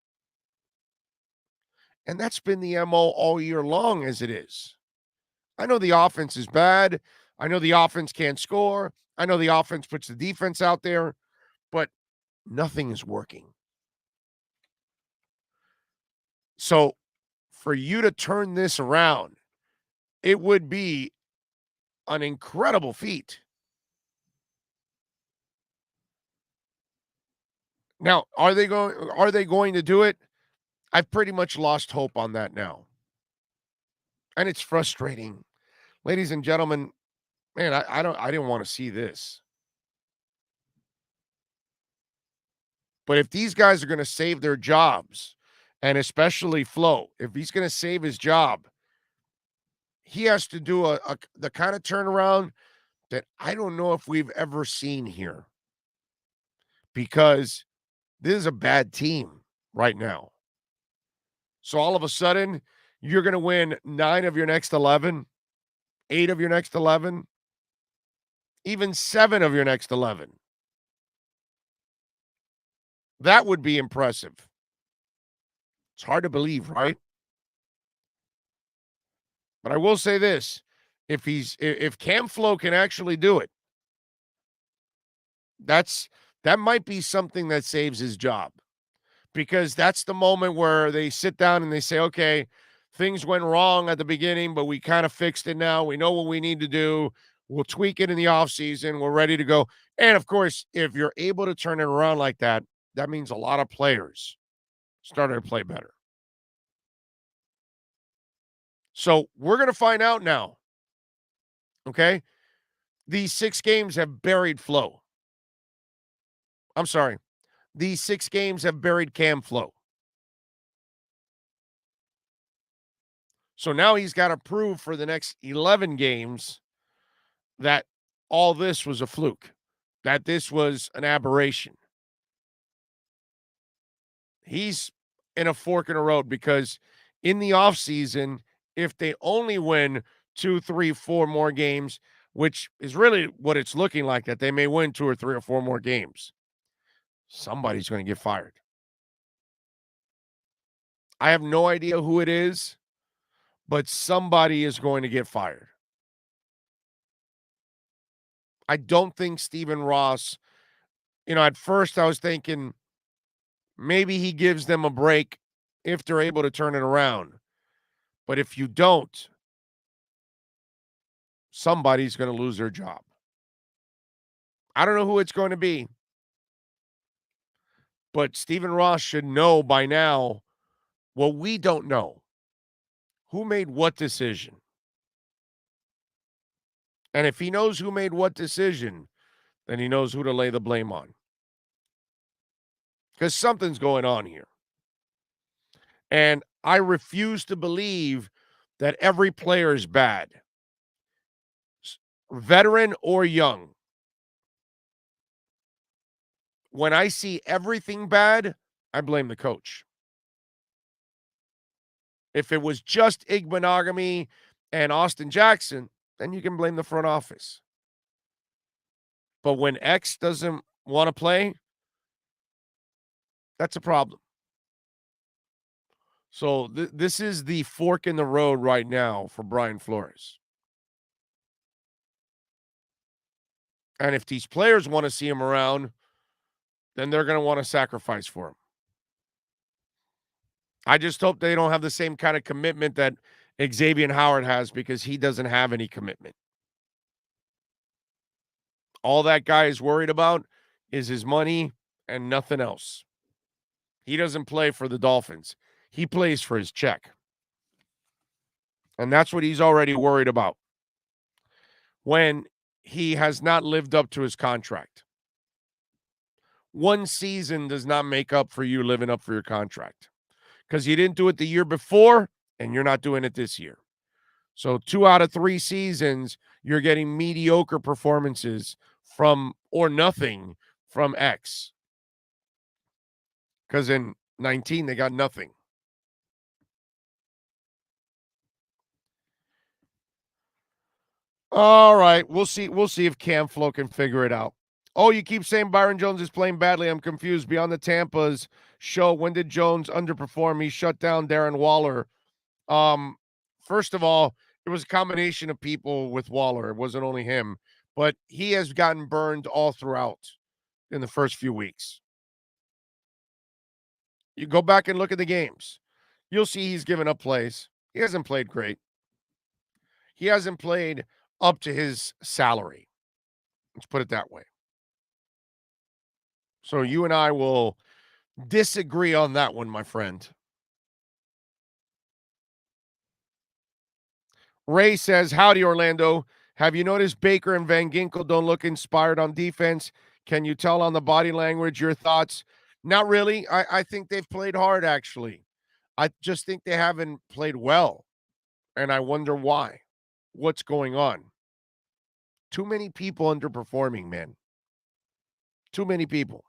C: And that's been the MO all year long as it is. I know the offense is bad. I know the offense can't score. I know the offense puts the defense out there, but nothing is working. So for you to turn this around, it would be an incredible feat. Now, are they going to do it? I've pretty much lost hope on that now. And it's frustrating. Ladies and gentlemen, man, I didn't want to see this. But if these guys are going to save their jobs, and especially Flo, if he's going to save his job, he has to do the kind of turnaround that I don't know if we've ever seen here. Because this is a bad team right now. So all of a sudden, you're going to win 9 of your next 11, 8 of your next 11, even 7 of your next 11. That would be impressive. It's hard to believe, right? But I will say this. If Cam Flo can actually do it, that might be something that saves his job. Because that's the moment where they sit down and they say, okay, things went wrong at the beginning, but we kind of fixed it now. We know what we need to do. We'll tweak it in the offseason. We're ready to go. And, of course, if you're able to turn it around like that, that means a lot of players started to play better. So we're going to find out now. Okay? These 6 games have buried Flo. I'm sorry. These 6 games have buried Cam Flo. So now he's got to prove for the next 11 games that all this was a fluke, that this was an aberration. He's in a fork in the road because in the offseason, if they only win 2, 3, 4 more games, which is really what it's looking like, that they may win 2 or 3 or 4 more games, somebody's going to get fired. I have no idea who it is, but somebody is going to get fired. I don't think Stephen Ross, at first I was thinking maybe he gives them a break if they're able to turn it around. But if you don't, somebody's going to lose their job. I don't know who it's going to be, but Stephen Ross should know by now what we don't know. Who made what decision? And if he knows who made what decision, then he knows who to lay the blame on. Because something's going on here. And I refuse to believe that every player is bad, veteran or young. When I see everything bad, I blame the coach. If it was just Igbenogany and Austin Jackson, then you can blame the front office. But when X doesn't want to play, that's a problem. So this is the fork in the road right now for Brian Flores. And if these players want to see him around, then they're going to want to sacrifice for him. I just hope they don't have the same kind of commitment that Xavier Howard has, because he doesn't have any commitment. All that guy is worried about is his money and nothing else. He doesn't play for the Dolphins. He plays for his check. And that's what he's already worried about when he has not lived up to his contract. One season does not make up for you living up for your contract, because you didn't do it the year before and you're not doing it this year. So 2 out of 3 seasons, you're getting mediocre performances from, or nothing from X. Because in 19, they got nothing. All right, we'll see. We'll see if Cam Flo can figure it out. Oh, you keep saying Byron Jones is playing badly. I'm confused. Beyond the Tampa's show, when did Jones underperform? He shut down Darren Waller. First of all, it was a combination of people with Waller. It wasn't only him, but he has gotten burned all throughout in the first few weeks. You go back and look at the games. You'll see he's given up plays. He hasn't played great. He hasn't played up to his salary. Let's put it that way. So you and I will disagree on that one, my friend. Ray says, howdy, Orlando. Have you noticed Baker and Van Ginkel don't look inspired on defense? Can you tell on the body language? Your thoughts? Not really. I think they've played hard, actually. I just think they haven't played well. And I wonder why. What's going on? Too many people underperforming, man. Too many people.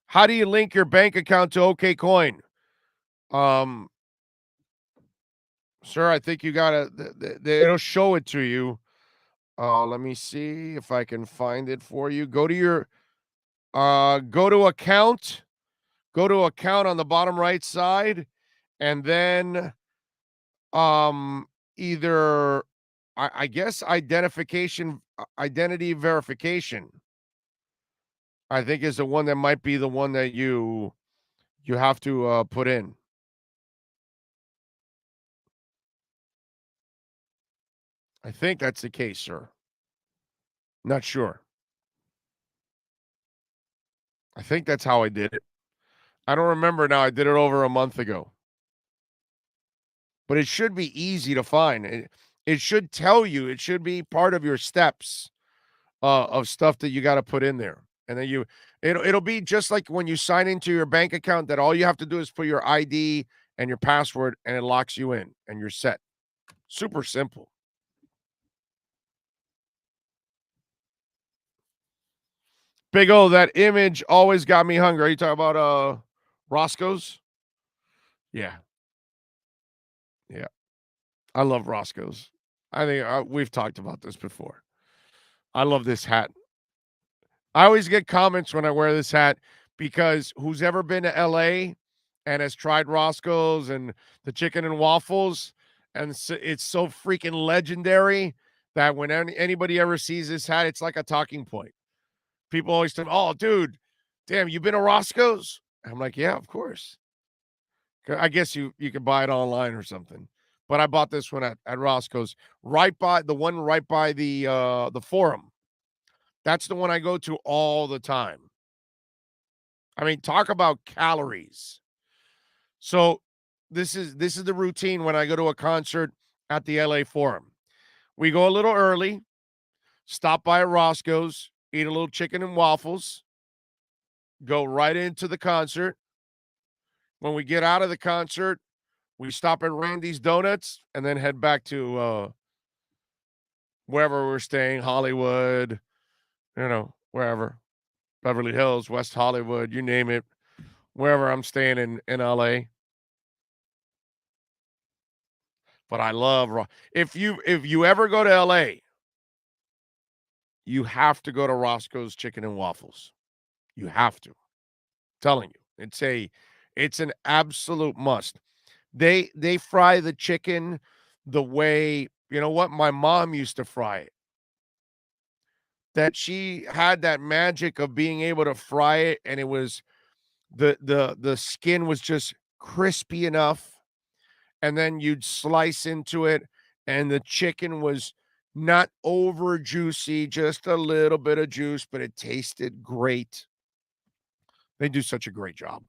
C: How do you link your bank account to OKCoin? Sir, I think you gotta, it'll show it to you. Let me see if I can find it for you. Go to your, go to account on the bottom right side, and then, either, I guess identity verification, I think is the one that might be the one that you have to put in. I think that's the case, sir. Not sure. I think that's how I did it. I don't remember now. I did it over a month ago. But it should be easy to find. It should tell you. It should be part of your steps of stuff that you got to put in there. And then it'll be just like when you sign into your bank account, that all you have to do is put your ID and your password, and it locks you in, and you're set. Super simple. Big O, that image always got me hungry. Are you talking about Roscoe's? Yeah. Yeah. I love Roscoe's. I think we've talked about this before. I love this hat. I always get comments when I wear this hat, because who's ever been to LA and has tried Roscoe's and the chicken and waffles, and it's so freaking legendary that when anybody ever sees this hat, it's like a talking point. People always tell me, oh, dude, damn, you been to Roscoe's? I'm like, yeah, of course. I guess you could buy it online or something. but I bought this one at Roscoe's, right by the Forum. That's the one I go to all the time. I mean, talk about calories. So this is the routine when I go to a concert at the LA Forum. We go a little early, stop by at Roscoe's, eat a little chicken and waffles, go right into the concert. When we get out of the concert, we stop at Randy's Donuts and then head back to wherever we're staying, Hollywood, wherever, Beverly Hills, West Hollywood, you name it, wherever I'm staying in LA. But I love if you ever go to LA, you have to go to Roscoe's Chicken and Waffles. You have to. I'm telling you. It's an absolute must. They fry the chicken the way, you know what, my mom used to fry it. That she had that magic of being able to fry it, and it was the skin was just crispy enough. And then you'd slice into it, and the chicken was not over juicy, just a little bit of juice, but it tasted great. They do such a great job.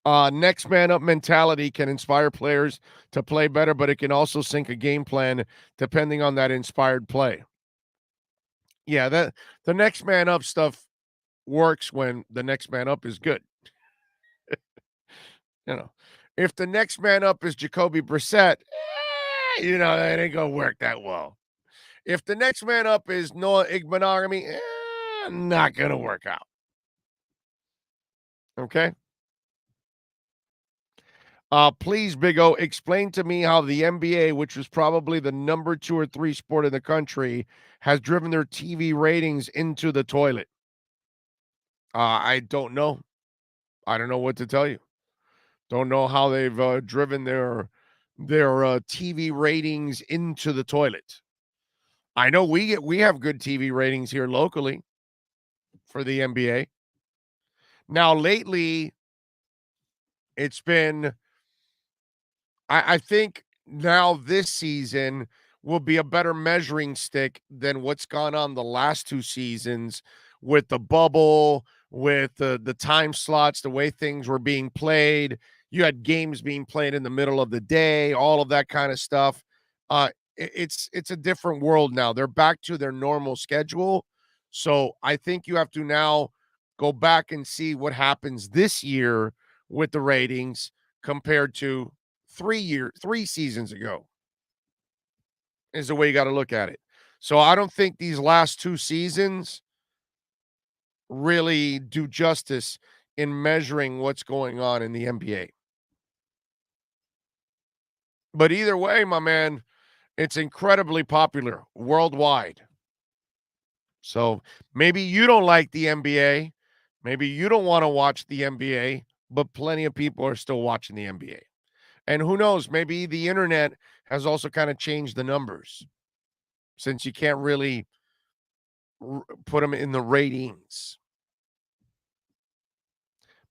C: Next man up mentality can inspire players to play better, but it can also sink a game plan depending on that inspired play. Yeah, the next man up stuff works when the next man up is good. If the next man up is Jacoby Brissett, it ain't gonna work that well. If the next man up is Noah Igbenogany, not gonna work out. Okay. Please, Big O, explain to me how the NBA, which was probably the number 2 or 3 sport in the country, has driven their TV ratings into the toilet. I don't know. I don't know what to tell you. Don't know how they've driven their TV ratings into the toilet. I know we have good TV ratings here locally for the NBA. Now lately, it's been, I think now this season will be a better measuring stick than what's gone on the last 2 seasons with the bubble, with the time slots, the way things were being played. You had games being played in the middle of the day, all of that kind of stuff. It's a different world now. They're back to their normal schedule. So I think you have to now go back and see what happens this year with the ratings compared to 3 seasons ago is the way you got to look at it. So I don't think these last 2 seasons really do justice in measuring what's going on in the NBA. But either way, my man, it's incredibly popular worldwide. So maybe you don't like the NBA. Maybe you don't want to watch the NBA, but plenty of people are still watching the NBA. And who knows, maybe the internet has also kind of changed the numbers since you can't really put them in the ratings.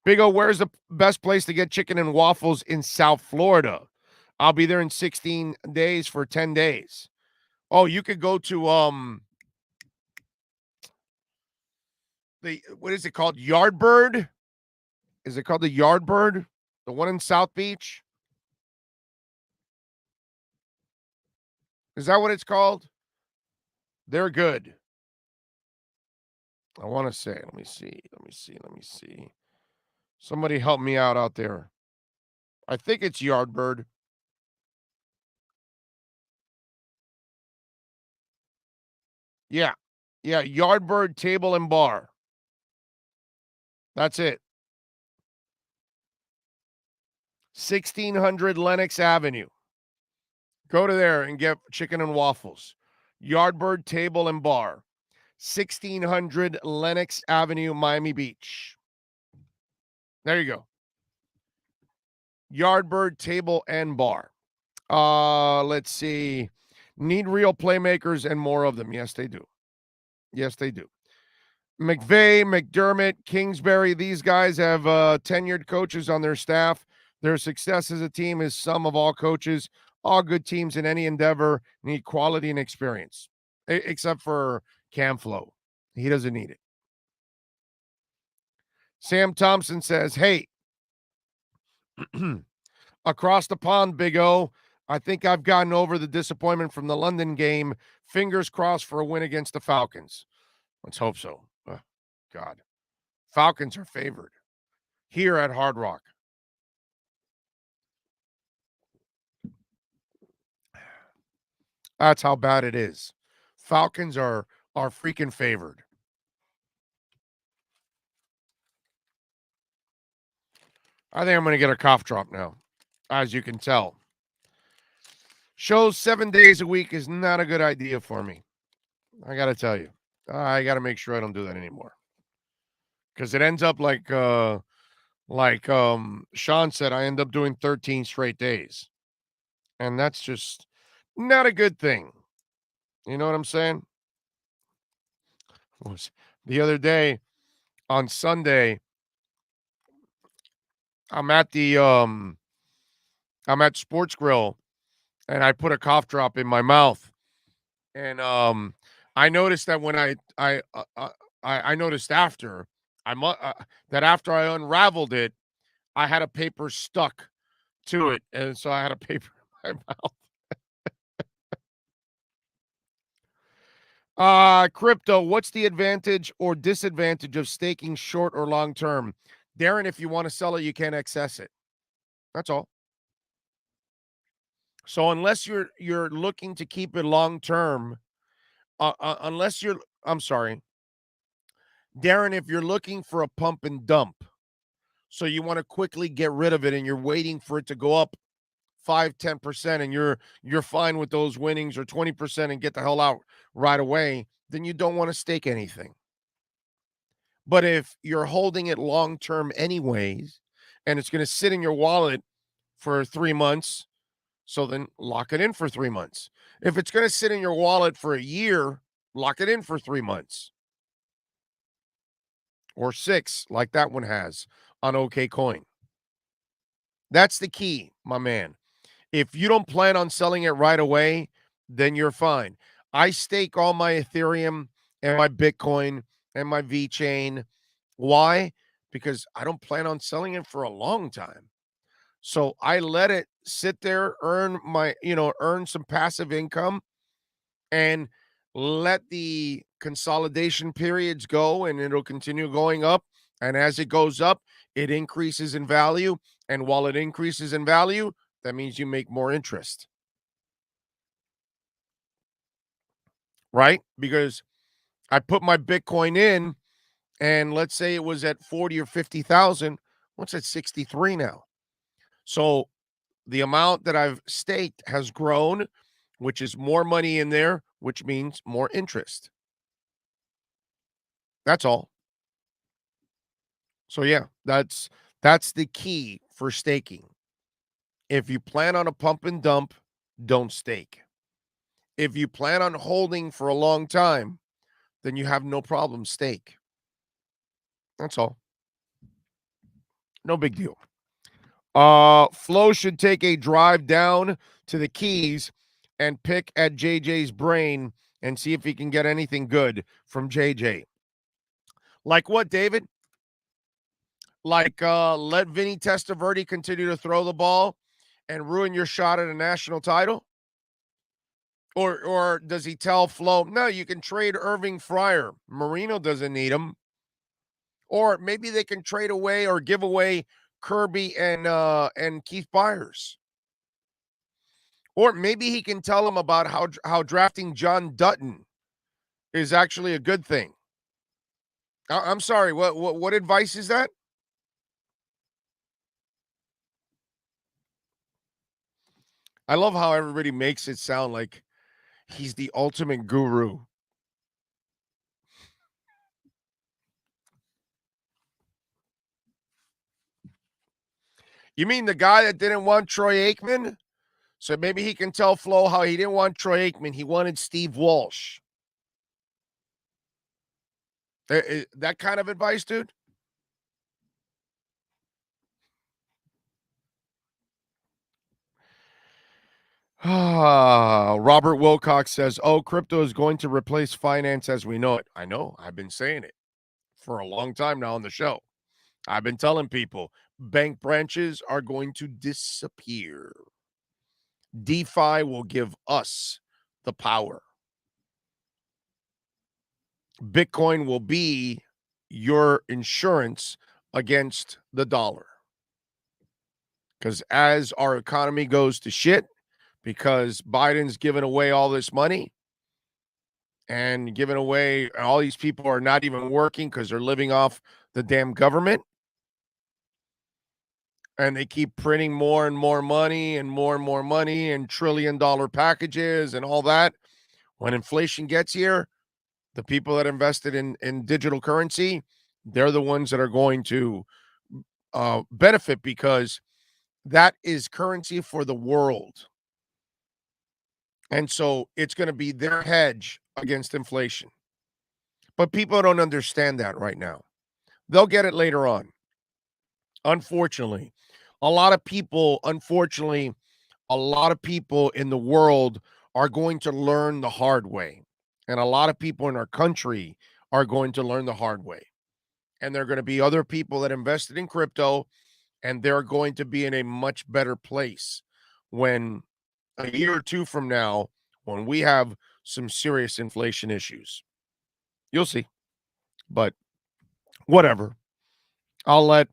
C: Big O, where's the best place to get chicken and waffles in South Florida? I'll be there in 16 days for 10 days. Oh, you could go to what is it called? Yardbird? Is it called the Yardbird? The one in South Beach? Is that what it's called? They're good. I want to say, let me see. Somebody help me out there. I think it's Yardbird. Yeah. Yeah, Yardbird Table and Bar. That's it. 1600 Lenox Avenue. Go to there and get chicken and waffles. Yardbird Table and Bar. 1600 Lenox Avenue, Miami Beach. There you go. Yardbird Table and Bar. Let's see. Need real playmakers and more of them. Yes, they do. Yes, they do. McVay, McDermott, Kingsbury, these guys have tenured coaches on their staff. Their success as a team is sum of all coaches. All good teams in any endeavor need quality and experience, except for Cam Flo. He doesn't need it. Sam Thompson says, hey, across the pond, Big O, I think I've gotten over the disappointment from the London game. Fingers crossed for a win against the Falcons. Let's hope so. God. Falcons are favored here at Hard Rock. That's how bad it is. Falcons are freaking favored. I think I'm going to get a cough drop now, as you can tell. Shows 7 days a week is not a good idea for me. I got to tell you. I got to make sure I don't do that anymore. Because it ends up like Sean said, I end up doing 13 straight days. And that's just not a good thing. You know what I'm saying? The other day on Sunday, I'm at Sports Grill, and I put a cough drop in my mouth, and I noticed that when I noticed after that after I unraveled it, I had a paper stuck to it, and so I had a paper in my mouth. Crypto, what's the advantage or disadvantage of staking short or long term? Darren, if you want to sell it, you can't access it. That's all. So unless you're looking to keep it long term, I'm sorry, Darren, if you're looking for a pump and dump, so you want to quickly get rid of it and you're waiting for it to go up 5-10% and you're fine with those winnings, or 20% and get the hell out right away, then you don't want to stake anything. But if you're holding it long term anyways, and it's going to sit in your wallet for 3 months, so then lock it in for 3 months. If it's going to sit in your wallet for a year, lock it in for 3 months. Or 6, like that one has on OKCoin. That's the key, my man. If you don't plan on selling it right away, then you're fine. I stake all my Ethereum and my Bitcoin and my VeChain. Why? Because I don't plan on selling it for a long time. So I let it sit there, earn some passive income, and let the consolidation periods go, and it'll continue going up. And as it goes up, it increases in value. And while it increases in value, that means you make more interest. Right? Because I put my Bitcoin in, and let's say it was at 40 or 50,000. What's at 63 now? So the amount that I've staked has grown, which is more money in there, which means more interest. That's all. So yeah, that's the key for staking. If you plan on a pump and dump, don't stake. If you plan on holding for a long time, then you have no problem stake. That's all. No big deal. Flo should take a drive down to the Keys and pick at JJ's brain and see if he can get anything good from JJ. Like what, David? Like let Vinny Testaverde continue to throw the ball and ruin your shot at a national title? Or does he tell Flo, no, you can trade Irving Fryer. Marino doesn't need him. Or maybe they can trade away or give away Kirby and Keith Byers. Or maybe he can tell him about how drafting John Dutton is actually a good thing. I'm sorry, what advice is that? I love how everybody makes it sound like he's the ultimate guru. You mean the guy that didn't want Troy Aikman? So maybe he can tell Flo how he didn't want Troy Aikman. He wanted Steve Walsh. That kind of advice, dude? Robert Wilcox says, oh, crypto is going to replace finance as we know it. I know. I've been saying it for a long time now on the show. I've been telling people bank branches are going to disappear. DeFi will give us the power. Bitcoin will be your insurance against the dollar. Because as our economy goes to shit, because Biden's giving away all this money and giving away, all these people are not even working because they're living off the damn government. And they keep printing more and more money and more money and $1 trillion packages and all that. When inflation gets here, the people that invested in digital currency, they're the ones that are going to benefit because that is currency for the world. And so it's going to be their hedge against inflation. But people don't understand that right now. They'll get it later on. Unfortunately, a lot of people in the world are going to learn the hard way. And a lot of people in our country are going to learn the hard way. And there are going to be other people that invested in crypto, and they're going to be in a much better place when a year or two from now, when we have some serious inflation issues. You'll see. But whatever. I'll let,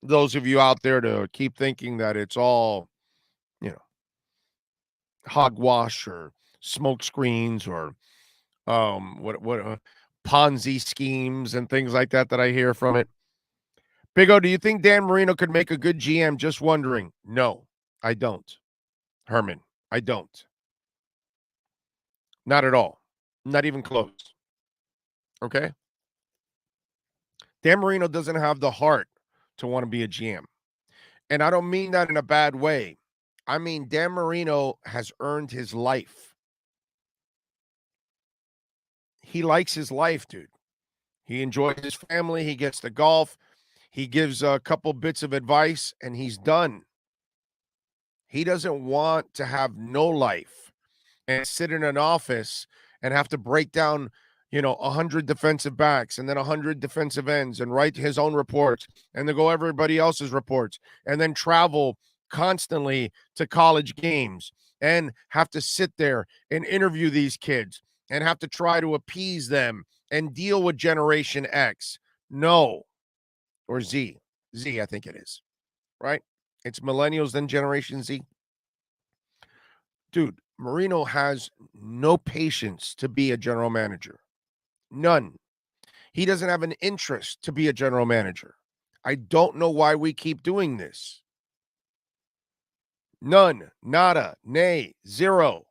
C: those of you out there to keep thinking that it's all, hogwash or smoke screens or Ponzi schemes and things like that I hear from it. Big O, do you think Dan Marino could make a good GM? Just wondering. No, I don't. Herman, I don't. Not at all. Not even close. Okay? Dan Marino doesn't have the heart to want to be a GM. And I don't mean that in a bad way. I mean, Dan Marino has earned his life. He likes his life, dude. He enjoys his family. He gets to golf. He gives a couple bits of advice, and he's done. He doesn't want to have no life and sit in an office and have to break down, 100 defensive backs and then 100 defensive ends and write his own reports and then go everybody else's reports and then travel constantly to college games and have to sit there and interview these kids and have to try to appease them and deal with Generation X. No. Or Z. Z, I think it is. Right? It's millennials, then Generation Z. Dude, Marino has no patience to be a general manager. None. He doesn't have an interest to be a general manager. I don't know why we keep doing this. None. Nada. Nay. Zero.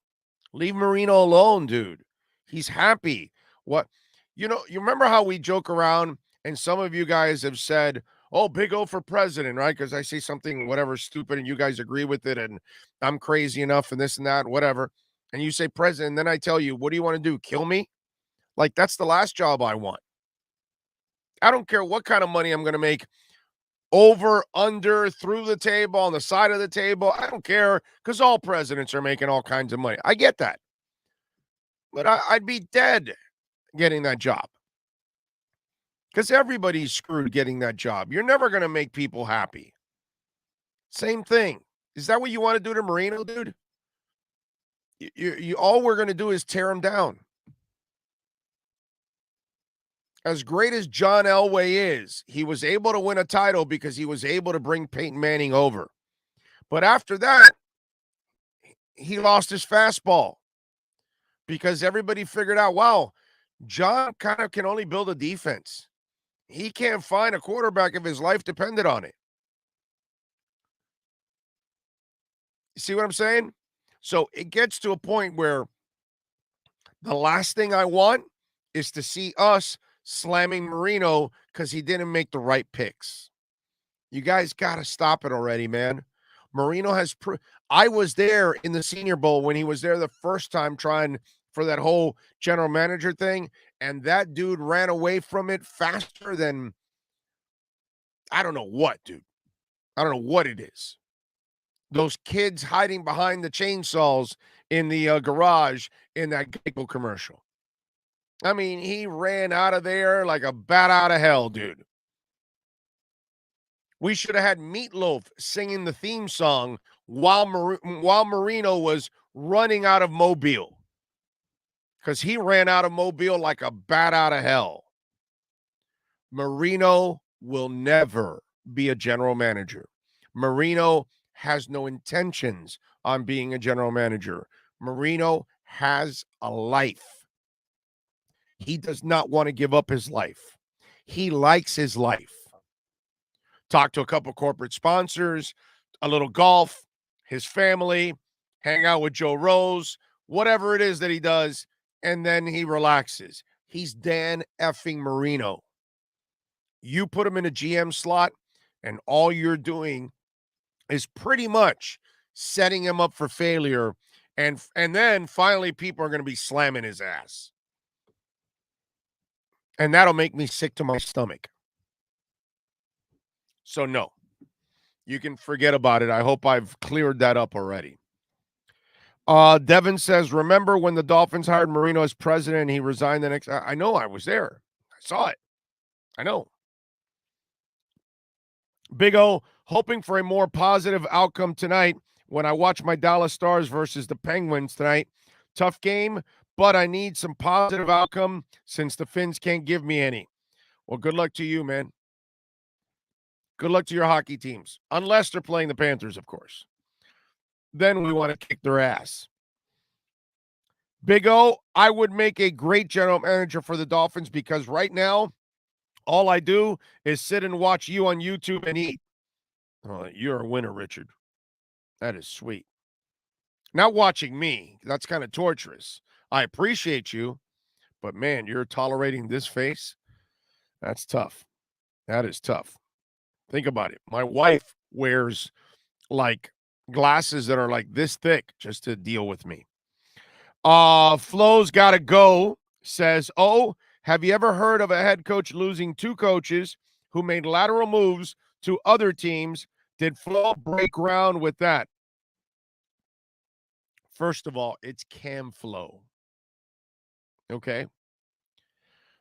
C: Leave Marino alone, dude. He's happy. What? You remember how we joke around and some of you guys have said, oh, Big O for president, right? Because I say something, whatever, stupid, and you guys agree with it, and I'm crazy enough, and this and that, whatever. And you say president, and then I tell you, what do you want to do? Kill me? Like, that's the last job I want. I don't care what kind of money I'm going to make. Over, under, through the table, on the side of the table. I don't care, because all presidents are making all kinds of money. I get that. But I'd be dead getting that job. Because everybody's screwed getting that job. You're never going to make people happy. Same thing. Is that what you want to do to Marino, dude? You all we're going to do is tear him down. As great as John Elway is, he was able to win a title because he was able to bring Peyton Manning over. But after that, he lost his fastball because everybody figured out, wow, John kind of can only build a defense. He can't find a quarterback if his life depended on it. You see what I'm saying? So it gets to a point where the last thing I want is to see us slamming Marino because he didn't make the right picks. You guys got to stop it already, man. Marino has I was there in the Senior Bowl when he was there the first time trying for that whole general manager thing, and that dude ran away from it faster than I don't know what, dude. I don't know what it is. those kids hiding behind the chainsaws in the garage in that Geico commercial. I mean, he ran out of there like a bat out of hell, dude. We should have had Meatloaf singing the theme song while Marino was running out of Mobile, because he ran out of Mobile like a bat out of hell. Marino will never be a general manager. Marino has no intentions on being a general manager. Marino has a life. He does not want to give up his life. He likes his life. Talk to a couple corporate sponsors, a little golf, his family, hang out with Joe Rose, whatever it is that he does, and then he relaxes. He's Dan effing Marino. You put him in a GM slot, and all you're doing is pretty much setting him up for failure, and then finally people are going to be slamming his ass. And that'll make me sick to my stomach. So no, you can forget about it. I hope I've cleared that up already. Devin says, remember when the Dolphins hired Marino as president and he resigned the next? I know, I was there. I saw it. I know. Big O, hoping for a more positive outcome tonight when I watch my Dallas Stars versus the Penguins tonight. Tough game, but I need some positive outcome since the Finns can't give me any. Well, good luck to you, man. Good luck to your hockey teams, unless they're playing the Panthers, of course. Then we want to kick their ass. Big O, I would make a great general manager for the Dolphins because right now, all I do is sit and watch you on YouTube and eat. Oh, you're a winner, Richard. That is sweet. Not watching me. That's kind of torturous. I appreciate you, but man, you're tolerating this face? That's tough. That is tough. Think about it. My wife wears like glasses that are like this thick just to deal with me. Flo's got to go, says, oh, have you ever heard of a head coach losing two coaches who made lateral moves to other teams? Did Flo break ground with that? First of all, it's Cam Flo. Okay.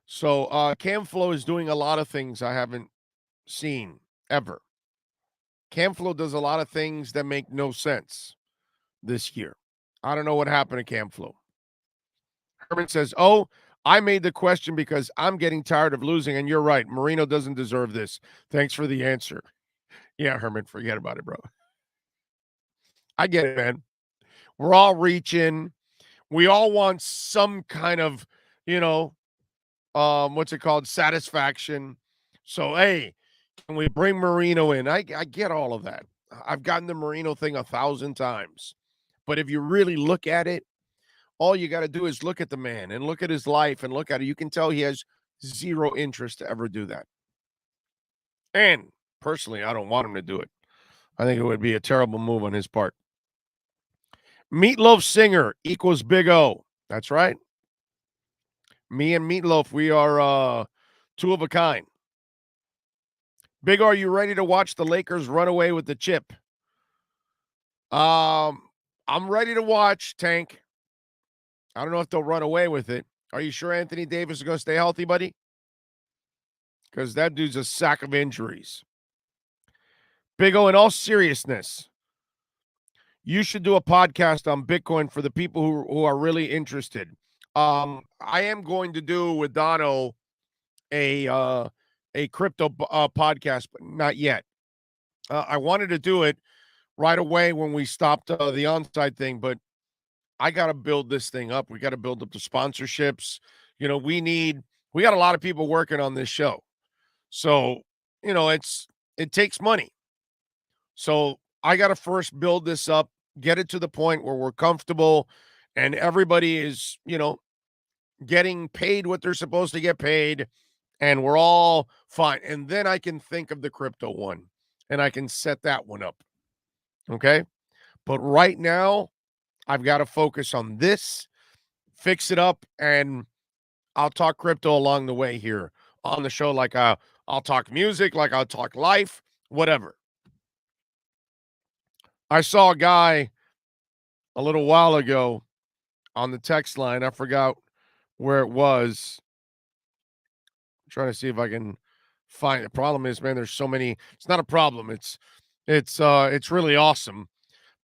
C: So Cam Flo is doing a lot of things I haven't seen ever. Cam Flo does a lot of things that make no sense this year. I don't know what happened to Cam Flo. Herman says, oh, I made the question because I'm getting tired of losing, and you're right. Marino doesn't deserve this. Thanks for the answer. Yeah, Herman, forget about it, bro. I get it, man. We're all reaching. We all want some kind of, what's it called? Satisfaction. So, hey, can we bring Marino in? I get all of that. I've gotten the Marino thing 1,000 times. But if you really look at it, all you got to do is look at the man and look at his life and look at it. You can tell he has zero interest to ever do that. And personally, I don't want him to do it. I think it would be a terrible move on his part. Meatloaf Singer equals Big O. That's right. Me and Meatloaf, we are two of a kind. Big O, are you ready to watch the Lakers run away with the chip? I'm ready to watch, Tank. I don't know if they'll run away with it. Are you sure Anthony Davis is going to stay healthy, buddy? Because that dude's a sack of injuries. Big O, in all seriousness, you should do a podcast on Bitcoin for the people who are really interested. I am going to do with Dono a crypto podcast, but not yet. I wanted to do it right away when we stopped the onside thing, but I got to build this thing up. We got to build up the sponsorships. We got a lot of people working on this show. So, it takes money. So I got to first build this up, get it to the point where we're comfortable and everybody is, getting paid what they're supposed to get paid and we're all fine. And then I can think of the crypto one and I can set that one up. Okay. But right now I've got to focus on this, fix it up, and I'll talk crypto along the way here on the show. Like I'll talk music, like I'll talk life, whatever. I saw a guy a little while ago on the text line. I forgot where it was. I'm trying to see if I can find. The problem is, man, there's so many. It's not a problem. It's really awesome,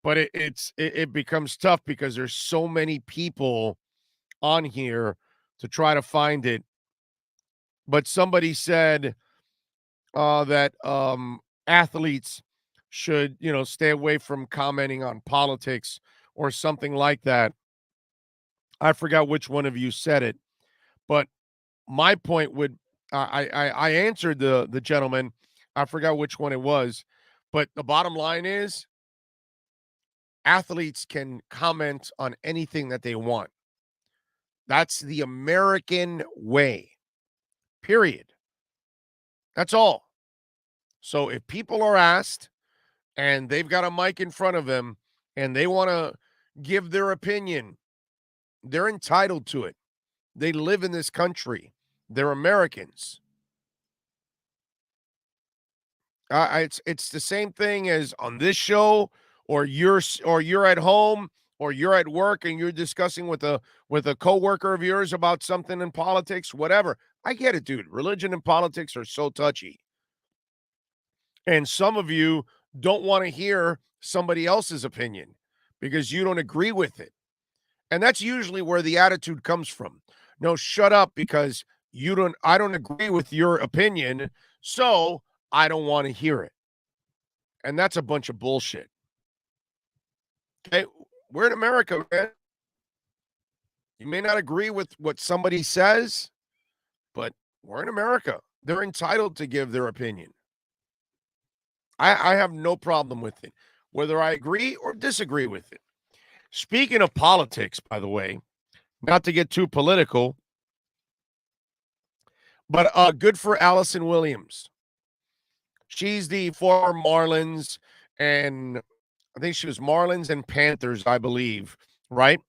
C: but it becomes tough because there's so many people on here to try to find it. But somebody said that athletes should, stay away from commenting on politics or something like that. I forgot which one of you said it, but my point would I answered the gentleman. I forgot which one it was, but the bottom line is athletes can comment on anything that they want. That's the American way. Period. That's all. So if people are asked and they've got a mic in front of them and they want to give their opinion, they're entitled to it. They live in this country. They're Americans. It's the same thing as on this show, or you're at home, or you're at work and you're discussing with a coworker of yours about something in politics, whatever. I get it, dude. Religion and politics are so touchy. And some of you don't want to hear somebody else's opinion because you don't agree with it. And that's usually where the attitude comes from. No, shut up, because I don't agree with your opinion, so I don't want to hear it. And that's a bunch of bullshit. Okay, we're in America, man. You may not agree with what somebody says, but we're in America. They're entitled to give their opinion. I have no problem with it, whether I agree or disagree with it. Speaking of politics, by the way, not to get too political, but good for Allison Williams. She's the former Marlins, and I think she was Marlins and Panthers, I believe, right?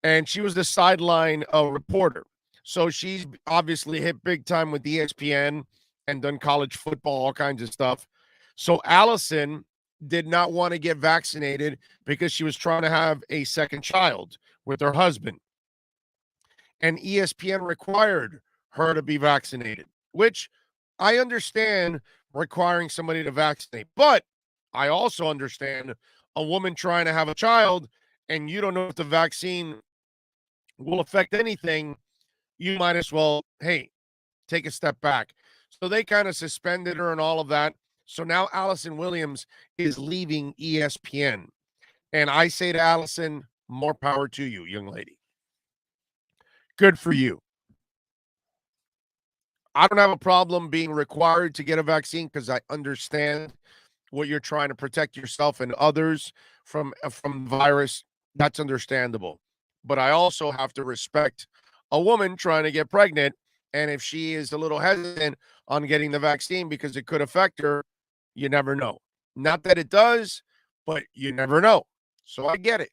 C: And she was the sideline reporter. So she's obviously hit big time with ESPN and done college football, all kinds of stuff. So Allison did not want to get vaccinated because she was trying to have a second child with her husband. And ESPN required her to be vaccinated, which I understand requiring somebody to vaccinate. But I also understand a woman trying to have a child and you don't know if the vaccine will affect anything. You might as well, hey, take a step back. So they kind of suspended her and all of that. So now Allison Williams is leaving ESPN. And I say to Allison, more power to you, young lady. Good for you. I don't have a problem being required to get a vaccine because I understand what you're trying to protect yourself and others from the virus. That's understandable. But I also have to respect a woman trying to get pregnant. And if she is a little hesitant on getting the vaccine because it could affect her, you never know. Not that it does, but you never know. So I get it.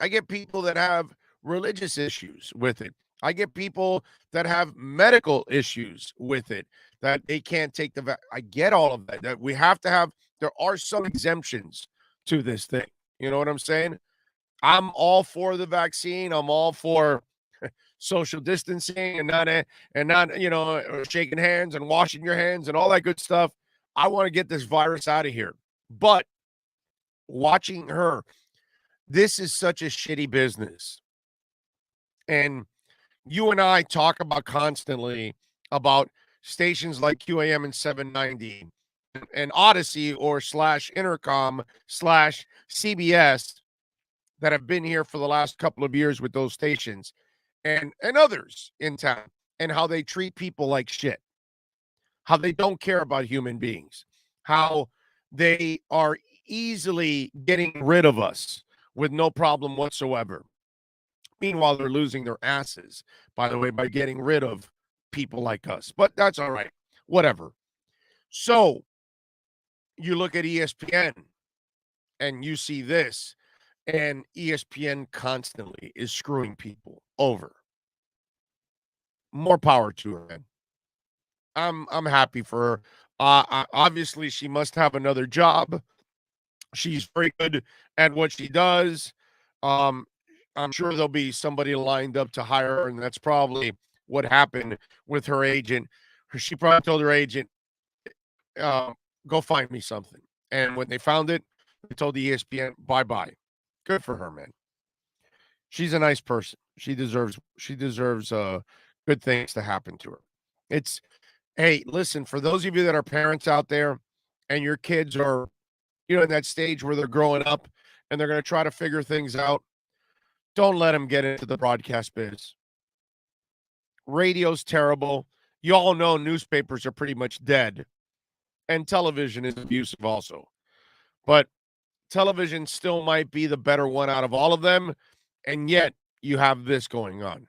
C: I get people that have religious issues with it. I get people that have medical issues with it, that they can't take the I get all of that. That we have to have, there are some exemptions to this thing. You know what I'm saying? I'm all for the vaccine. I'm all for social distancing and not shaking hands and washing your hands and all that good stuff. I want to get this virus out of here. But watching her, this is such a shitty business. And you and I talk about constantly about stations like QAM and 790 and Odyssey or /Intercom /CBS that have been here for the last couple of years with those stations and others in town, and how they treat people like shit, how they don't care about human beings, how they are easily getting rid of us with no problem whatsoever. Meanwhile, they're losing their asses, by the way, by getting rid of people like us. But that's all right. Whatever. So you look at ESPN and you see this, and ESPN constantly is screwing people over. More power to her, man. I'm happy for her. Obviously, she must have another job. She's very good at what she does. I'm sure there'll be somebody lined up to hire her, and that's probably what happened with her agent. She probably told her agent, go find me something. And when they found it, they told the ESPN, bye-bye. Good for her, man. She's a nice person. She deserves good things to happen to her. Hey, listen, for those of you that are parents out there and your kids are, in that stage where they're growing up and they're going to try to figure things out, don't let them get into the broadcast biz. Radio's terrible. You all know newspapers are pretty much dead. And television is abusive also. But television still might be the better one out of all of them. And yet you have this going on.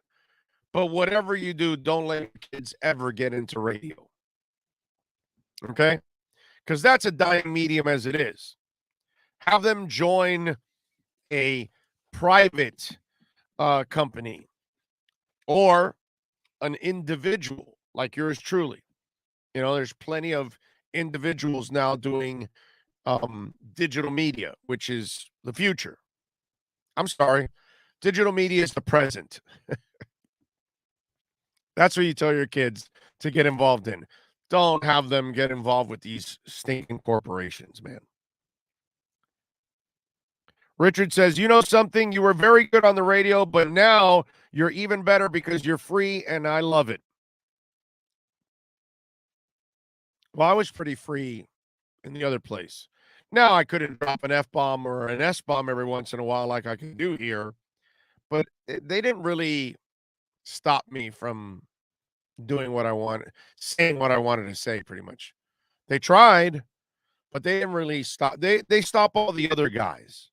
C: But whatever you do, don't let kids ever get into radio. Okay? Because that's a dying medium as it is. Have them join a private company or an individual like yours truly. There's plenty of individuals now doing digital media, which is the future. I'm sorry. Digital media is the present. That's what you tell your kids to get involved in. Don't have them get involved with these stinking corporations, man. Richard says, you know something? You were very good on the radio, but now you're even better because you're free, and I love it. Well, I was pretty free in the other place. Now I couldn't drop an F-bomb or an S-bomb every once in a while like I can do here, but they didn't really stop me from doing what I wanted, saying what I wanted to say pretty much. They tried, but they didn't really stop. They stop all the other guys.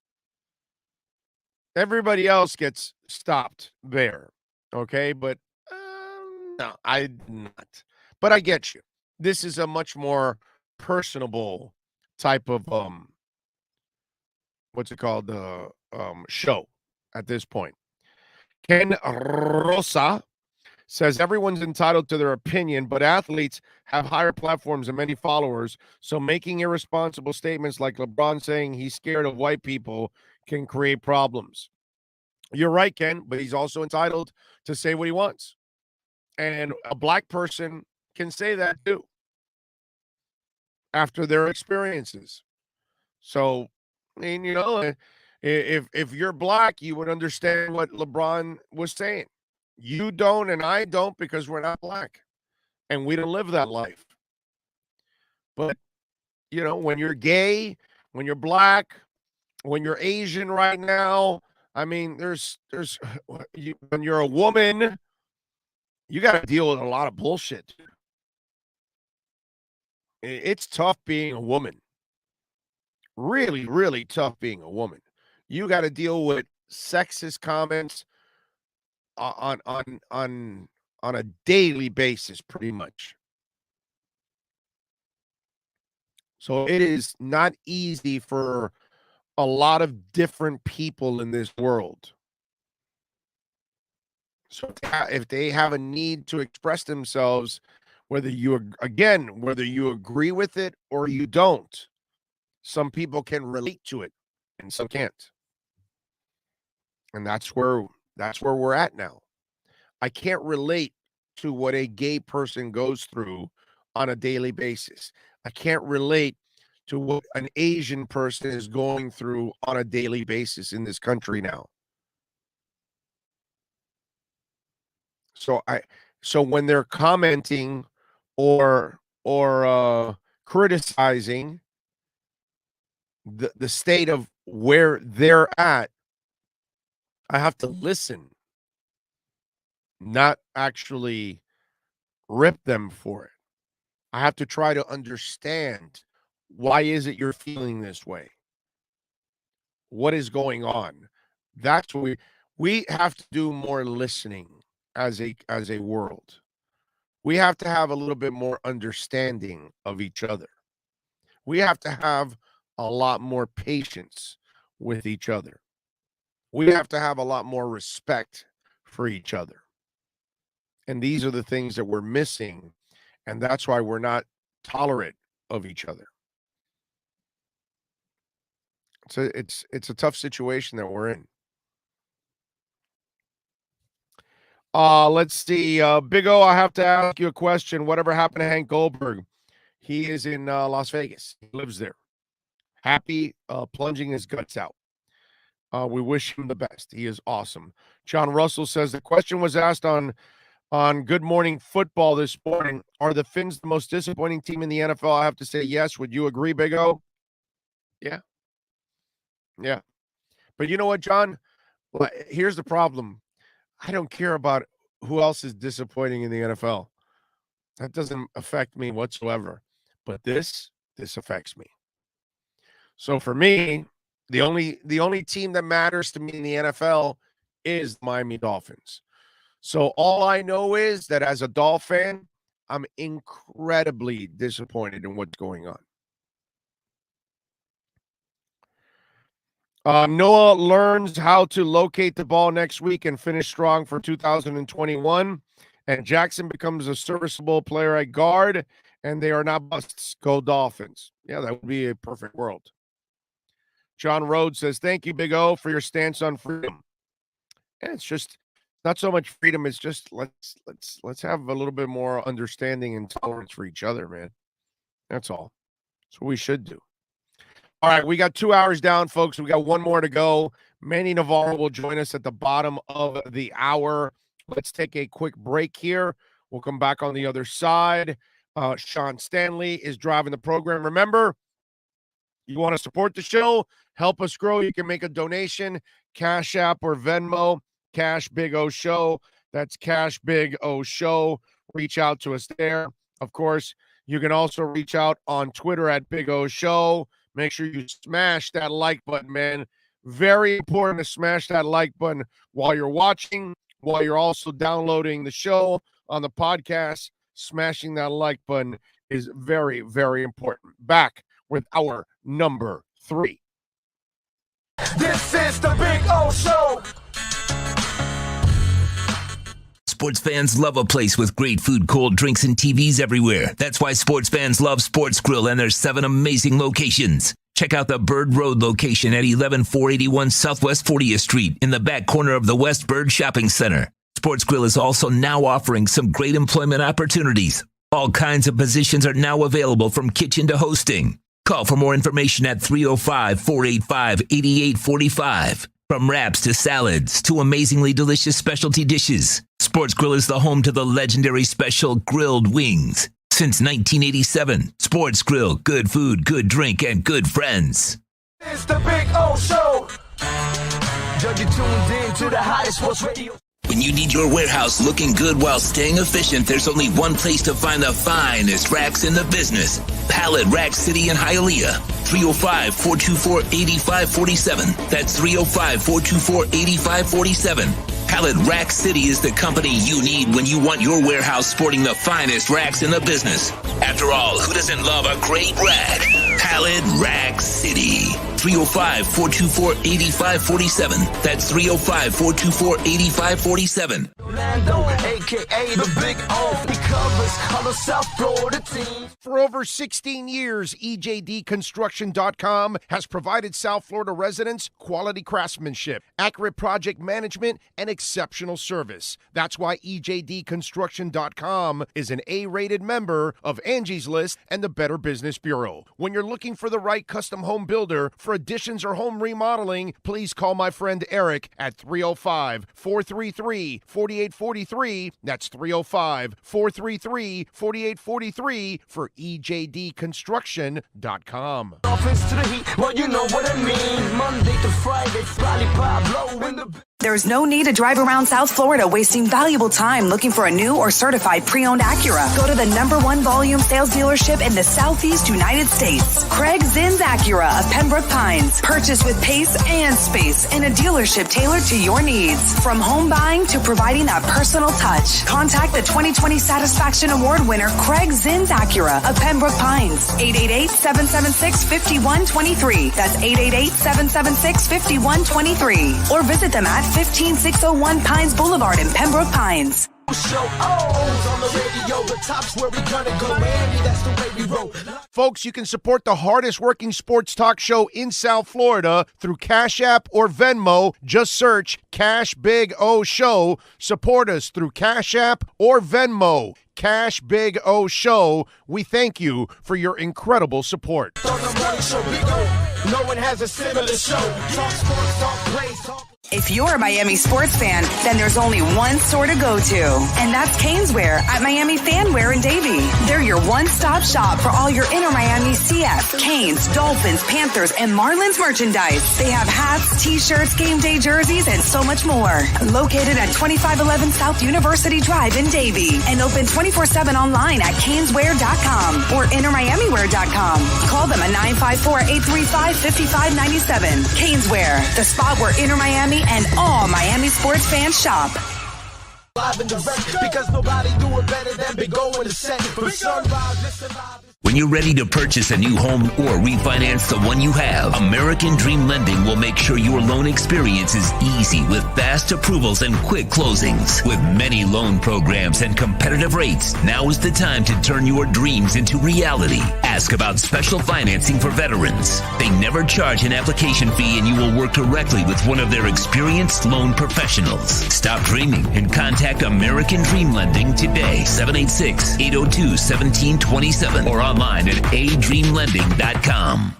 C: Everybody else gets stopped there, okay? But no, I did not. But I get you. This is a much more personable type of what's it called? Show at this point. Ken Rosa says everyone's entitled to their opinion, but athletes have higher platforms and many followers. So making irresponsible statements like LeBron saying he's scared of white people can create problems. You're right, Ken, but he's also entitled to say what he wants. And a black person can say that too after their experiences. So, I mean, if you're black, you would understand what LeBron was saying. You don't and I don't because we're not black and we don't live that life. But, when you're gay, when you're black, when you're Asian right now, I mean, when you're a woman, you got to deal with a lot of bullshit. It's tough being a woman. Really, really tough being a woman. You got to deal with sexist comments on a daily basis, pretty much. So it is not easy for a lot of different people in this world. So if they have a need to express themselves, whether you agree with it or you don't, some people can relate to it and some can't. And that's where we're at now. I can't relate to what a gay person goes through on a daily basis. I can't relate to what an Asian person is going through on a daily basis in this country now. So when they're commenting or criticizing the state of where they're at, I have to listen, not actually rip them for it. I have to try to understand, why is it you're feeling this way? What is going on? That's what we have to do more listening as a world. We have to have a little bit more understanding of each other. We have to have a lot more patience with each other. We have to have a lot more respect for each other. And these are the things that we're missing. And that's why we're not tolerant of each other. It's a tough situation that we're in. Let's see. Big O, I have to ask you a question. Whatever happened to Hank Goldberg? He is in Las Vegas. He lives there. Happy, plunging his guts out. We wish him the best. He is awesome. John Russell says the question was asked on Good Morning Football this morning. Are the Finns the most disappointing team in the NFL? I have to say yes. Would you agree, Big O? Yeah. Yeah. But you know what, John? Well, here's the problem. I don't care about who else is disappointing in the NFL. That doesn't affect me whatsoever. But this affects me. So for me, the only team that matters to me in the NFL is the Miami Dolphins. So all I know is that as a Dolphin fan, I'm incredibly disappointed in what's going on. Noah learns how to locate the ball next week and finish strong for 2021. And Jackson becomes a serviceable player at guard, and they are not busts. Go Dolphins. Yeah, that would be a perfect world. John Rhodes says, thank you, Big O, for your stance on freedom. And it's just not so much freedom. It's just let's have a little bit more understanding and tolerance for each other, man. That's all. That's what we should do. All right, we got 2 hours down, folks. We got one more to go. Manny Navarro will join us at the bottom of the hour. Let's take a quick break here. We'll come back on the other side. Sean Stanley is driving the program. Remember, you want to support the show, help us grow, you can make a donation, Cash App or Venmo, Cash Big O Show. That's Cash Big O Show. Reach out to us there. Of course, you can also reach out on Twitter at Big O Show. Make sure you smash that like button, man. Very important to smash that like button while you're watching, while you're also downloading the show on the podcast. Smashing that like button is very, very important. Back with our number 3.
B: This is the Big O Show.
D: Sports fans love a place with great food, cold drinks, and TVs everywhere. That's why sports fans love Sports Grill and their 7 amazing locations. Check out the Bird Road location at 11481 Southwest 40th Street in the back corner of the West Bird Shopping Center. Sports Grill is also now offering some great employment opportunities. All kinds of positions are now available from kitchen to hosting. Call for more information at 305-485-8845. From wraps to salads to amazingly delicious specialty dishes, Sports Grill is the home to the legendary special grilled wings. Since 1987, Sports Grill, good food, good drink, and good friends.
B: It's the Big O Show. Judge, you tuned in to the hottest sports radio.
D: When you need your warehouse looking good while staying efficient, there's only one place to find the finest racks in the business. Pallet Rack City in Hialeah. 305-424-8547. That's 305-424-8547. Pallet Rack City is the company you need when you want your warehouse sporting the finest racks in the business. After all, who doesn't love a great rack? Pallet Rack City. 305-424-8547. That's 305-424-8547.
B: Orlando, a.k.a. the Big O. He covers all the South Florida teams.
C: For over 16 years, EJDconstruction.com has provided South Florida residents quality craftsmanship, accurate project management, and exceptional service. That's why EJDconstruction.com is an A-rated member of Angie's List and the Better Business Bureau. When you're looking for the right custom home builder for additions or home remodeling, please call my friend Eric at 305-433-4843. That's 305-433-4843 for EJDconstruction.com.
B: Dolphins to the Heat, well, you know what I mean. Monday to Friday, Pablo in the...
A: There's no need to drive around South Florida wasting valuable time looking for a new or certified pre-owned Acura. Go to the #1 volume sales dealership in the Southeast United States. Craig Zinn's Acura of Pembroke Pines. Purchase with pace and space in a dealership tailored to your needs. From home buying to providing that personal touch. Contact the 2020 Satisfaction Award winner Craig Zinn's Acura of Pembroke Pines. 888-776-5123. That's 888-776-5123. Or visit them at 15601 Pines Boulevard in Pembroke Pines.
B: Show on the radio, the top's where we gonna go. Miami, that's the way we roll.
C: Folks, you can support the hardest working sports talk show in South Florida through Cash App or Venmo. Just search Cash Big O Show. Support us through Cash App or Venmo. Cash Big O Show. We thank you for your incredible support.
B: On the morning show, we go. No one has a similar show. Talk sports, talk plays, talk.
A: If you're a Miami sports fan, then there's only one store to go to, and that's Caneswear at Miami Fanwear in Davie. They're your one-stop shop for all your inner Miami CF, Canes, Dolphins, Panthers, and Marlins merchandise. They have hats, t-shirts, game day jerseys, and so much more. Located at 2511 South University Drive in Davie, and open 24/7 online at caneswear.com or innermiamiwear.com. Call them at 954-835-5597. Caneswear, the spot where inner Miami and all Miami sports fans shop.
B: Live and direct, because nobody do it better than Big O in the set. From sunrise, listen live.
D: When you're ready to purchase a new home or refinance the one you have, American Dream Lending will make sure your loan experience is easy with fast approvals and quick closings. With many loan programs and competitive rates, now is the time to turn your dreams into reality. Ask about special financing for veterans. They never charge an application fee, and you will work directly with one of their experienced loan professionals. Stop dreaming and contact American Dream Lending today, 786-802-1727, or online at adreamlending.com.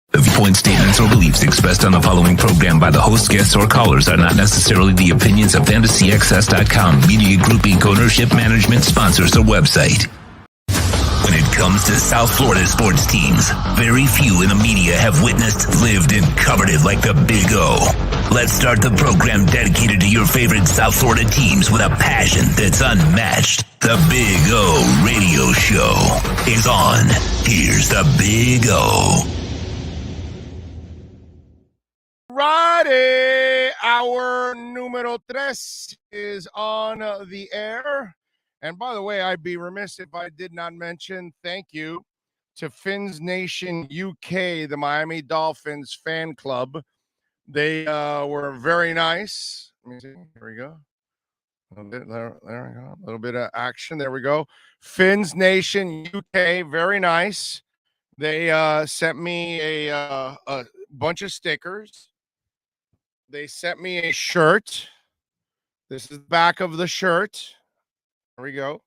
D: The viewpoint statements or beliefs expressed on the following program by the host, guests, or callers are not necessarily the opinions of fantasyxs.com, Media Group Inc. ownership, management, sponsors, or website. When it comes to South Florida sports teams, very few in the media have witnessed, lived, and covered it like the Big O. Let's start the program dedicated to your favorite South Florida teams with a passion that's unmatched. The Big O Radio Show is on. Here's the Big O.
C: Friday, our numero tres is on the air. And by the way, I'd be remiss if I did not mention thank you to Fins Nation UK, the Miami Dolphins fan club. They were very nice. Let me see. Here we go. A little bit there we go. A little bit of action. There we go. Fins Nation UK, very nice. They sent me a bunch of stickers. They sent me a shirt. This is the back of the shirt. There we go.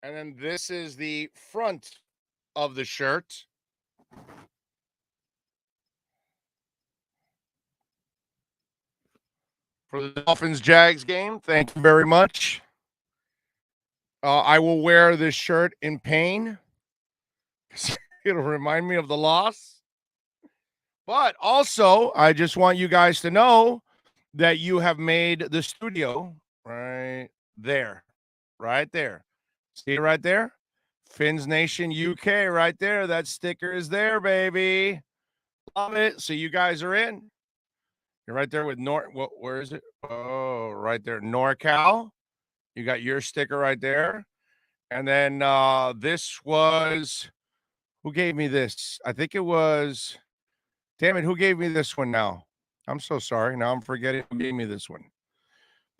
C: And then this is the front of the shirt. For the Dolphins-Jags game, thank you very much. I will wear this shirt in pain. It'll remind me of the loss. But also, I just want you guys to know that you have made the studio right there. Right there. See it right there? Fins Nation UK right there. That sticker is there, baby. Love it. So you guys are in. You're right there with where is it? Oh, right there. NorCal. You got your sticker right there. And then this was, who gave me this? I think it was, damn it, who gave me this one now? I'm so sorry. Now I'm forgetting who gave me this one.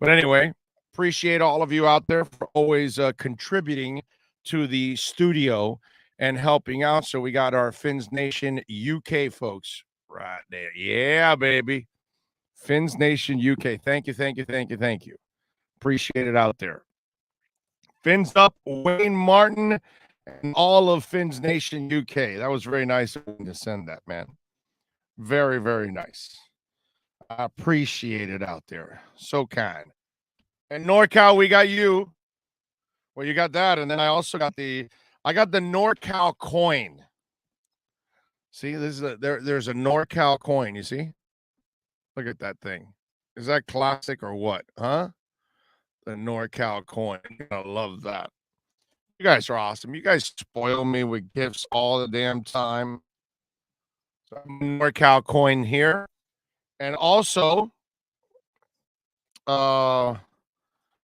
C: But anyway, appreciate all of you out there for always contributing to the studio and helping out. So we got our Fins Nation UK folks right there. Yeah, baby. Fins Nation UK. Thank you, thank you, thank you, thank you. Appreciate it out there. Fins up, Wayne Martin, and all of Fins Nation UK. That was very nice of you to send that, man. Very, very nice. I appreciate it out there. So kind. And NorCal, we got you. Well, you got that. And then I also got the NorCal coin. See, this is there's a NorCal coin, you see? Look at that thing. Is that classic or what? Huh? The NorCal coin. I love that. You guys are awesome. You guys spoil me with gifts all the damn time. So NorCal coin here. And also, now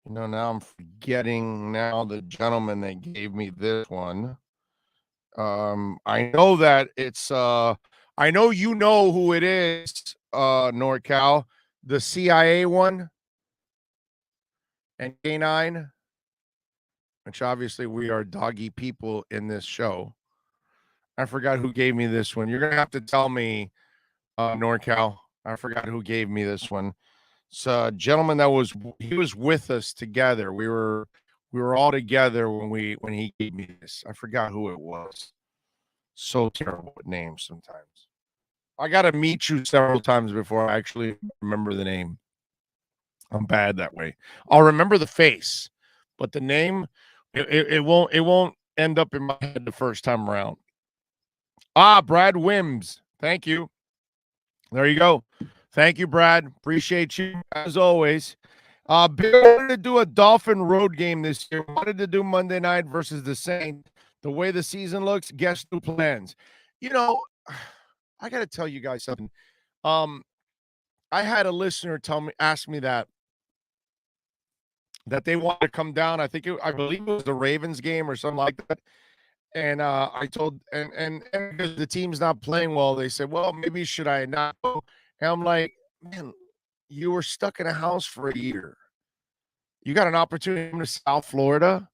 C: I'm forgetting now the gentleman that gave me this one. I know that it's I know you know who it is, NorCal, the CIA one. and K9, which obviously we are doggy people in this show. I forgot who gave me this one. You're going to have to tell me, NorCal. I forgot who gave me this one. It's a gentleman that was with us together. We were all together when he gave me this. I forgot who it was. So terrible with names sometimes. I got to meet you several times before I actually remember the name. I'm bad that way. I'll remember the face, but the name, it won't end up in my head the first time around. Brad Wims. Thank you. There you go. Thank you, Brad. Appreciate you as always. Bill wanted to do a Dolphin road game this year. Wanted to do Monday night versus the Saints. The way the season looks, guess who plans? You know, I got to tell you guys something. I had a listener ask me that they wanted to come down. I believe it was the Ravens game or something like that. And I told, and because the team's not playing well, they said, well, maybe should I not go? And I'm like, man, you were stuck in a house for a year. You got an opportunity to come to South Florida,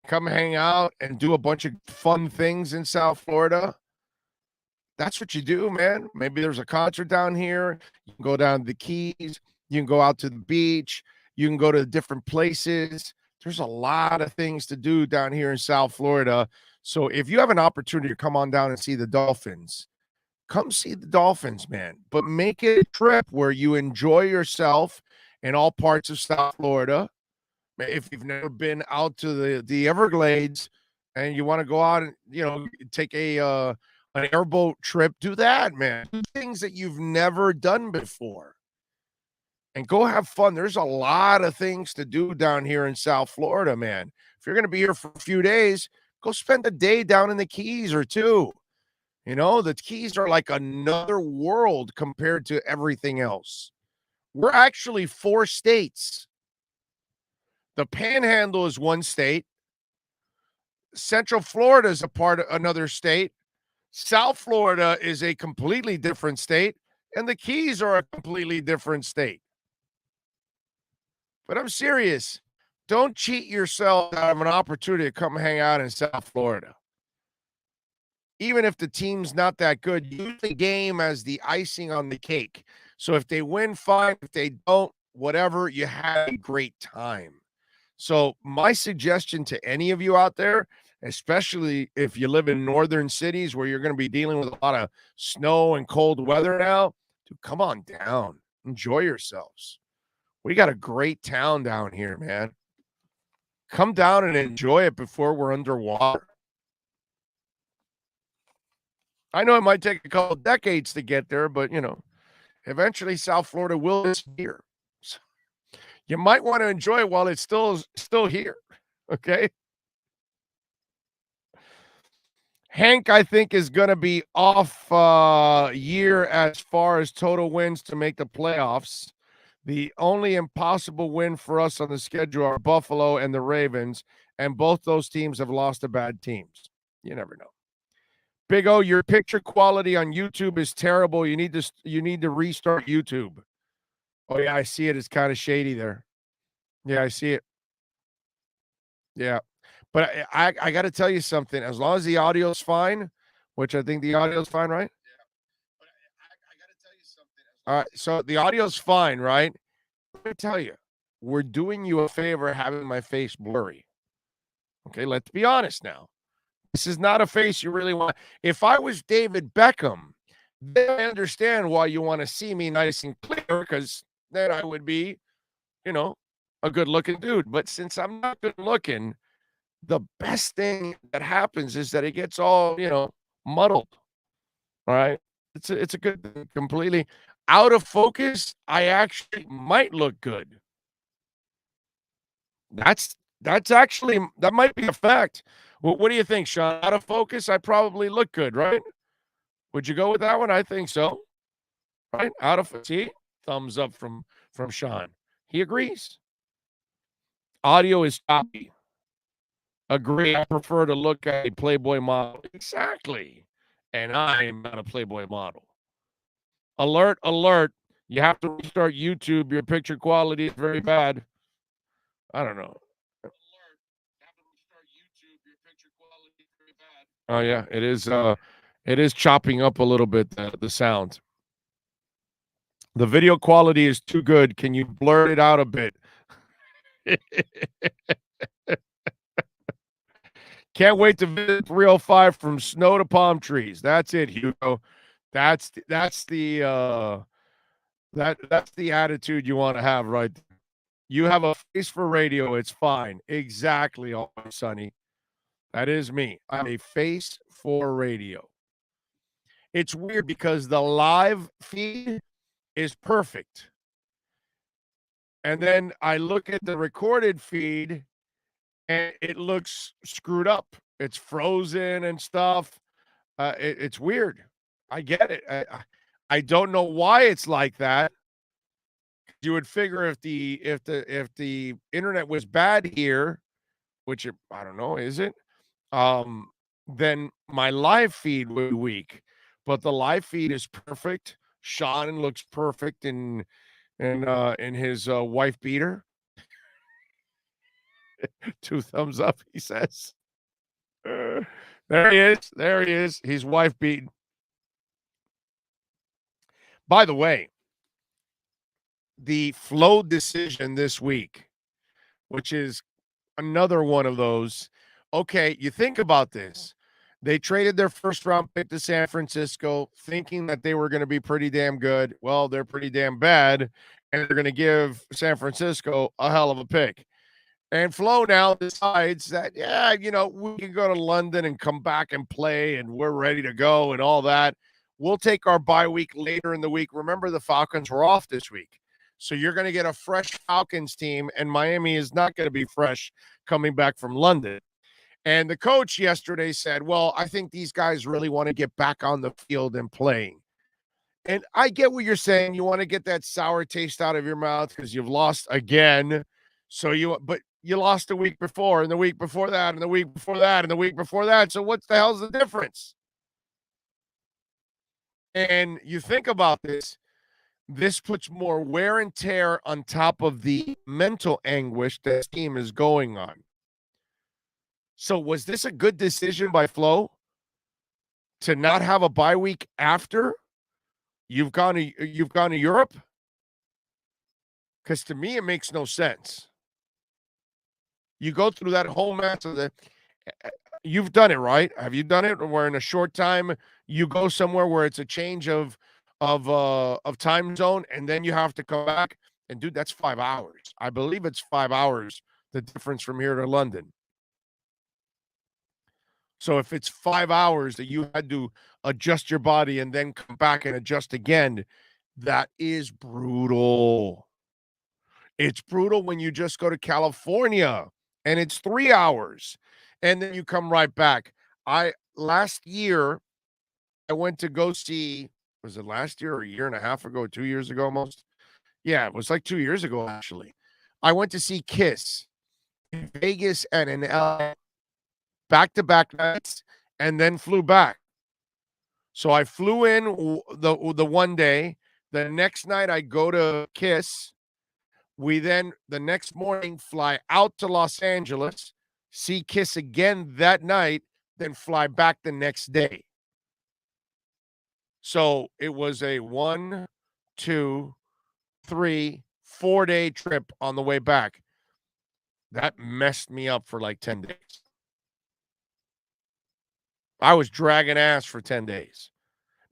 C: come hang out and do a bunch of fun things in South Florida. That's what you do, man. Maybe there's a concert down here. You can go down to the Keys. You can go out to the beach. You can go to different places. There's a lot of things to do down here in South Florida. So if you have an opportunity to come on down and see the Dolphins, come see the Dolphins, man. But make it a trip where you enjoy yourself in all parts of South Florida. If you've never been out to the Everglades and you want to go out and, take an airboat trip, do that, man. Do things that you've never done before. And go have fun. There's a lot of things to do down here in South Florida, man. If you're going to be here for a few days, go spend a day down in the Keys or two. The Keys are like another world compared to everything else. We're actually 4 states. The Panhandle is one state. Central Florida is another state. South Florida is a completely different state. And the Keys are a completely different state. But I'm serious. Don't cheat yourself out of an opportunity to come hang out in South Florida. Even if the team's not that good, use the game as the icing on the cake. So if they win, fine. If they don't, whatever, you had a great time. So my suggestion to any of you out there, especially if you live in northern cities where you're going to be dealing with a lot of snow and cold weather now, come on down. Enjoy yourselves. We got a great town down here, man. Come down and enjoy it before we're underwater. I know it might take a couple of decades to get there, but, eventually South Florida will be here. So you might want to enjoy it while it's still here, okay? Hank, I think, is going to be off year as far as total wins to make the playoffs. The only impossible win for us on the schedule are Buffalo and the Ravens, and both those teams have lost to bad teams. You never know. Big O, your picture quality on YouTube is terrible. You need to restart YouTube. Oh yeah, I see it. It's kind of shady there. Yeah, I see it. Yeah, but I got to tell you something. As long as the audio's fine, which I think the audio's fine, right? Yeah. But I got to tell you something. All right, so the audio's fine, right? Let me tell you, we're doing you a favor having my face blurry. Okay, let's be honest now. This is not a face you really want. If I was David Beckham, then I understand why you want to see me nice and clear, because then I would be, a good-looking dude. But since I'm not good-looking, the best thing that happens is that it gets all, muddled. All right? It's a good thing. Completely out of focus, I actually might look good. That's actually, that might be a fact. Well, what do you think, Sean? Out of focus, I probably look good, right? Would you go with that one? I think so. Right? See? Thumbs up from Sean. He agrees. Audio is choppy. Agree. I prefer to look at a Playboy model. Exactly. And I'm not a Playboy model. Alert, alert. You have to restart YouTube. Your picture quality is very bad. I don't know. Oh yeah, it is. It is chopping up a little bit the sound. The video quality is too good. Can you blur it out a bit? Can't wait to visit 305 from snow to palm trees. That's it, Hugo. That's the attitude you want to have, right? You have a face for radio. It's fine. Exactly, Always Sunny. That is me. I have a face for radio. It's weird because the live feed is perfect. And then I look at the recorded feed and it looks screwed up. It's frozen and stuff. It's weird. I get it. I don't know why it's like that. You would figure if the internet was bad here, which I don't know, is it? Then my live feed would be weak, but the live feed is perfect. Sean looks perfect in his wife beater. 2 thumbs up, he says. There he is. There he is. He's wife beaten. By the way, the flow decision this week, which is another one of those. Okay, you think about this. They traded their first round pick to San Francisco thinking that they were going to be pretty damn good. Well, they're pretty damn bad, and they're going to give San Francisco a hell of a pick. And Flo now decides that, yeah, we can go to London and come back and play, and we're ready to go and all that. We'll take our bye week later in the week. Remember, the Falcons were off this week. So you're going to get a fresh Falcons team, and Miami is not going to be fresh coming back from London. And the coach yesterday said, well, I think these guys really want to get back on the field and playing. And I get what you're saying. You want to get that sour taste out of your mouth because you've lost again. But you lost the week before, and the week before that, and the week before that, and the week before that. So what the hell's the difference? And you think about this. This puts more wear and tear on top of the mental anguish that this team is going on. So was this a good decision by Flo to not have a bye week after you've gone to Europe? Because to me, it makes no sense. You go through that whole mess of you've done it, right? Have you done it? Where in a short time you go somewhere where it's a change of time zone, and then you have to come back. And dude, that's 5 hours. I believe it's 5 hours, the difference from here to London. So if it's 5 hours that you had to adjust your body and then come back and adjust again, that is brutal. It's brutal when you just go to California and it's 3 hours and then you come right back. Last year, I went to go see, was it last year or a year and a half ago, 2 years ago almost? Yeah, it was like 2 years ago, actually. I went to see Kiss in Vegas and in LA, back-to-back nights, and then flew back. So I flew in the one day. The next night, I go to Kiss. We then, the next morning, fly out to Los Angeles, see Kiss again that night, then fly back the next day. So it was a 1, 2, 3, 4-day trip on the way back. That messed me up for like 10 days. I was dragging ass for 10 days.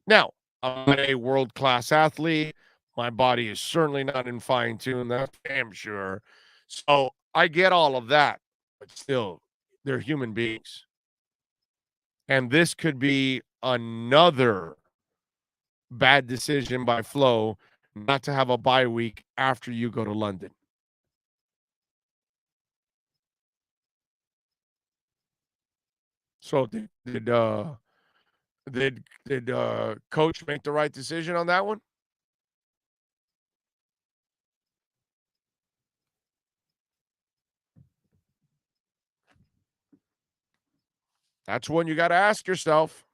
C: Now, I'm a world-class athlete. My body is certainly not in fine tune. That's damn sure. So I get all of that. But still, they're human beings. And this could be another bad decision by Flo not to have a bye week after you go to London. So did coach make the right decision on that one? That's one you got to ask yourself.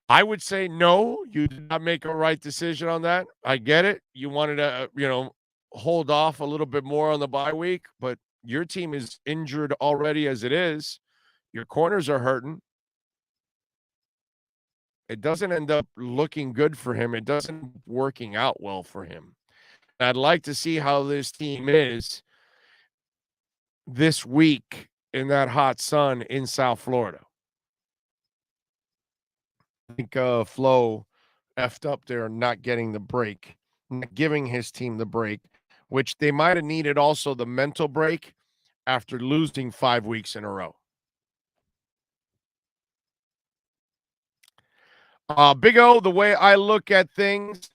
C: I would say no, you did not make a right decision on that. I get it. You wanted to, hold off a little bit more on the bye week, but your team is injured already as it is. Your corners are hurting. It doesn't end up looking good for him. It doesn't working out well for him. I'd like to see how this team is this week in that hot sun in South Florida. I think Flo effed up there not getting the break, not giving his team the break, which they might have needed also the mental break after losing 5 weeks in a row. Big O, the way I look at things,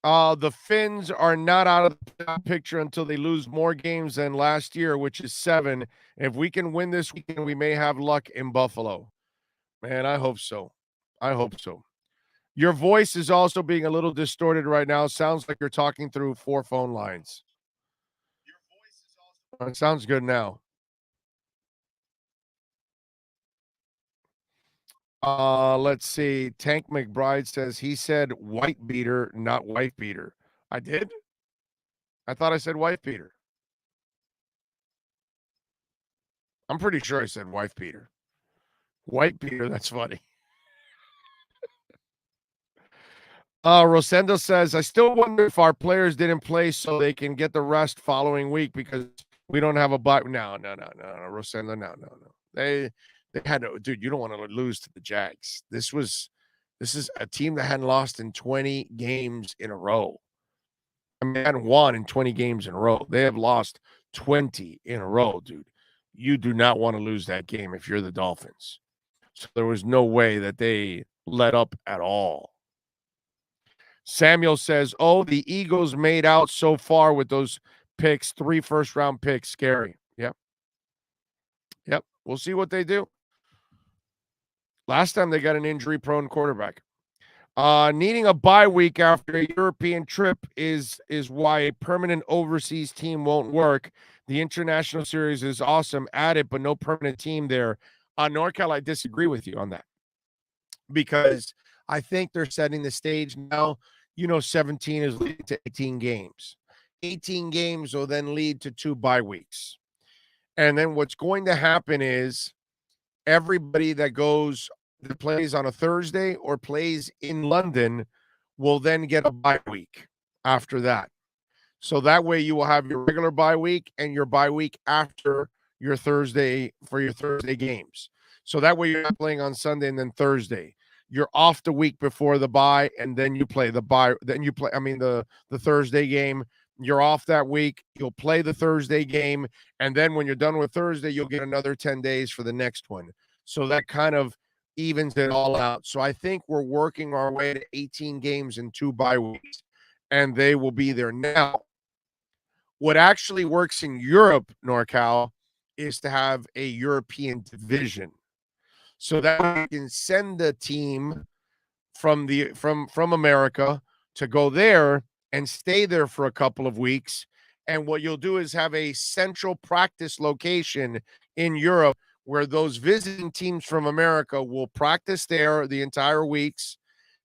C: the Finns are not out of the picture until they lose more games than last year, which is 7. If we can win this weekend, we may have luck in Buffalo. Man, I hope so. I hope so. Your voice is also being a little distorted right now. Sounds like you're talking through 4 phone lines. It sounds good now. Let's see. Tank McBride says he said white beater, not wife beater. I did? I thought I said wife beater. I'm pretty sure I said wife beater. White beater, that's funny. Rosendo says, I still wonder if our players didn't play so they can get the rest following week because we don't have a bye. No. Rosendo, no. They had to, dude, you don't want to lose to the Jags. This is a team that hadn't lost in 20 games in a row. I mean, they hadn't won in 20 games in a row. They have lost 20 in a row, dude. You do not want to lose that game if you're the Dolphins. So there was no way that they let up at all. Samuel says, oh, the Eagles made out so far with those picks, 3 first-round picks. Scary. Yep. We'll see what they do. Last time they got an injury-prone quarterback. Needing a bye week after a European trip is why a permanent overseas team won't work. The international series is awesome. Add it, but no permanent team there. NorCal, I disagree with you on that because I think they're setting the stage now. 17 is leading to 18 games. 18 games will then lead to 2 bye weeks. And then what's going to happen is everybody that plays on a Thursday or plays in London will then get a bye week after that. So that way you will have your regular bye week and your bye week after your Thursday for your Thursday games. So that way you're not playing on Sunday and then Thursday. You're off the week before the bye, and then you play the Thursday game. You're off that week. You'll play the Thursday game, and then when you're done with Thursday, you'll get another 10 days for the next one. So that kind of evens it all out. So I think we're working our way to 18 games in 2 bye weeks, and they will be there. Now, what actually works in Europe, NorCal, is to have a European division. So that we can send the team from America to go there and stay there for a couple of weeks. And what you'll do is have a central practice location in Europe where those visiting teams from America will practice there the entire weeks,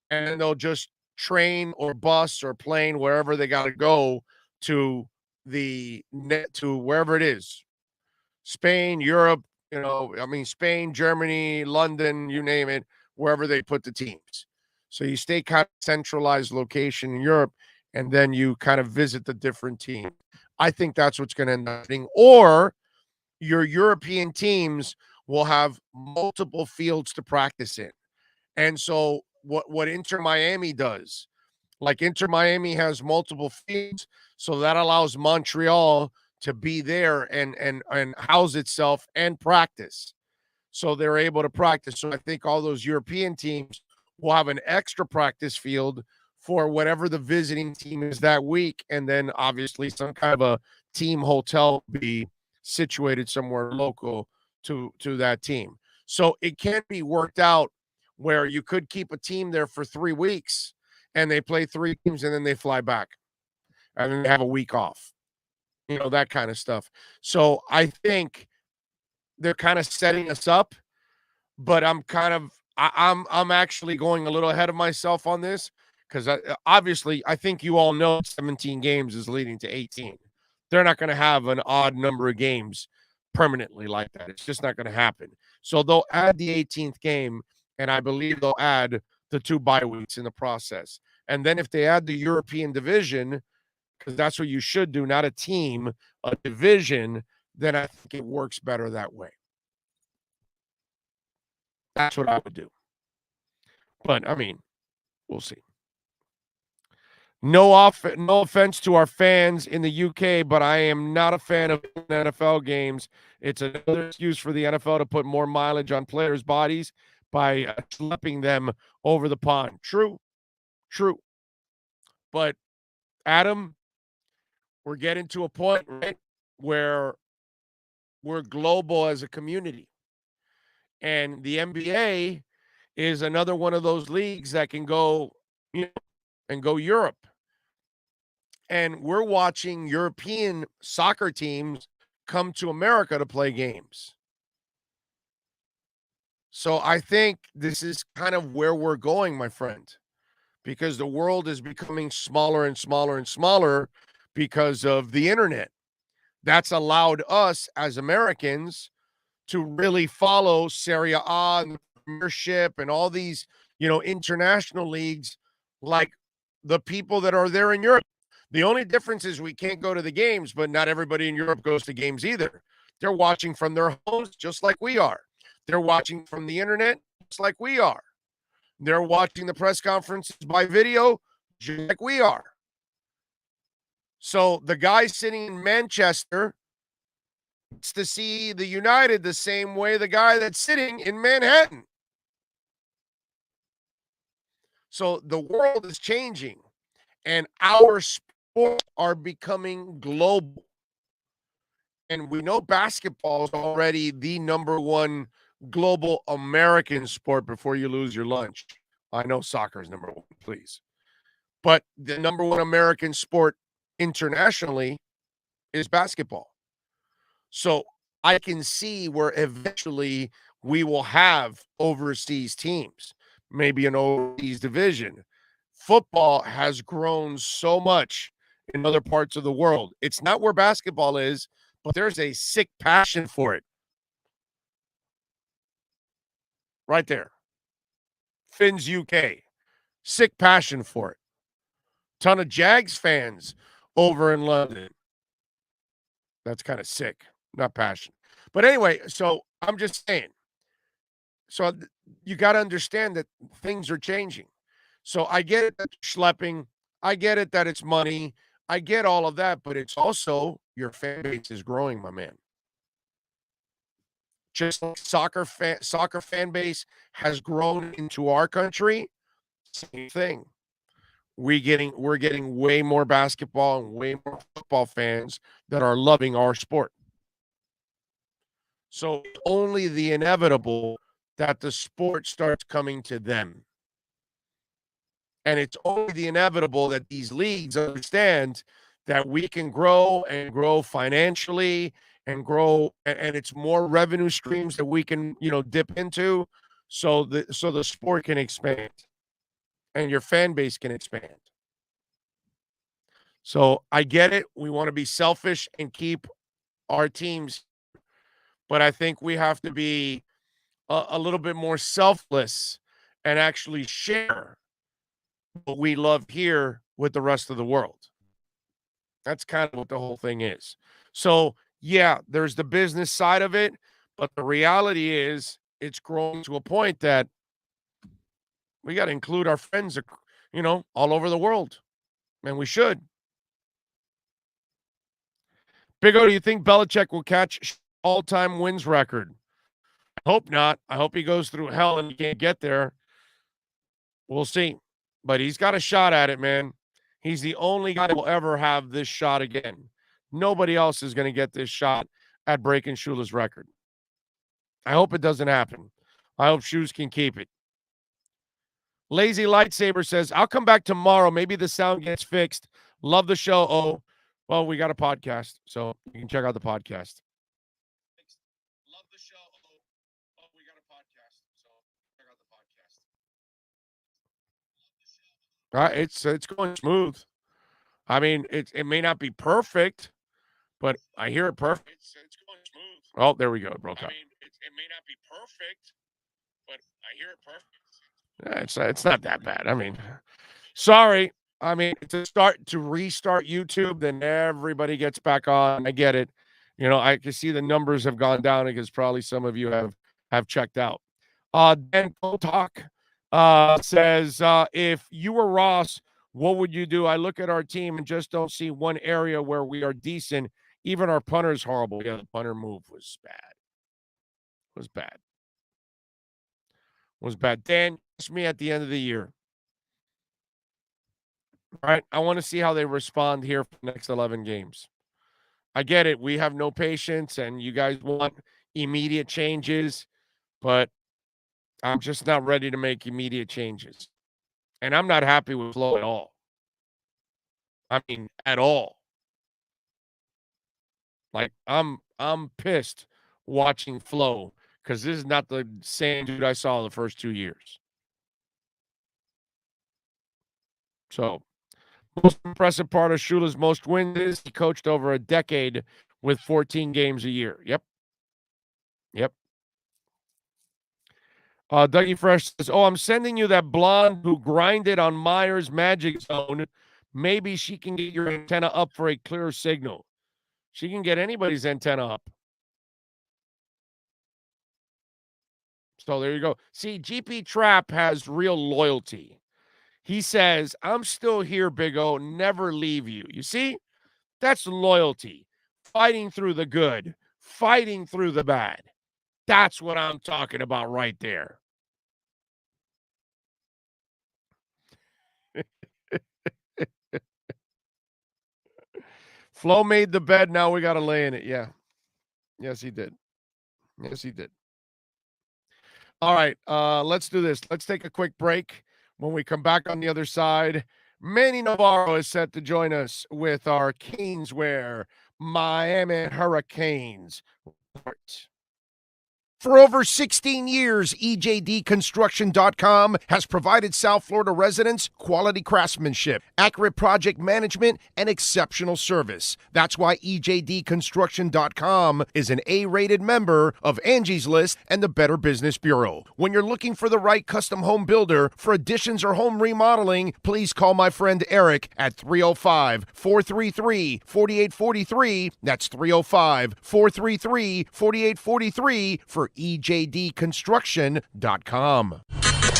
C: and they'll just train or bus or plane wherever they got to go to wherever it is. Spain, Europe, Spain, Germany, London, you name it, wherever they put the teams. So you stay kind of centralized location in Europe, and then you kind of visit the different teams. I think that's what's going to end up happening. Or your European teams will have multiple fields to practice in. And so what Inter Miami does, like Inter Miami has multiple fields, so that allows Montreal to be there and house itself and practice. So they're able to practice. So I think all those European teams will have an extra practice field for whatever the visiting team is that week. And then obviously some kind of a team hotel be situated somewhere local to that team. So it can be worked out where you could keep a team there for 3 weeks and they play 3 games and then they fly back and then they have a week off. That kind of stuff. So I think they're kind of setting us up, but I'm actually going a little ahead of myself on this Because obviously, I think you all know 17 games is leading to 18. They're not going to have an odd number of games permanently like that. It's just not going to happen. So they'll add the 18th game, and I believe they'll add the 2 bye weeks in the process. And then if they add the European division, because that's what you should do, not a team, a division, then I think it works better that way. That's what I would do. But, I mean, we'll see. No offense to our fans in the UK, but I am not a fan of NFL games. It's another excuse for the NFL to put more mileage on players' bodies by schlepping them over the pond. True. But, Adam, we're getting to a point, right, where we're global as a community. And the NBA is another one of those leagues that can go, and go Europe. And we're watching European soccer teams come to America to play games. So I think this is kind of where we're going, my friend, because the world is becoming smaller and smaller and smaller because of the internet. That's allowed us as Americans to really follow Serie A and the Premiership and all these, international leagues like the people that are there in Europe. The only difference is we can't go to the games, but not everybody in Europe goes to games either. They're watching from their homes just like we are. They're watching from the internet just like we are. They're watching the press conferences by video just like we are. So the guy sitting in Manchester gets to see the United the same way the guy that's sitting in Manhattan. So the world is changing, and our sports are becoming global. And we know basketball is already the number one global American sport before you lose your lunch. I know soccer is number one, please. But the number one American sport internationally is basketball. So I can see where eventually we will have overseas teams, maybe an overseas division. Football has grown so much in other parts of the world. It's not where basketball is, but there's a sick passion for it. Right there. Fins UK. Sick passion for it. Ton of Jags fans over in London. That's kind of sick, not passion. But anyway, so I'm just saying. So you got to understand that things are changing. So I get it that schlepping. I get it that it's money. I get all of that, but it's also your fan base is growing, my man. Just like soccer fan base has grown into our country, same thing. We're getting way more basketball and way more football fans that are loving our sport. So only the inevitable that the sport starts coming to them. And it's only the inevitable that these leagues understand that we can grow and grow financially and grow, and it's more revenue streams that we can, dip into so the sport can expand and your fan base can expand. So I get it. We want to be selfish and keep our teams, but I think we have to be a little bit more selfless and actually share what we love here with the rest of the world. That's kind of what the whole thing is. So, yeah, there's the business side of it, but the reality is it's growing to a point that we got to include our friends, all over the world, and we should. Big O, do you think Belichick will catch all-time wins record? I hope not. I hope he goes through hell and he can't get there. We'll see. But he's got a shot at it, man. He's the only guy that will ever have this shot again. Nobody else is going to get this shot at breaking Shula's record. I hope it doesn't happen. I hope Shoes can keep it. Lazy Lightsaber says, I'll come back tomorrow. Maybe the sound gets fixed. Love the show. Oh, well, we got a podcast, so you can check out the podcast. Love the show. Oh, we got a podcast, so check out the podcast. It's going smooth. I mean, it may not be perfect, but I hear it perfect. It's going smooth. Oh, there we go. It broke up. I mean, it may not be perfect, but I hear it perfect. Yeah, it's not that bad. I mean, sorry. I mean, to restart YouTube, then everybody gets back on. I get it. You know, I can see the numbers have gone down because probably some of you have checked out. Dan Talk says, if you were Ross, what would you do? I look at our team and just don't see one area where we are decent. Even our punter is horrible. Yeah, the punter move was bad. Was bad. Dan, ask me at the end of the year. All right, I want to see how they respond here for the next 11 games. I get it. We have no patience, and you guys want immediate changes, but I'm just not ready to make immediate changes. And I'm not happy with Flo at all. I mean, at all. Like, I'm pissed watching Flo because this is not the same dude I saw the first 2 years. So, most impressive part of Shula's most wins is he coached over a decade with 14 games a year. Yep. Dougie Fresh says, I'm sending you that blonde who grinded on Myers Magic Zone. Maybe she can get your antenna up for a clear signal. She can get anybody's antenna up. So there you go. See, GP Trap has real loyalty. He says, I'm still here, Big O. Never leave you. You see? That's loyalty. Fighting through the good. Fighting through the bad. That's what I'm talking about right there. Flo made the bed. Now we got to lay in it. Yeah. Yes, he did. All right. Let's do this. Let's take a quick break. When we come back on the other side, Manny Navarro is set to join us with our Caneswear Miami Hurricanes report. For over 16 years, EJDconstruction.com has provided South Florida residents quality craftsmanship, accurate project management, and exceptional service. That's why EJDconstruction.com is an A-rated member of Angie's List and the Better Business Bureau. When you're looking for the right custom home builder for additions or home remodeling, please call my friend Eric at 305-433-4843. That's 305-433-4843 for EJDconstruction.com.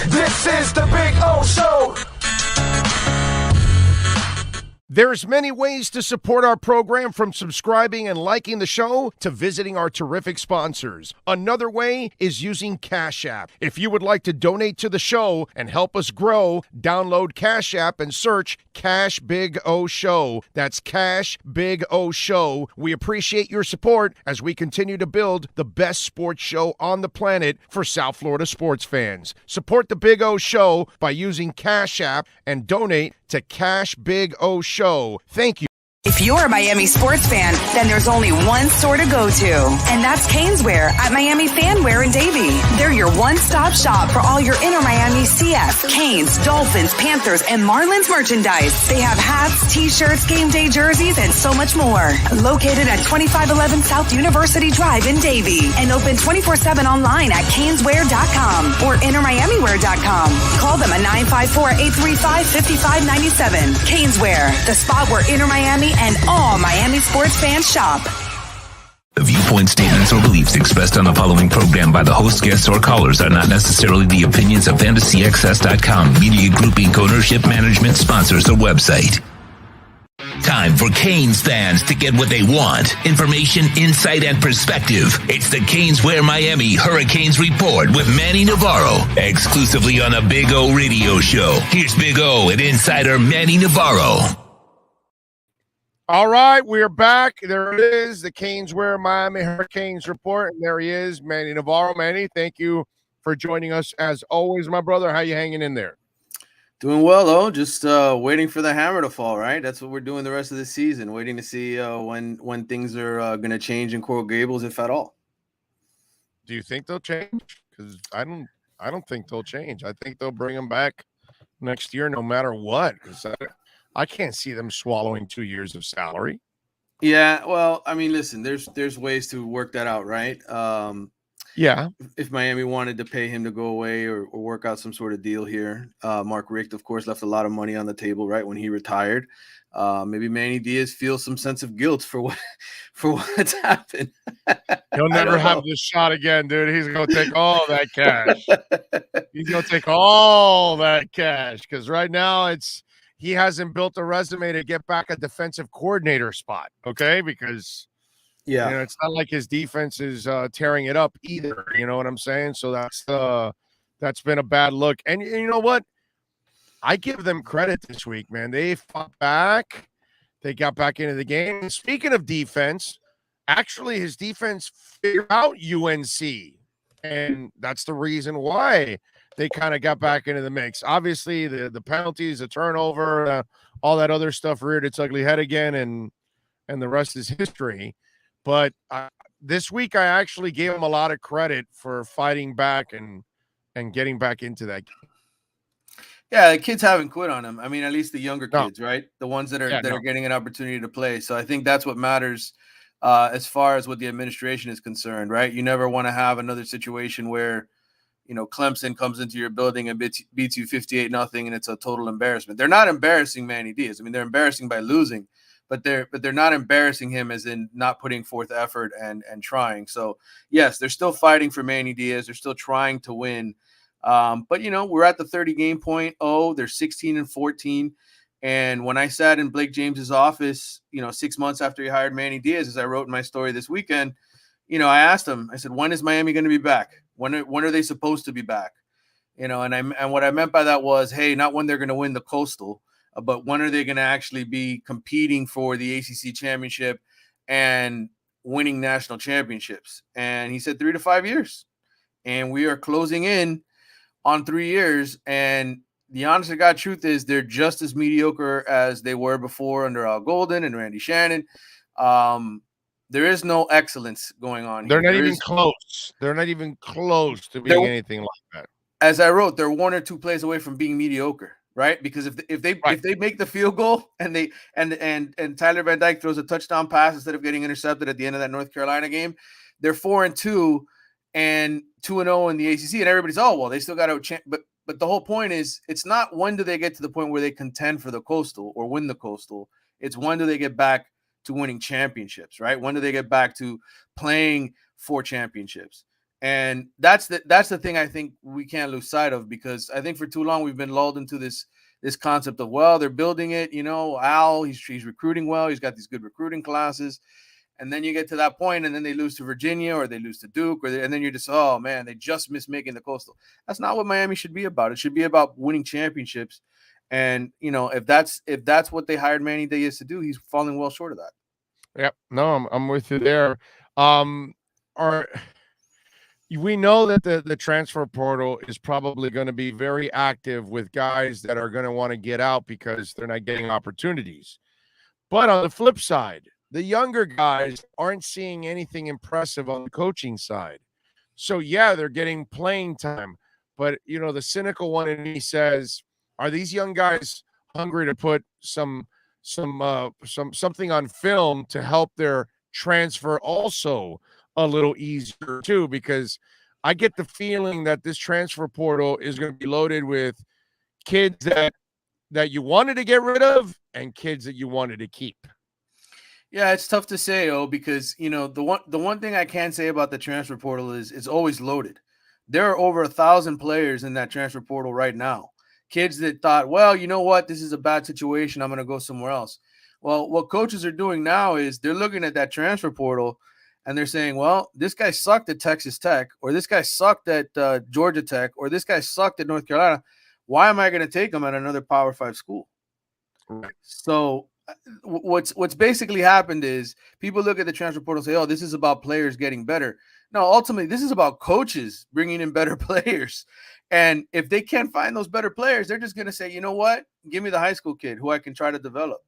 B: This is the Big O Show.
C: There's many ways to support our program, from subscribing and liking the show to visiting our terrific sponsors. Another way is using Cash App. If you would like to donate to the show and help us grow, download Cash App and search Cash Big O Show. That's Cash Big O Show. We appreciate your support as we continue to build the best sports show on the planet for South Florida sports fans. Support the Big O Show by using Cash App and donate to Cash Big O Show. Thank you.
A: If you're a Miami sports fan, then there's only one store to go to, and that's Caneswear at Miami Fanwear in Davie. They're your one-stop shop for all your inner Miami CF, Canes, Dolphins, Panthers, and Marlins merchandise. They have hats, t-shirts, game day jerseys, and so much more. Located at 2511 South University Drive in Davie, and open 24/7 online at caneswear.com or innermiamiwear.com. Call them at 954-835-5597. Caneswear, the spot where inner Miami and all Miami sports fans shop.
D: The viewpoint statements or beliefs expressed on the following program by the host, guests, or callers are not necessarily the opinions of FantasyXS.com, Media Group Inc. ownership, management, sponsors, or website. Time for Canes fans to get what they want. Information, insight, and perspective. It's the Caneswear Miami Hurricanes Report with Manny Navarro, exclusively on the Big O Radio Show. Here's Big O and insider Manny Navarro.
C: All right, we're back. There it is, the Caneswear Miami Hurricanes report, and there he is, Manny Navarro. Manny, thank you for joining us as always, my brother. How you hanging in there?
F: Doing well, just waiting for the hammer to fall, right? That's what we're doing the rest of the season, waiting to see when things are going to change in Coral Gables, if at all.
C: Do you think they'll change? Because I don't think they'll change. I think they'll bring them back next year, no matter what. Because I can't see them swallowing 2 years of salary.
F: Yeah, well, I mean, listen, there's ways to work that out, right?
C: Yeah.
F: If Miami wanted to pay him to go away or work out some sort of deal here, Mark Richt, of course, left a lot of money on the table, right, when he retired. Maybe Manny Diaz feels some sense of guilt for what's happened.
C: He'll never have this shot again, dude. He's gonna take all that cash. He's gonna take all that cash because right now he hasn't built a resume to get back a defensive coordinator spot. Okay, because it's not like his defense is tearing it up either. You know what I'm saying? So that's been a bad look. And you know what? I give them credit this week, man. They fought back. They got back into the game. And speaking of defense, actually his defense figured out UNC. And that's the reason why they kind of got back into the mix. Obviously, the penalties, the turnover, all that other stuff reared its ugly head again, and the rest is history. But this week, I actually gave them a lot of credit for fighting back and getting back into that game.
F: Yeah, the kids haven't quit on him. I mean, at least the younger kids, right? The ones that are getting an opportunity to play. So I think that's what matters as far as what the administration is concerned, right? You never want to have another situation where, Clemson comes into your building and beats you 58-0, and it's a total embarrassment. They're not embarrassing Manny Diaz. I mean, they're embarrassing by losing, but they're not embarrassing him as in not putting forth effort and trying. So yes, they're still fighting for Manny Diaz. They're still trying to win. But we're at the 30 game point. They're 16-14. And when I sat in Blake James's office, 6 months after he hired Manny Diaz, as I wrote in my story this weekend, I asked him, I said, when is Miami going to be back? When are they supposed to be back? And what I meant by that was, hey, not when they're going to win the Coastal, but when are they going to actually be competing for the ACC championship and winning national championships? And he said 3 to 5 years. And we are closing in on 3 years. And the honest to God truth is they're just as mediocre as they were before under Al Golden and Randy Shannon. There is no excellence going on here.
C: They're not even close. They're not even close to being anything like that.
F: As I wrote, they're 1 or 2 plays away from being mediocre, right? Because if they make the field goal and Tyler Van Dyke throws a touchdown pass instead of getting intercepted at the end of that North Carolina game, they're 4-2 and 2-0 in the ACC, and everybody's they still got to. But the whole point is, it's not when do they get to the point where they contend for the Coastal or win the Coastal. It's when do they get back to winning championships, right? When do they get back to playing for championships? And that's the thing I think we can't lose sight of, because I think for too long we've been lulled into this concept of, they're building it, Al, he's recruiting well, he's got these good recruiting classes, and then you get to that point and then they lose to Virginia or they lose to Duke, and then you're just, oh man, they just missed making the Coastal. That's not what Miami should be about. It should be about winning championships. And if that's what they hired Manny Diaz to do, he's falling well short of that.
C: Yep. No, I'm with you there. We know that the transfer portal is probably going to be very active with guys that are going to want to get out because they're not getting opportunities. But on the flip side, the younger guys aren't seeing anything impressive on the coaching side. So yeah, they're getting playing time, but the cynical one in me says, are these young guys hungry to put something on film to help their transfer also a little easier too? Because I get the feeling that this transfer portal is going to be loaded with kids that you wanted to get rid of and kids that you wanted to keep.
F: Yeah, it's tough to say, because the one thing I can say about the transfer portal is it's always loaded. There are over 1,000 players in that transfer portal right now. Kids that thought, well, you know what, this is a bad situation, I'm going to go somewhere else. Well, what coaches are doing now is they're looking at that transfer portal and they're saying, well, this guy sucked at Texas Tech, or this guy sucked at Georgia Tech, or this guy sucked at North Carolina. Why am I going to take him at another Power 5 school?
C: Right.
F: So what's basically happened is people look at the transfer portal and say, oh, this is about players getting better. No, ultimately, this is about coaches bringing in better players. And if they can't find those better players, they're just going to say, you know what? Give me the high school kid who I can try to develop.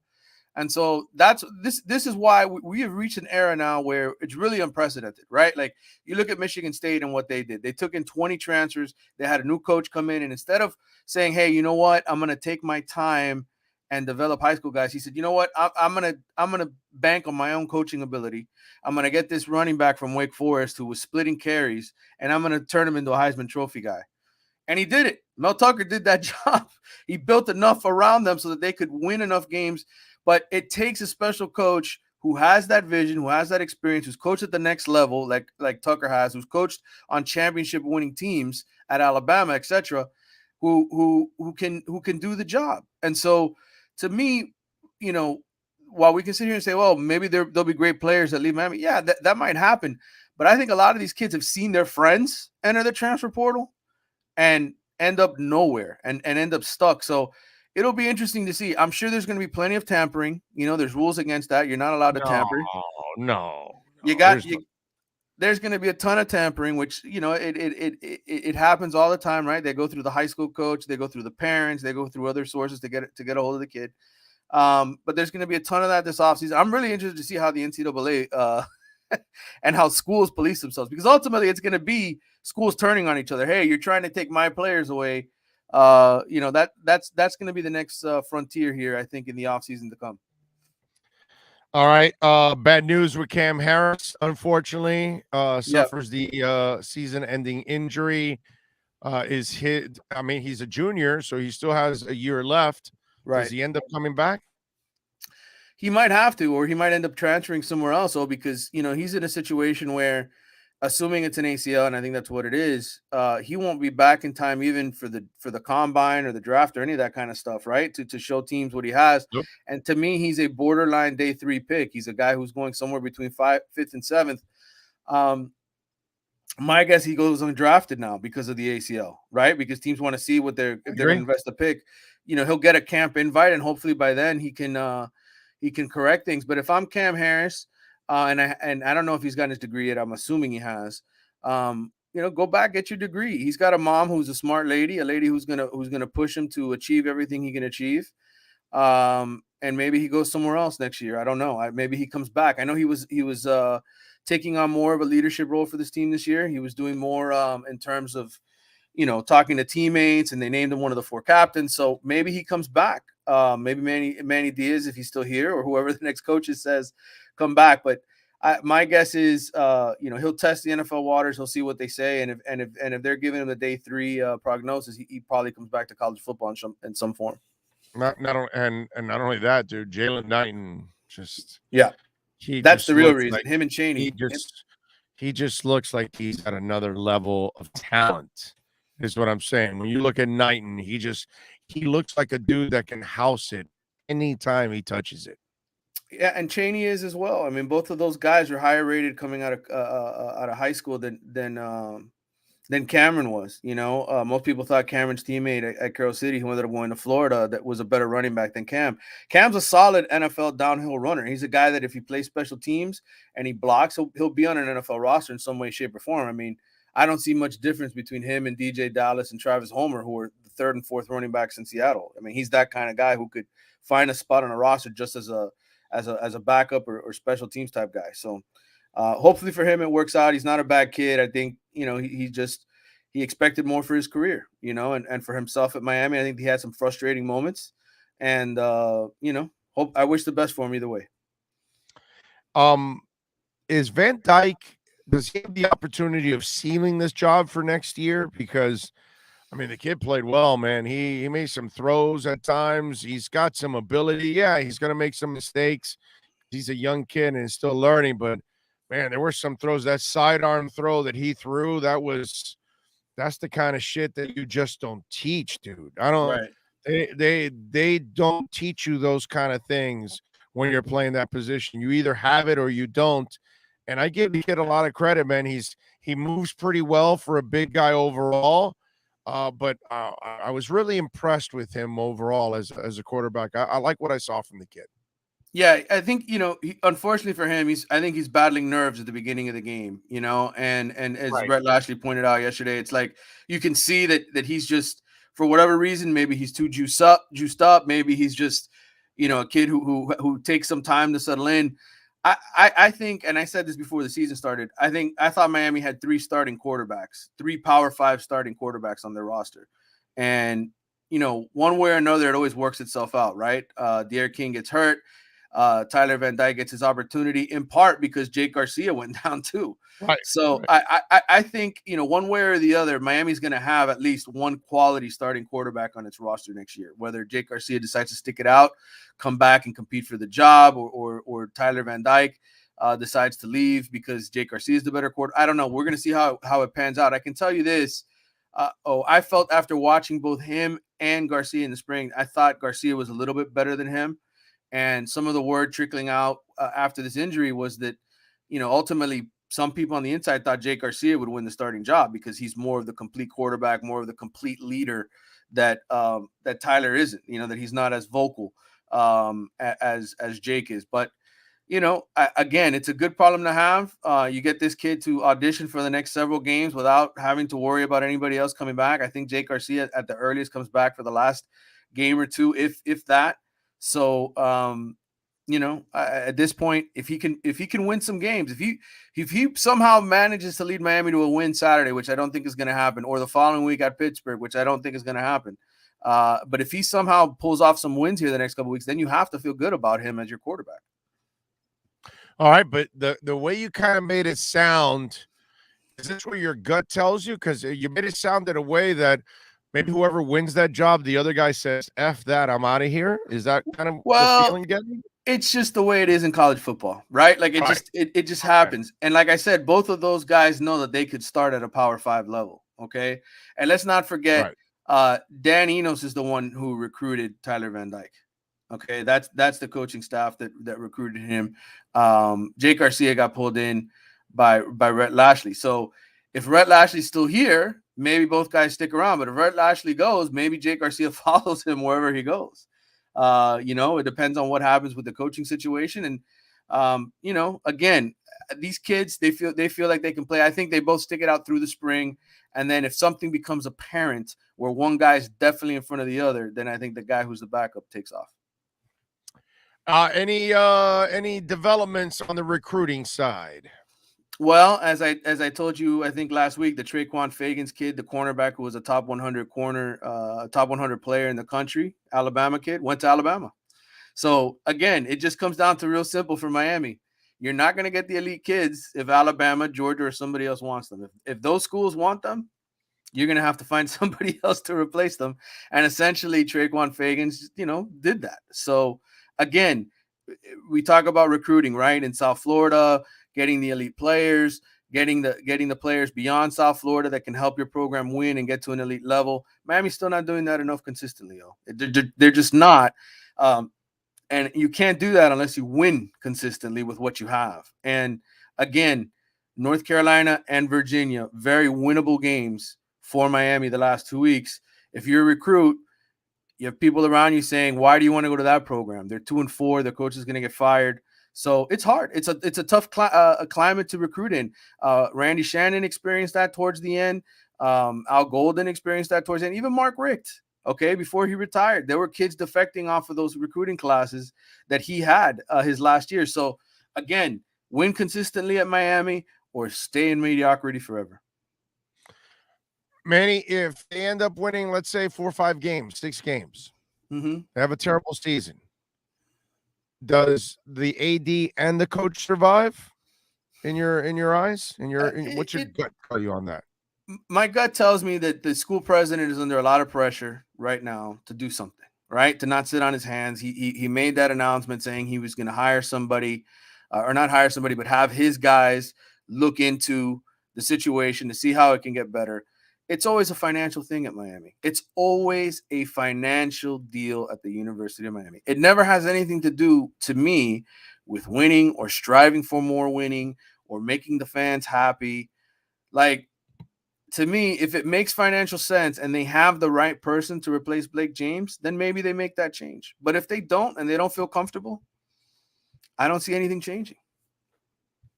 F: And so this is why we have reached an era now where it's really unprecedented, right? Like you look at Michigan State and what they did. They took in 20 transfers. They had a new coach come in, and instead of saying, hey, you know what, I'm going to take my time and develop high school guys, he said, you know what, I'm gonna bank on my own coaching ability. I'm gonna get this running back from Wake Forest who was splitting carries, and I'm gonna turn him into a Heisman Trophy guy. And he did it. Mel Tucker did that job. He built enough around them so that they could win enough games. But it takes a special coach who has that vision, who has that experience, who's coached at the next level, like Tucker has, who's coached on championship winning teams at Alabama, etc., who can do the job. And so, to me, you know, while we can sit here and say, well, maybe there'll be great players that leave Miami, yeah, that might happen. But I think a lot of these kids have seen their friends enter the transfer portal and end up nowhere and end up stuck. So it'll be interesting to see. I'm sure there's going to be plenty of tampering. You know, there's rules against that. You're not allowed to tamper.
C: No.
F: There's going to be a ton of tampering, which, you know, it happens all the time, right? They go through the high school coach, they go through the parents, they go through other sources to get a hold of the kid. But there's going to be a ton of that this offseason. I'm really interested to see how the NCAA and how schools police themselves, because ultimately it's going to be schools turning on each other. Hey, you're trying to take my players away. You know, that's going to be the next frontier here, I think, in the offseason to come.
C: All right. Bad news with Cam Harris, unfortunately, suffers the season-ending injury. He's a junior, so he still has a year left. Right. Does he end up coming back?
F: He might have to, or he might end up transferring somewhere else. Because, you know, he's in a situation where, assuming it's an ACL, and I think that's what it is, he won't be back in time even for the combine or the draft or any of that kind of stuff, right? To show teams what he has. Yep. And to me, he's a borderline day 3 pick. He's a guy who's going somewhere between 5th and 7th. My guess, he goes undrafted now because of the ACL, right? Because teams want to see what if they're going to invest a pick. You know, he'll get a camp invite, and hopefully by then he can correct things. But if I'm Cam Harris, and I don't know if he's gotten his degree yet, I'm assuming he has. You know, go back, get your degree. He's got a mom who's a smart lady, a lady who's gonna push him to achieve everything he can achieve. And maybe he goes somewhere else next year. I don't know. Maybe he comes back. I know he was taking on more of a leadership role for this team this year. He was doing more in terms of, you know, talking to teammates, and they named him one of the 4 captains. So maybe he comes back. Maybe Manny Diaz, if he's still here, or whoever the next coach says, come back. But my guess is, you know, he'll test the NFL waters. He'll see what they say, and if they're giving him the day 3 prognosis, he probably comes back to college football in some form.
C: Not only that, dude. Jalen Knighton
F: that's the real reason. Like, him and Chaney.
C: He just looks like he's at another level of talent. Is what I'm saying. When you look at Knighton, he looks like a dude that can house it anytime he touches it.
F: Yeah, and Chaney is as well. I mean, both of those guys are higher rated coming out of high school than Cameron was. You know, most people thought Cameron's teammate at Carroll City, who ended up going to Florida, that was a better running back than Cam. Cam's a solid NFL downhill runner. He's a guy that if he plays special teams and he blocks, he'll be on an NFL roster in some way, shape, or form. I mean, I don't see much difference between him and DJ Dallas and Travis Homer, who are the 3rd and 4th running backs in Seattle. I mean, he's that kind of guy who could find a spot on a roster just as a backup or special teams type guy. So hopefully for him, it works out. He's not a bad kid. I think, you know, he expected more for his career, you know, and for himself at Miami. I think he had some frustrating moments, and, you know, I wish the best for him either way.
C: Is Van Dyke, does he have the opportunity of sealing this job for next year? Because, I mean, the kid played well, man. He made some throws at times. He's got some ability. Yeah, he's going to make some mistakes. He's a young kid and is still learning. But, man, there were some throws. That sidearm throw that he threw, that's the kind of shit that you just don't teach, dude. They don't teach you those kind of things when you're playing that position. You either have it or you don't. And I give the kid a lot of credit, man. He moves pretty well for a big guy overall. But I was really impressed with him overall as a quarterback. I like what I saw from the kid.
F: Yeah, I think, you know, unfortunately for him, I think he's battling nerves at the beginning of the game, you know, and as Brett Lashley pointed out yesterday, it's like you can see that he's just, for whatever reason, maybe he's too juiced up, maybe he's just, a kid who takes some time to settle in. I think, and I said this before the season started, I thought Miami had 3 Power 5 starting quarterbacks on their roster. And, one way or another, it always works itself out, right? Derrick King gets hurt. Tyler Van Dyke gets his opportunity, in part because Jake Garcia went down too.
C: Right.
F: So
C: right.
F: I think, one way or the other, Miami's going to have at least one quality starting quarterback on its roster next year. Whether Jake Garcia decides to stick it out, come back and compete for the job, or Tyler Van Dyke decides to leave because Jake Garcia is the better quarterback. I don't know. We're going to see how it pans out. I can tell you this. I felt after watching both him and Garcia in the spring, I thought Garcia was a little bit better than him. And some of the word trickling out after this injury was that, ultimately some people on the inside thought Jake Garcia would win the starting job because he's more of the complete quarterback, more of the complete leader that Tyler isn't, that he's not as vocal as Jake is. But, again, it's a good problem to have. You get this kid to audition for the next several games without having to worry about anybody else coming back. I think Jake Garcia at the earliest comes back for the last game or two, if that. So, at this point, if he can win some games, if he somehow manages to lead Miami to a win Saturday, which I don't think is going to happen, or the following week at Pittsburgh, which I don't think is going to happen. But if he somehow pulls off some wins here the next couple of weeks, then you have to feel good about him as your quarterback.
C: All right, but the way you kind of made it sound, is this what your gut tells you? Because you made it sound in a way that maybe whoever wins that job, the other guy says, F that, I'm out of here. Is that kind of the feeling getting?
F: It's just the way it is in college football, right? Like it just happens. And like I said, both of those guys know that they could start at a Power 5 level. Okay. And let's not forget, Dan Enos is the one who recruited Tyler Van Dyke. Okay. That's the coaching staff that recruited him. Jake Garcia got pulled in by Rhett Lashley. So if Rhett Lashley's still here, maybe both guys stick around. But if Rhett Lashley goes, maybe Jake Garcia follows him wherever he goes. It depends on what happens with the coaching situation. And, again, these kids, they feel like they can play. I think they both stick it out through the spring. And then if something becomes apparent where one guy is definitely in front of the other, then I think the guy who's the backup takes off.
C: Any developments on the recruiting side?
F: Well, as I told you, I think last week, the Traquan Fagans kid, the cornerback who was a top 100 top 100 player in the country, Alabama kid, went to Alabama. So again, it just comes down to real simple for Miami. You're not going to get the elite kids if Alabama, Georgia, or somebody else wants them. If those schools want them, you're going to have to find somebody else to replace them. And essentially, Traquan Fagans, did that. So again, we talk about recruiting, right? In South Florida, getting the elite players, getting the players beyond South Florida that can help your program win and get to an elite level. Miami's still not doing that enough consistently, though. They're just not. And you can't do that unless you win consistently with what you have. And again, North Carolina and Virginia, very winnable games for Miami the last 2 weeks. If you're a recruit, you have people around you saying, why do you want to go to that program? They're 2-4. Their coach is going to get fired. So it's hard. It's a tough climate to recruit in. Randy Shannon experienced that towards the end. Al Golden experienced that towards the end. Even Mark Richt, before he retired, there were kids defecting off of those recruiting classes that he had his last year. So again, win consistently at Miami or stay in mediocrity forever.
C: Manny, if they end up winning, let's say 4 or 5 games, 6 games, they have a terrible season. Does the AD and the coach survive in your eyes? What's your gut tell you on that?
F: My gut tells me that the school president is under a lot of pressure right now to do something, right? To not sit on his hands. He made that announcement saying he was going to hire somebody, or not hire somebody, but have his guys look into the situation to see how it can get better. It's always a financial thing at Miami. It's always a financial deal at the University of Miami. It never has anything to do, to me, with winning or striving for more winning or making the fans happy. Like, to me, if it makes financial sense and they have the right person to replace Blake James, then maybe they make that change. But if they don't and they don't feel comfortable, I don't see anything changing.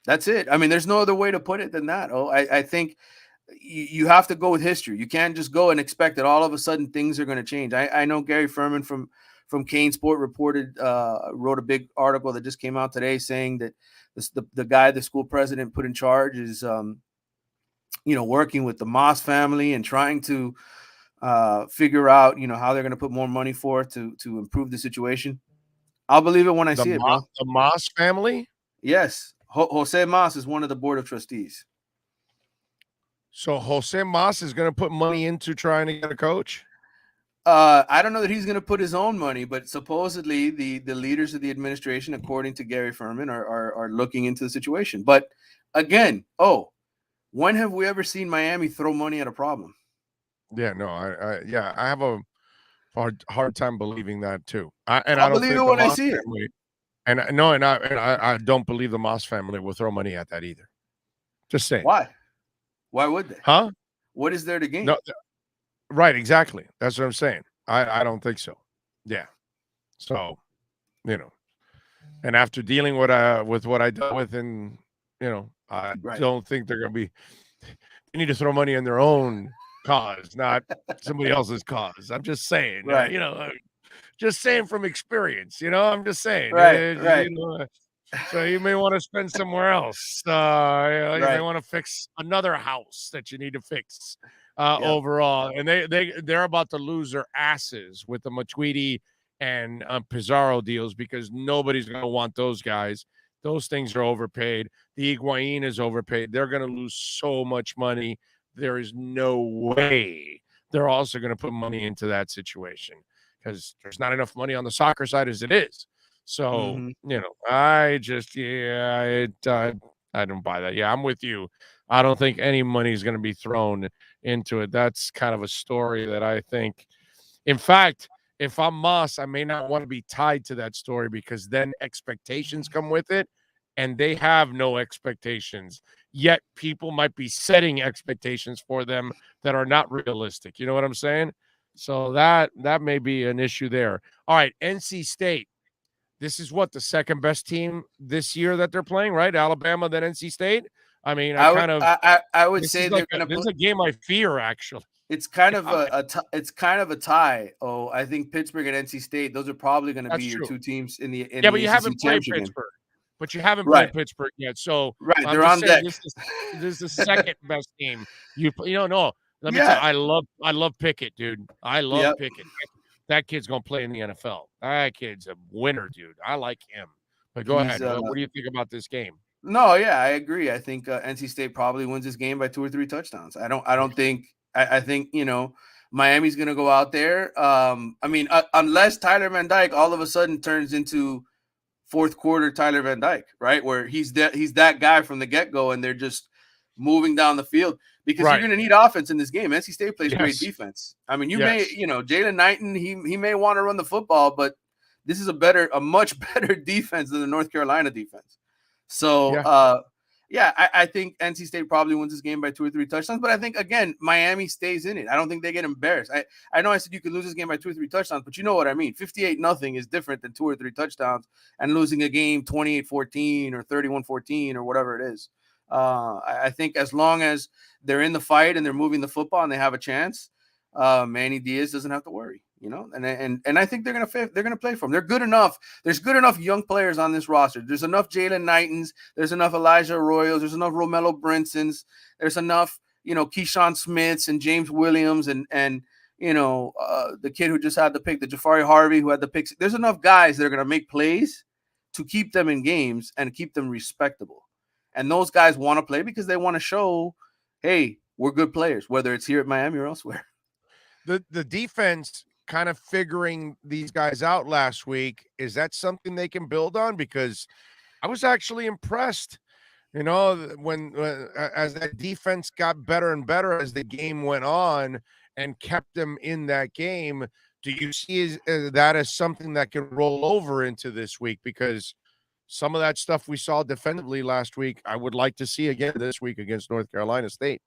F: That's it. I mean, there's no other way to put it than that. I think you have to go with history. You can't just go and expect that all of a sudden things are going to change. I know Gary Furman from from Kane Sport reported, wrote a big article that just came out today saying that the guy the school president put in charge is, working with the Moss family and trying to figure out, how they're going to put more money forth to improve the situation. I'll believe it when I see it, bro.
C: The Moss family?
F: Yes. Jose Moss is one of the board of trustees.
C: So Jose Moss is going to put money into trying to get a coach?
F: I don't know that he's going to put his own money, but supposedly the leaders of the administration, according to Gary Furman, are looking into the situation. But again, when have we ever seen Miami throw money at a problem?
C: Yeah, no, I have a hard time believing that too. I
F: don't believe it when I see it.
C: And I don't believe the Moss family will throw money at that either. Just saying.
F: Why? Why would they?
C: Huh?
F: What is there to gain?
C: No, right, exactly. That's what I'm saying. I don't think so. Yeah. So, and after dealing with what I dealt with, and I don't think they're going to be. They need to throw money in their own cause, not somebody else's cause. I'm just saying.
F: Right.
C: Just saying from experience. I'm just saying.
F: Right.
C: So you may want to spend somewhere else. You may want to fix another house that you need to fix overall. And they're about to lose their asses with the Matuidi and Pizarro deals because nobody's going to want those guys. Those things are overpaid. The Higuain is overpaid. They're going to lose so much money. There is no way they're also going to put money into that situation because there's not enough money on the soccer side as it is. So, I just, I don't buy that. Yeah, I'm with you. I don't think any money is going to be thrown into it. That's kind of a story that I think, in fact, if I'm Moss, I may not want to be tied to that story because then expectations come with it and they have no expectations. Yet people might be setting expectations for them that are not realistic. You know what I'm saying? So that may be an issue there. All right, NC State. This is the second best team this year that they're playing, right? Alabama, then NC State. I mean,
F: I would say they're going to.
C: This is a game I fear, actually.
F: It's kind of a tie. Oh, I think Pittsburgh and NC State. Those are probably going to be your two teams in the.
C: But you haven't played Pittsburgh. But you haven't played Pittsburgh yet, so
F: they're on deck.
C: This is the second best team. No. Let me tell you, I love Pickett, dude. I love Pickett. That kid's gonna play in the NFL. That kid's a winner, dude. I like him. But go ahead. What do you think about this game?
F: No, yeah, I agree. I think NC State probably wins this game by 2 or 3 touchdowns. I think Miami's gonna go out there. Unless Tyler Van Dyke all of a sudden turns into fourth quarter Tyler Van Dyke, right? Where he's that guy from the get-go and they're just moving down the field because you're going to need offense in this game. NC State plays great defense. I mean, Jalen Knighton, he may want to run the football, but this is a much better defense than the North Carolina defense. So, I think NC State probably wins this game by 2 or 3 touchdowns, but I think, again, Miami stays in it. I don't think they get embarrassed. I know I said you could lose this game by 2 or 3 touchdowns, but you know what I mean. 58-0 is different than 2 or 3 touchdowns and losing a game 28-14 or 31-14 or whatever it is. I think as long as they're in the fight and they're moving the football and they have a chance, Manny Diaz doesn't have to worry, and I think they're gonna play for him. They're good enough. There's good enough young players on this roster. There's enough Jalen Knightons. There's enough Elijah Arroyos. There's enough Romello Brinsons. There's enough, Keyshawn Smiths and James Williams and the kid who just had the pick, the Jafari Harvey who had the picks. There's enough guys that are gonna make plays to keep them in games and keep them respectable. And those guys want to play because they want to show, hey, we're good players, whether it's here at Miami or elsewhere.
C: The defense kind of figuring these guys out last week, is that something they can build on? Because I was actually impressed, when as that defense got better and better as the game went on and kept them in that game. Do you see that as something that can roll over into this week? Because some of that stuff we saw defensively last week, I would like to see again this week against North Carolina State.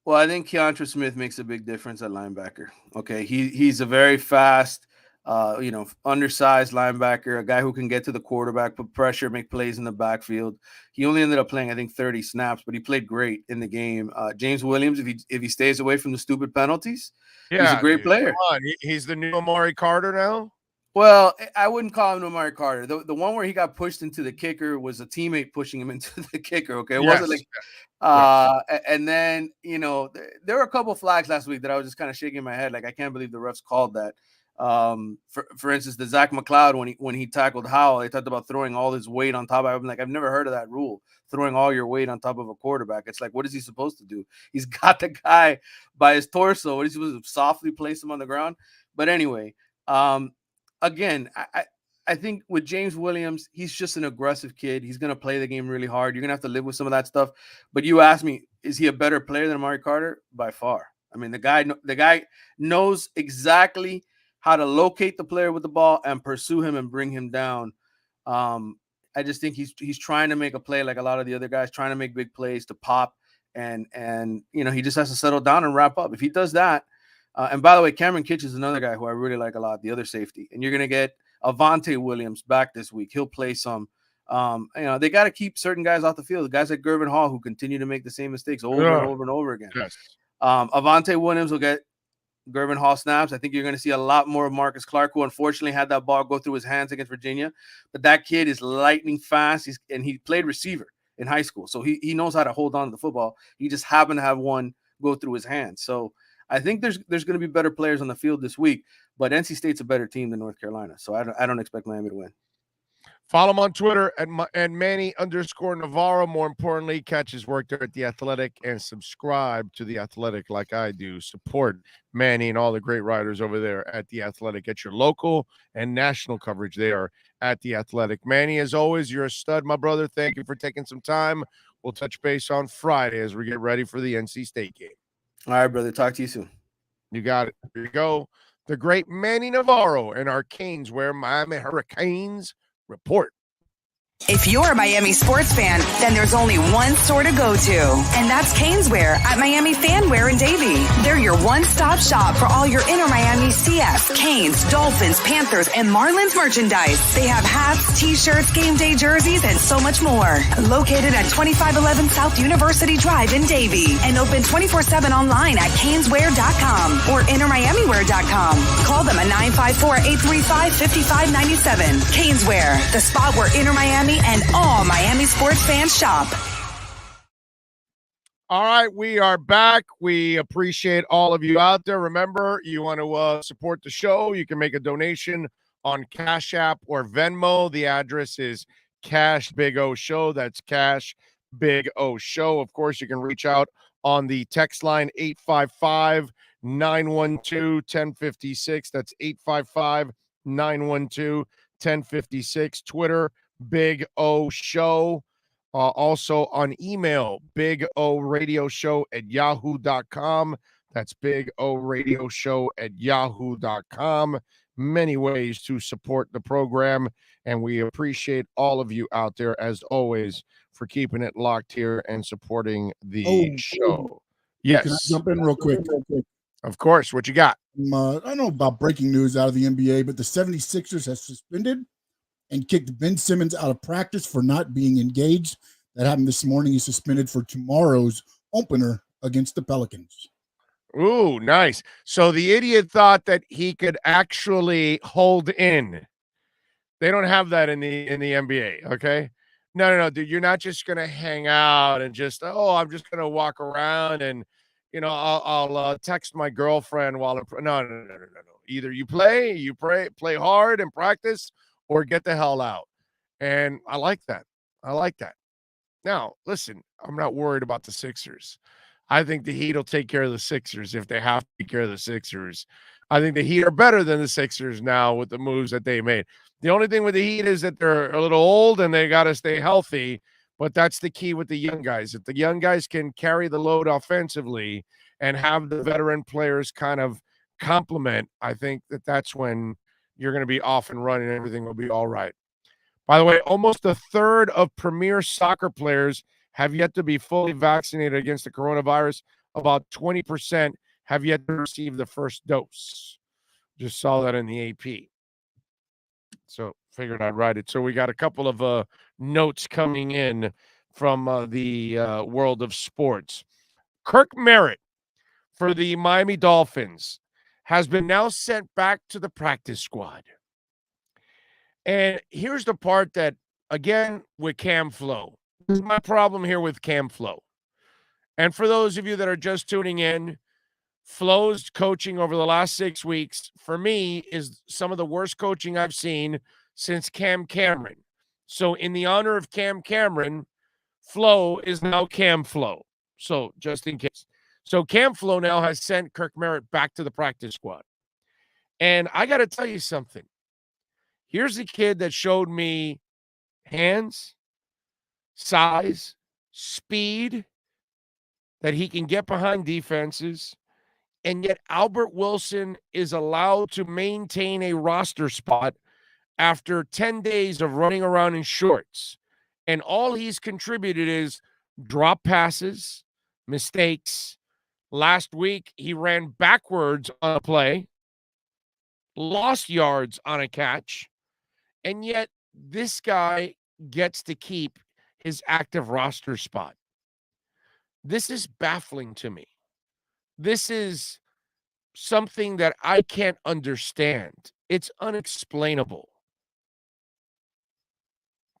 F: Well, I think Keontra Smith makes a big difference at linebacker. Okay, he's a very fast, undersized linebacker, a guy who can get to the quarterback, put pressure, make plays in the backfield. He only ended up playing, I think, 30 snaps, but he played great in the game. James Williams, if he stays away from the stupid penalties, he's a great player.
C: He's the new Amari Carter now.
F: Well, I wouldn't call him Amari Carter. The one where he got pushed into the kicker was a teammate pushing him into the kicker. Okay, it wasn't like. And then there were a couple flags last week that I was just kind of shaking my head, like I can't believe the refs called that. For instance, the Zach McLeod when he tackled Howell, they talked about throwing all his weight on top. I'm like, I've never heard of that rule, throwing all your weight on top of a quarterback. It's like, what is he supposed to do? He's got the guy by his torso. What is he supposed to softly place him on the ground? But anyway, again, I think with James Williams, he's just an aggressive kid. He's going to play the game really hard. You're going to have to live with some of that stuff. But you ask me, is he a better player than Amari Carter? By far. I mean, the guy knows exactly how to locate the player with the ball and pursue him and bring him down. I just think he's trying to make a play like a lot of the other guys, trying to make big plays to pop. And he just has to settle down and wrap up. If he does that, and by the way, Cameron Kitch is another guy who I really like a lot, the other safety. And you're going to get Avante Williams back this week. He'll play some. They got to keep certain guys off the field. Guys like Gervin Hall who continue to make the same mistakes over and over and over again.
C: Yes.
F: Avante Williams will get Gervin Hall snaps. I think you're going to see a lot more of Marcus Clark, who unfortunately had that ball go through his hands against Virginia. But that kid is lightning fast. He played receiver in high school, so he knows how to hold on to the football. He just happened to have one go through his hands. So I think there's going to be better players on the field this week, but NC State's a better team than North Carolina, so I don't expect Miami to win.
C: Follow him on Twitter and Manny_Navarro. More importantly, catch his work there at The Athletic and subscribe to The Athletic like I do. Support Manny and all the great writers over there at The Athletic. Get your local and national coverage there at The Athletic. Manny, as always, you're a stud, my brother. Thank you for taking some time. We'll touch base on Friday as we get ready for the NC State game.
F: All right, brother. Talk to you soon.
C: You got it. Here you go. The great Manny Navarro and our Canes, where Miami Hurricanes report.
A: If you're a Miami sports fan, then there's only one store to go to, and that's Caneswear at Miami Fanwear in Davie. They're your one-stop shop for all your Inter Miami CF, Canes, Dolphins, Panthers, and Marlins merchandise. They have hats, t-shirts, game day jerseys, and so much more. Located at 2511 South University Drive in Davie, and open 24/7 online at caneswear.com or intermiamiwear.com. Call them at 954-835-5597. Caneswear, the spot where Inter Miami and all Miami sports fans shop.
C: All right, we are back. We appreciate all of you out there. Remember, you want to support the show, you can make a donation on Cash App or Venmo. The address is Cash Big O Show. That's Cash Big O Show. Of course, you can reach out on the text line 855-912-1056. That's 855-912-1056. Twitter, Big O Show. Also on email, bigoradioshow@yahoo.com. That's bigoradioshow@yahoo.com. Many ways to support the program, and we appreciate all of you out there, as always, for keeping it locked here and supporting the show. Yes.
G: Can I jump in real quick?
C: Of course. What you got?
G: I don't know about breaking news out of the NBA, but the 76ers have suspended and kicked Ben Simmons out of practice for not being engaged. That happened this morning. He's suspended for tomorrow's opener against the Pelicans.
C: Ooh, nice. So the idiot thought that he could actually hold in. They don't have that in the NBA, okay? No, dude. You're not just going to hang out and just, I'm just going to walk around and, I'll text my girlfriend while I'm no. Either you play hard and practice, or get the hell out. And I like that. Now, listen, I'm not worried about the Sixers. I think the Heat will take care of the Sixers if they have to take care of the Sixers. I think the Heat are better than the Sixers now with the moves that they made. The only thing with the Heat is that they're a little old and they got to stay healthy, but that's the key with the young guys. If the young guys can carry the load offensively and have the veteran players kind of complement, I think that's when you're going to be off and running and everything will be all right. By the way, almost a third of premier soccer players have yet to be fully vaccinated against the coronavirus. About 20% have yet to receive the first dose. Just saw that in the AP. So figured I'd write it. So we got a couple of notes coming in from the world of sports. Kirk Merritt for the Miami Dolphins has been now sent back to the practice squad. And here's the part that, again, with Cam Flo. This is my problem here with Cam Flo. And for those of you that are just tuning in, Flo's coaching over the last 6 weeks, for me, is some of the worst coaching I've seen since Cam Cameron. So in the honor of Cam Cameron, Flo is now Cam Flo. So just in case. So Cam Flo now has sent Kirk Merritt back to the practice squad. And I got to tell you something. Here's a kid that showed me hands, size, speed, that he can get behind defenses, and yet Albert Wilson is allowed to maintain a roster spot after 10 days of running around in shorts. And all he's contributed is drop passes, mistakes. Last week, he ran backwards on a play, lost yards on a catch, and yet this guy gets to keep his active roster spot. This is baffling to me. This is something that I can't understand. It's unexplainable.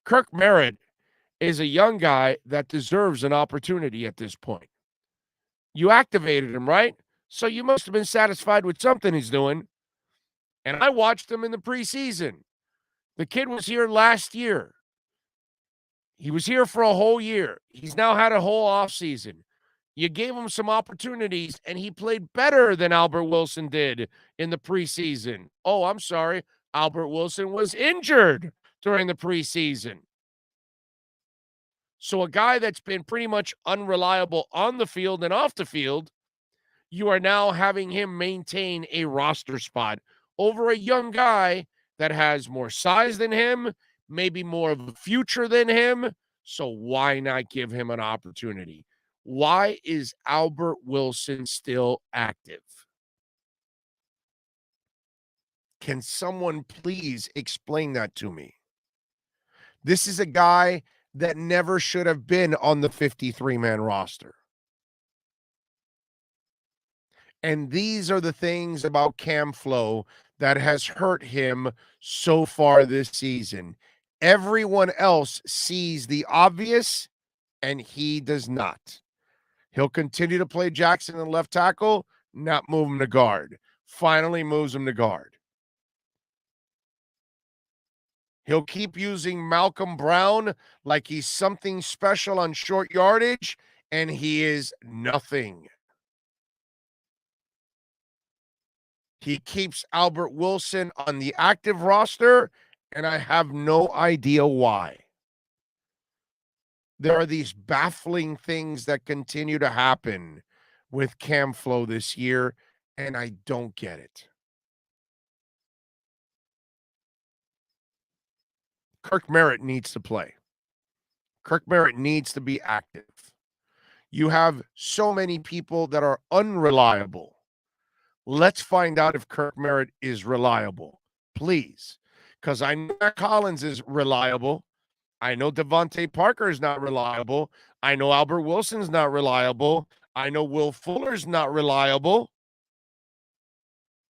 C: Kirk Merritt is a young guy that deserves an opportunity at this point. You activated him, right? So you must have been satisfied with something he's doing. And I watched him in the preseason. The kid was here last year. He was here for a whole year. He's now had a whole offseason. You gave him some opportunities, and he played better than Albert Wilson did in the preseason. Oh, I'm sorry. Albert Wilson was injured during the preseason. So a guy that's been pretty much unreliable on the field and off the field, you are now having him maintain a roster spot over a young guy that has more size than him, maybe more of a future than him. So why not give him an opportunity? Why is Albert Wilson still active? Can someone please explain that to me? This is a guy that never should have been on the 53-man roster. And these are the things about Cam Flo that has hurt him so far this season. Everyone else sees the obvious, and he does not. He'll continue to play Jackson in left tackle, not move him to guard. Finally moves him to guard. He'll keep using Malcolm Brown like he's something special on short yardage, and he is nothing. He keeps Albert Wilson on the active roster, and I have no idea why. There are these baffling things that continue to happen with Cam Flo this year, and I don't get it. Kirk Merritt needs to play. Kirk Merritt needs to be active. You have so many people that are unreliable. Let's find out if Kirk Merritt is reliable, please. Because I know Matt Collins is reliable. I know Devontae Parker is not reliable. I know Albert Wilson's not reliable. I know Will Fuller's not reliable.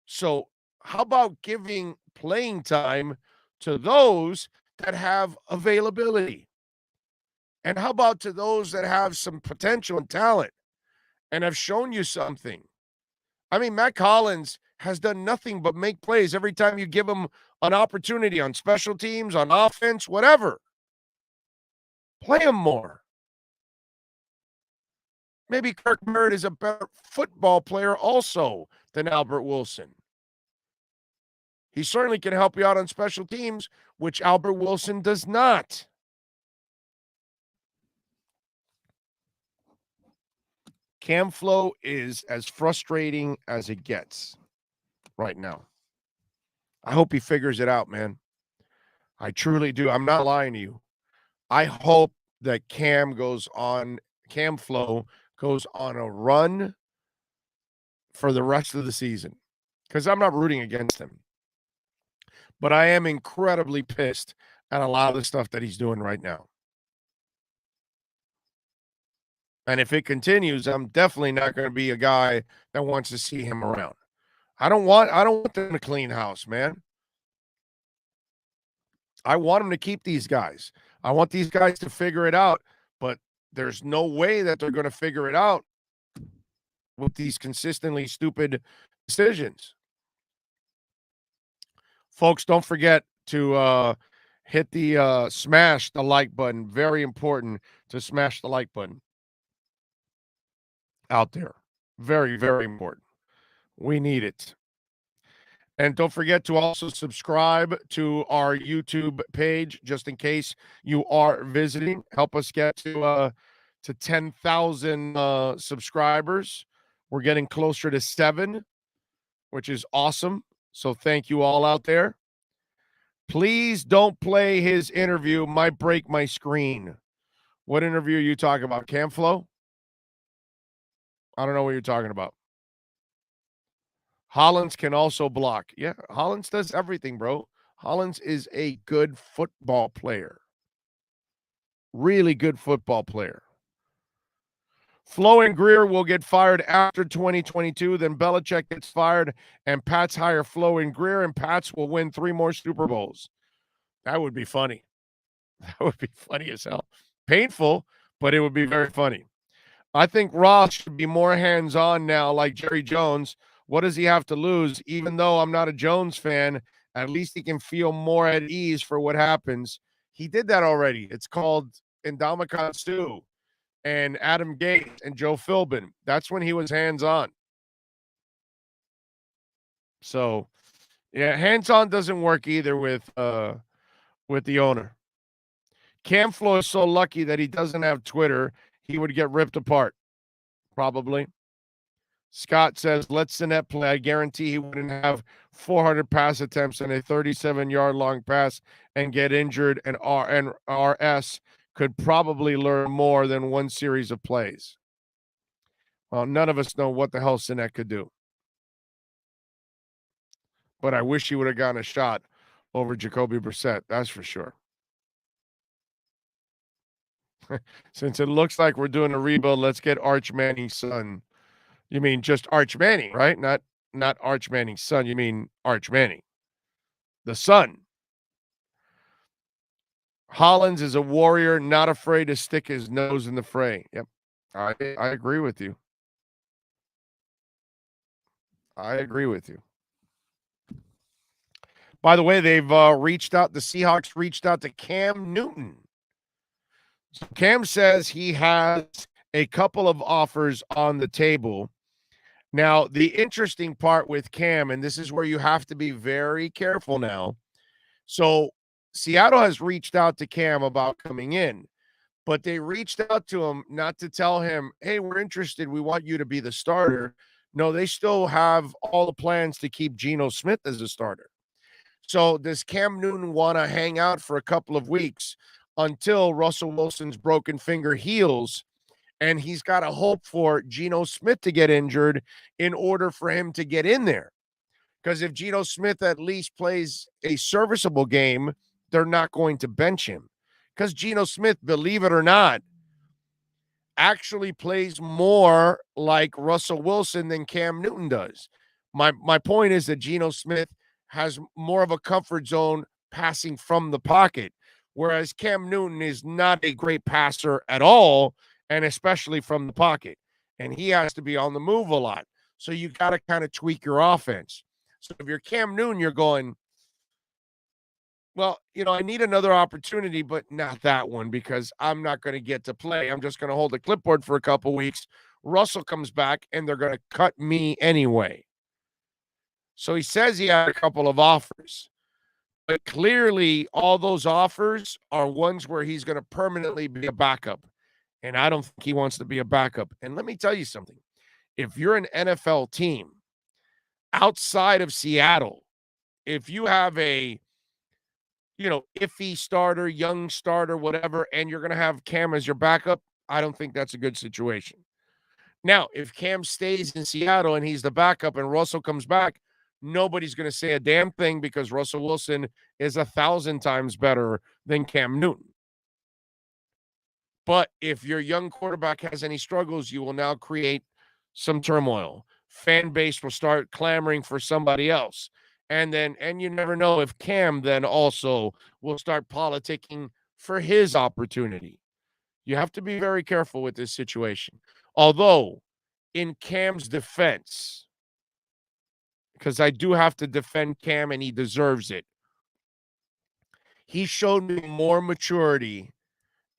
C: So how about giving playing time to those that have availability? And how about to those that have some potential and talent and have shown you something? I mean, Matt Collins has done nothing but make plays every time you give him an opportunity on special teams, on offense, whatever. Play him more. Maybe Kirk Merritt is a better football player also than Albert Wilson. He certainly can help you out on special teams, which Albert Wilson does not. Cam Flo is as frustrating as it gets right now. I hope he figures it out, man. I truly do. I'm not lying to you. I hope that Cam Flo goes on a run for the rest of the season, because I'm not rooting against him. But I am incredibly pissed at a lot of the stuff that he's doing right now. And if it continues, I'm definitely not going to be a guy that wants to see him around. I don't want them to clean house, man. I want him to keep these guys. I want these guys to figure it out, but there's no way that they're going to figure it out with these consistently stupid decisions. Folks, don't forget to hit the smash the like button. Very important to smash the like button out there. Very, very important. We need it. And don't forget to also subscribe to our YouTube page, just in case you are visiting. Help us get to 10,000 subscribers. We're getting closer to 7, which is awesome. So thank you all out there. Please don't play his interview. Might break my screen. What interview are you talking about? Camflo? I don't know what you're talking about. Hollins can also block. Yeah, Hollins does everything, bro. Hollins is a good football player. Really good football player. Flo and Greer will get fired after 2022. Then Belichick gets fired, and Pats hire Flo and Greer, and Pats will win 3 more Super Bowls. That would be funny. That would be funny as hell. Painful, but it would be very funny. I think Ross should be more hands-on now, like Jerry Jones. What does he have to lose? Even though I'm not a Jones fan, at least he can feel more at ease for what happens. He did that already. It's called Ndamukong Suh and Adam Gase and Joe Philbin. That's when he was hands-on. So, yeah, hands-on doesn't work either with the owner. Cam Flo is so lucky that he doesn't have Twitter. He would get ripped apart, probably. Scott says, let Sinnett play. I guarantee he wouldn't have 400 pass attempts and a 37-yard long pass and get injured, and RS could probably learn more than one series of plays. Well, none of us know what the hell Sinnett could do. But I wish he would have gotten a shot over Jacoby Brissett. That's for sure. Since it looks like we're doing a rebuild, let's get Arch Manning's son. You mean just Arch Manning, right? Not Arch Manning's son. You mean Arch Manning, the son. Hollins is a warrior, not afraid to stick his nose in the fray. Yep, I agree with you. I agree with you. By the way, they've reached out. The Seahawks reached out to Cam Newton. So Cam says he has a couple of offers on the table. Now, the interesting part with Cam, and this is where you have to be very careful now. So Seattle has reached out to Cam about coming in, but they reached out to him not to tell him, hey, we're interested. We want you to be the starter. No, they still have all the plans to keep Geno Smith as a starter. So does Cam Newton want to hang out for a couple of weeks until Russell Wilson's broken finger heals? And he's got to hope for Geno Smith to get injured in order for him to get in there. Because if Geno Smith at least plays a serviceable game, they're not going to bench him. Because Geno Smith, believe it or not, actually plays more like Russell Wilson than Cam Newton does. My point is that Geno Smith has more of a comfort zone passing from the pocket, whereas Cam Newton is not a great passer at all, and especially from the pocket. And he has to be on the move a lot. So you got to kind of tweak your offense. So if you're Cam Newton, you're going, well, I need another opportunity, but not that one because I'm not going to get to play. I'm just going to hold the clipboard for a couple weeks. Russell comes back, and they're going to cut me anyway. So he says he had a couple of offers. But clearly, all those offers are ones where he's going to permanently be a backup. And I don't think he wants to be a backup. And let me tell you something. If you're an NFL team outside of Seattle, if you have a, iffy starter, young starter, whatever, and you're going to have Cam as your backup, I don't think that's a good situation. Now, if Cam stays in Seattle and he's the backup and Russell comes back, nobody's going to say a damn thing because Russell Wilson is 1,000 times better than Cam Newton. But if your young quarterback has any struggles, you will now create some turmoil. Fan base will start clamoring for somebody else. And you never know if Cam then also will start politicking for his opportunity. You have to be very careful with this situation. Although, in Cam's defense, because I do have to defend Cam and he deserves it, he showed me more maturity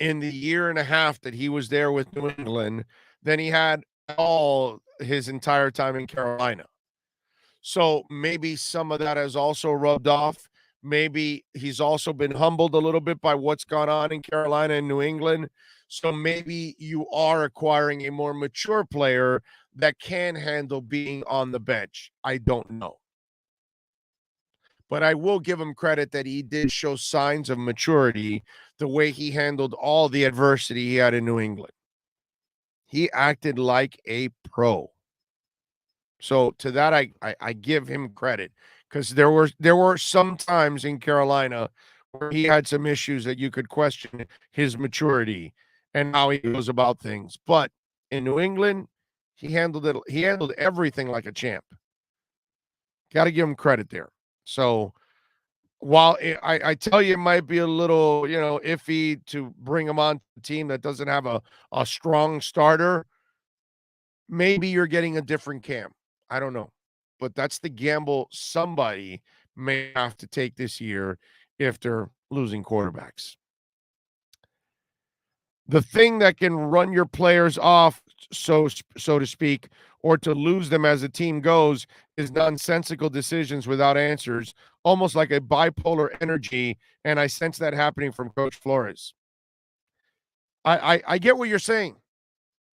C: in the year and a half that he was there with New England than he had all his entire time in Carolina. So maybe some of that has also rubbed off. Maybe he's also been humbled a little bit by what's gone on in Carolina and New England. So maybe you are acquiring a more mature player that can handle being on the bench. I don't know. But I will give him credit that he did show signs of maturity the way he handled all the adversity he had in New England. He acted like a pro. So to that, I give him credit, because there were some times in Carolina where he had some issues that you could question his maturity and how he goes about things. But in New England, he handled it. He handled everything like a champ. Got to give him credit there. So while I tell you it might be a little, iffy to bring him on the team that doesn't have a strong starter, maybe you're getting a different Cam. I don't know. But that's the gamble somebody may have to take this year if they're losing quarterbacks. The thing that can run your players off, so to speak, or to lose them as the team goes, is nonsensical decisions without answers, almost like a bipolar energy, and I sense that happening from Coach Flores. I get what you're saying.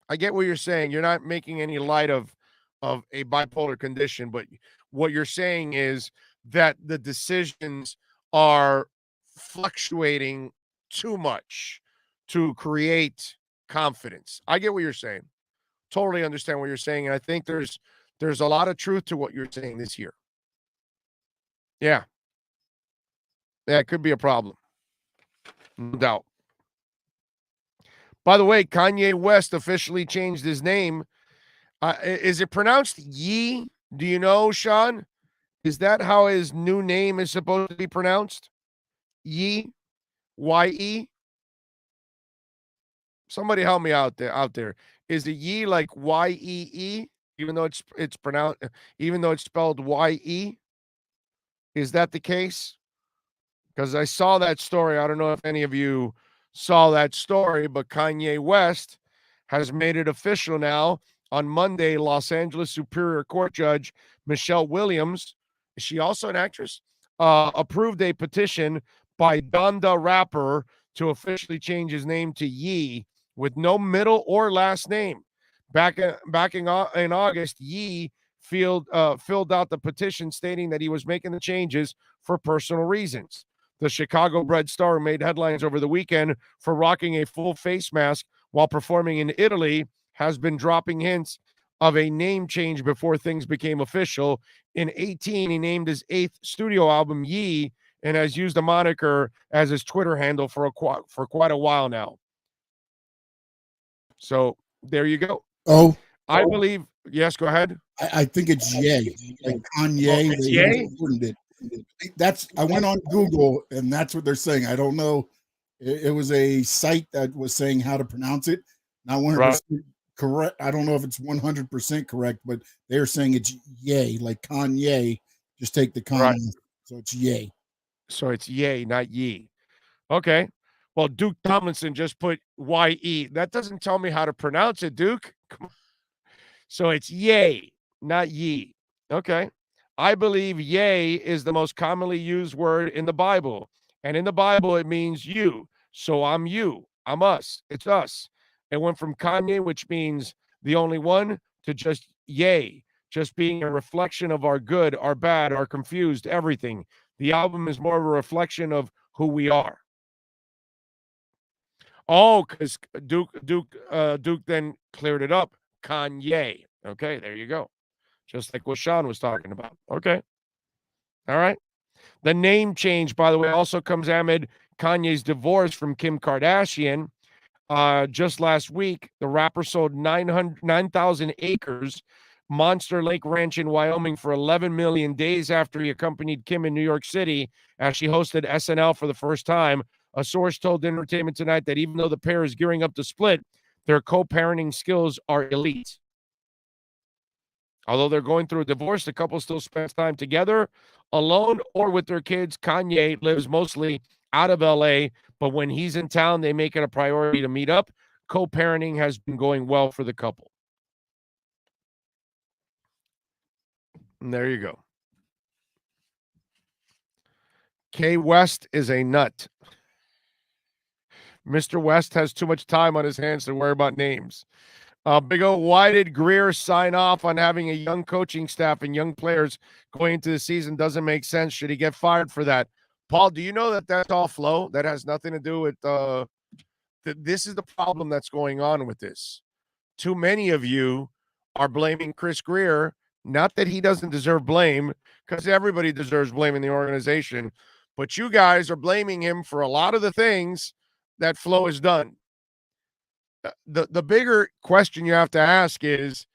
C: I get what you're saying. You're not making any light of a bipolar condition, but what you're saying is that the decisions are fluctuating too much to create confidence. I get what you're saying. Totally understand what you're saying, and I think there's a lot of truth to what you're saying this year. Yeah, it could be a problem. No doubt. By the way, Kanye West officially changed his name. Is it pronounced Ye? Do you know, Sean? Is that how his new name is supposed to be pronounced? Ye? Y-E? Somebody help me out there. Is it Ye like Y-E-E? Even though it's pronounced, even though it's spelled Y-E? Is that the case? Because I saw that story. I don't know if any of you saw that story, but Kanye West has made it official now. On Monday, Los Angeles Superior Court Judge Michelle Williams, is she also an actress, approved a petition by Donda Rapper to officially change his name to Ye with no middle or last name. Back in August, Ye filled out the petition stating that he was making the changes for personal reasons. The Chicago-bred star made headlines over the weekend for rocking a full face mask while performing in Italy has been dropping hints of a name change before things became official. In 2018, he named his 8th studio album Ye and has used the moniker as his Twitter handle for quite a while now. So there you go.
G: Oh,
C: I believe. Yes, go ahead.
G: I think it's Ye, like Kanye.
C: It's Ye?
G: I went on Google and that's what they're saying. I don't know. It was a site that was saying how to pronounce it. Not 100% correct. I don't know if it's 100% correct, but they're saying it's Ye, like Kanye. Just take the Kanye. Right. So it's Ye.
C: So it's Ye, not Ye. Okay. Well, Duke Tomlinson just put Y-E. That doesn't tell me how to pronounce it, Duke. Come on. So it's Ye, not Ye. Okay. I believe Ye is the most commonly used word in the Bible. And in the Bible, it means you. So I'm you. I'm us. It's us. It went from Kanye, which means the only one, to just Ye, just being a reflection of our good, our bad, our confused, everything. The album is more of a reflection of who we are. Oh, because Duke then cleared it up. Kanye. Okay, there you go. Just like what Sean was talking about. Okay. All right. The name change, by the way, also comes amid Kanye's divorce from Kim Kardashian. Just last week, the rapper sold 9,000 acres Monster Lake Ranch in Wyoming for 11 million days after he accompanied Kim in New York City as she hosted SNL for the first time. A source told Entertainment Tonight that even though the pair is gearing up to split, their co-parenting skills are elite. Although they're going through a divorce, the couple still spends time together, alone or with their kids. Kanye lives mostly out of LA, but when he's in town, they make it a priority to meet up. Co-parenting has been going well for the couple. And there you go. K West is a nut. Mr. West has too much time on his hands to worry about names. Big O, why did Greer sign off on having a young coaching staff and young players going into the season? Doesn't make sense. Should he get fired for that? Paul, do you know that that's all flow? That has nothing to do with this is the problem that's going on with this. Too many of you are blaming Chris Greer. Not that he doesn't deserve blame, because everybody deserves blame in the organization, but you guys are blaming him for a lot of the things that Flo has done. The bigger question you have to ask is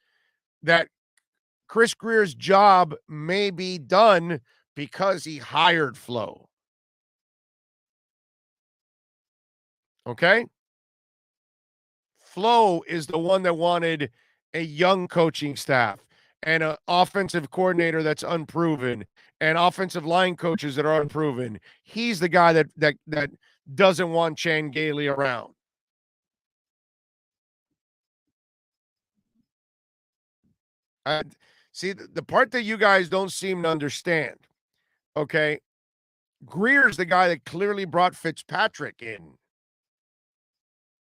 C: that Chris Greer's job may be done because he hired Flo. Okay? Flo is the one that wanted a young coaching staff and an offensive coordinator that's unproven and offensive line coaches that are unproven. He's the guy that doesn't want Chan Gailey around. See, the part that you guys don't seem to understand, okay, Greer's the guy that clearly brought Fitzpatrick in.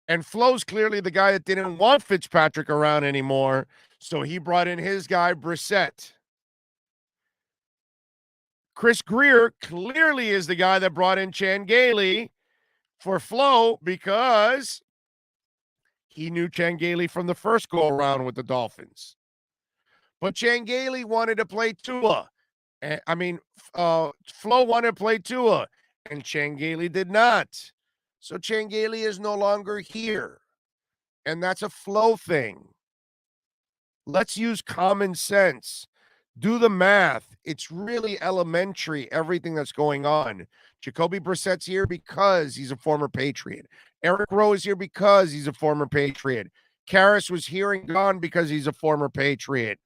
C: And Flo's clearly the guy that didn't want Fitzpatrick around anymore, so he brought in his guy, Brissett. Chris Greer clearly is the guy that brought in Chan Gailey for Flo because he knew Chan Gailey from the first go-around with the Dolphins. But Chan Gailey wanted to play Tua. Flo wanted to play Tua, and Chan Gailey did not. So Chan Gailey is no longer here. And that's a Flo thing. Let's use common sense. Do the math. It's really elementary, everything that's going on. Jacoby Brissett's here because he's a former Patriot. Eric Rowe is here because he's a former Patriot. Karras was here and gone because he's a former Patriot.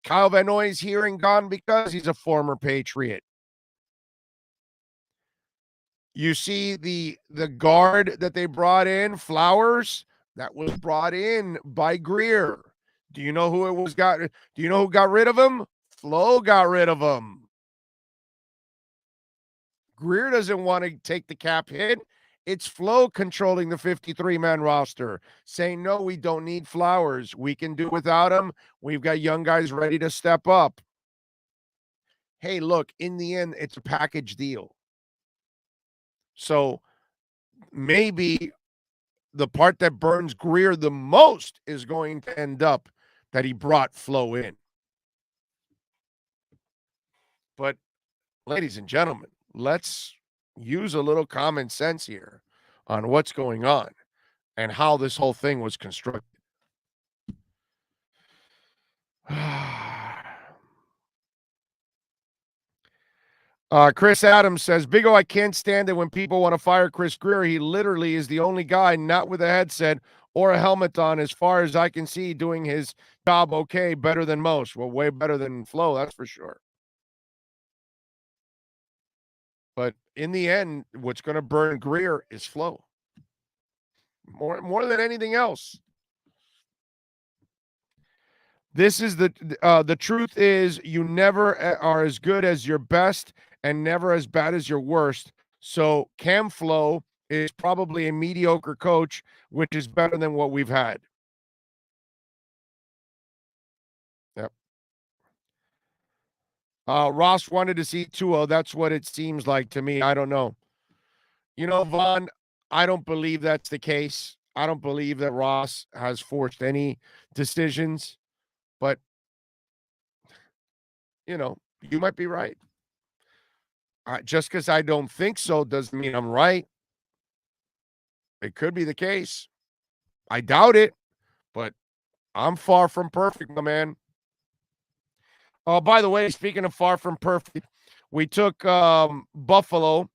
C: Kyle Van Noy's here and gone because he's a former Patriot. You see the guard that they brought in, Flowers, that was brought in by Greer. Do you know who it was do you know who got rid of him? Flo got rid of him. Greer doesn't want to take the cap hit. It's Flo controlling the 53-man roster, saying, no, we don't need Flowers. We can do without him. We've got young guys ready to step up. Hey, look, in the end, it's a package deal. So maybe the part that burns Greer the most is going to end up that he brought Flo in. But, ladies and gentlemen, let's use a little common sense here on what's going on and how this whole thing was constructed. Chris Adams says, Big O, I can't stand it when people want to fire Chris Greer. He literally is the only guy not with a headset or a helmet on, as far as I can see, doing his job okay, better than most. Well, way better than Flo, that's for sure. But in the end, what's going to burn Greer is Flo. More than anything else. This is the truth is you never are as good as your best and never as bad as your worst. So Cam Flo is probably a mediocre coach, which is better than what we've had. Yep. Ross wanted to see Tua. That's what it seems like to me. I don't know. You know, Vaughn, I don't believe that's the case. I don't believe that Ross has forced any decisions. But, you know, you might be right. Just because I don't think so doesn't mean I'm right. It could be the case. I doubt it, but I'm far from perfect, my man. Oh, by the way, speaking of far from perfect, we took Buffalo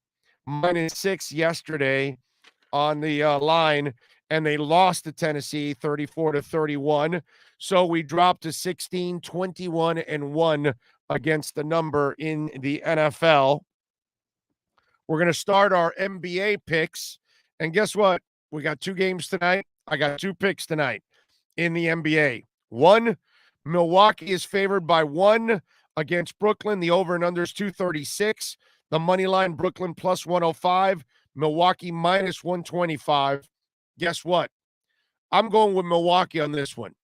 C: -6 yesterday on the line, and they lost to Tennessee 34-31. So we dropped to 16, 21-1 against the number in the NFL. We're going to start our NBA picks. And guess what? We got 2 games tonight. I got 2 picks tonight in the NBA. 1, Milwaukee is favored by 1 against Brooklyn. The over and under is 236. The money line, Brooklyn plus 105. Milwaukee minus 125. Guess what? I'm going with Milwaukee on this one.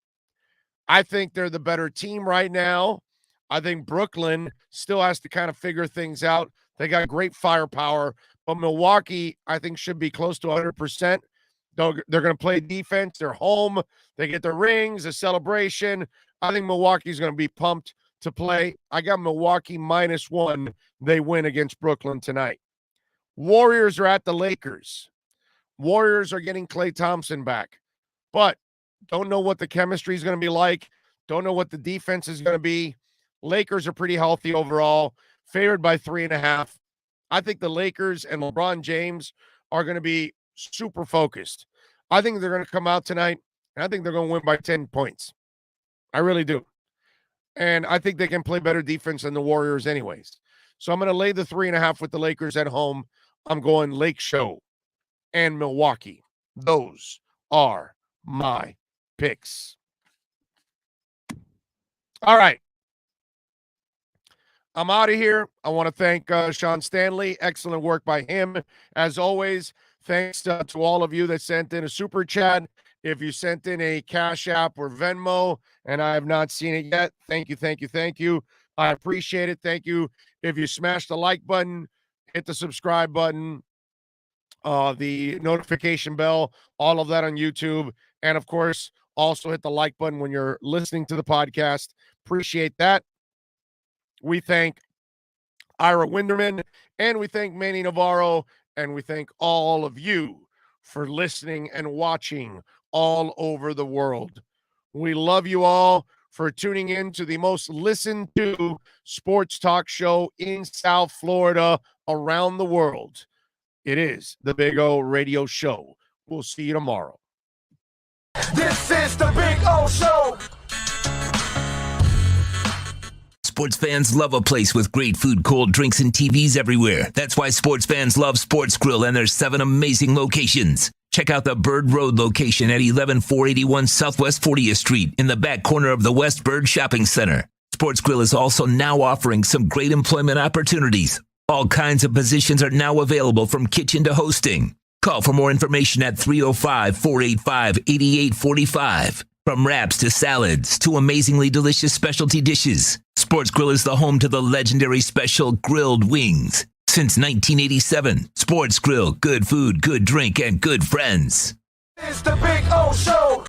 C: I think they're the better team right now. I think Brooklyn still has to kind of figure things out. They got great firepower, but Milwaukee, I think, should be close to 100%. They're going to play defense. They're home. They get their rings, a celebration. I think Milwaukee's going to be pumped to play. I got Milwaukee -1. They win against Brooklyn tonight. Warriors are at the Lakers. Warriors are getting Klay Thompson back, but don't know what the chemistry is going to be like. Don't know what the defense is going to be. Lakers are pretty healthy overall, favored by 3.5. I think the Lakers and LeBron James are going to be super focused. I think they're going to come out tonight, and I think they're going to win by 10 points. I really do. And I think they can play better defense than the Warriors anyways. So I'm going to lay the 3.5 with the Lakers at home. I'm going Lake Show and Milwaukee. Those are my picks. All right. I'm out of here. I want to thank Sean Stanley. Excellent work by him. As always, thanks to all of you that sent in a super chat. If you sent in a Cash App or Venmo and I have not seen it yet, thank you, thank you, thank you. I appreciate it. Thank you. If you smash the like button, hit the subscribe button, the notification bell, all of that on YouTube. And, of course, also hit the like button when you're listening to the podcast. Appreciate that. We thank Ira Winderman, and we thank Manny Navarro, and we thank all of you for listening and watching all over the world. We love you all for tuning in to the most listened to sports talk show in South Florida, around the world. It is the Big O Radio Show. We'll see you tomorrow.
B: This is the Big O Show.
D: Sports fans love a place with great food, cold drinks, and TVs everywhere. That's why sports fans love Sports Grill and their 7 amazing locations. Check out the Bird Road location at 11481 Southwest 40th Street in the back corner of the West Bird Shopping Center. Sports Grill is also now offering some great employment opportunities. All kinds of positions are now available, from kitchen to hosting. Call for more information at 305-485-8845. From wraps to salads to amazingly delicious specialty dishes, Sports Grill is the home to the legendary special grilled wings. Since 1987, Sports Grill, good food, good drink, and good friends.
B: It's the Big O Show.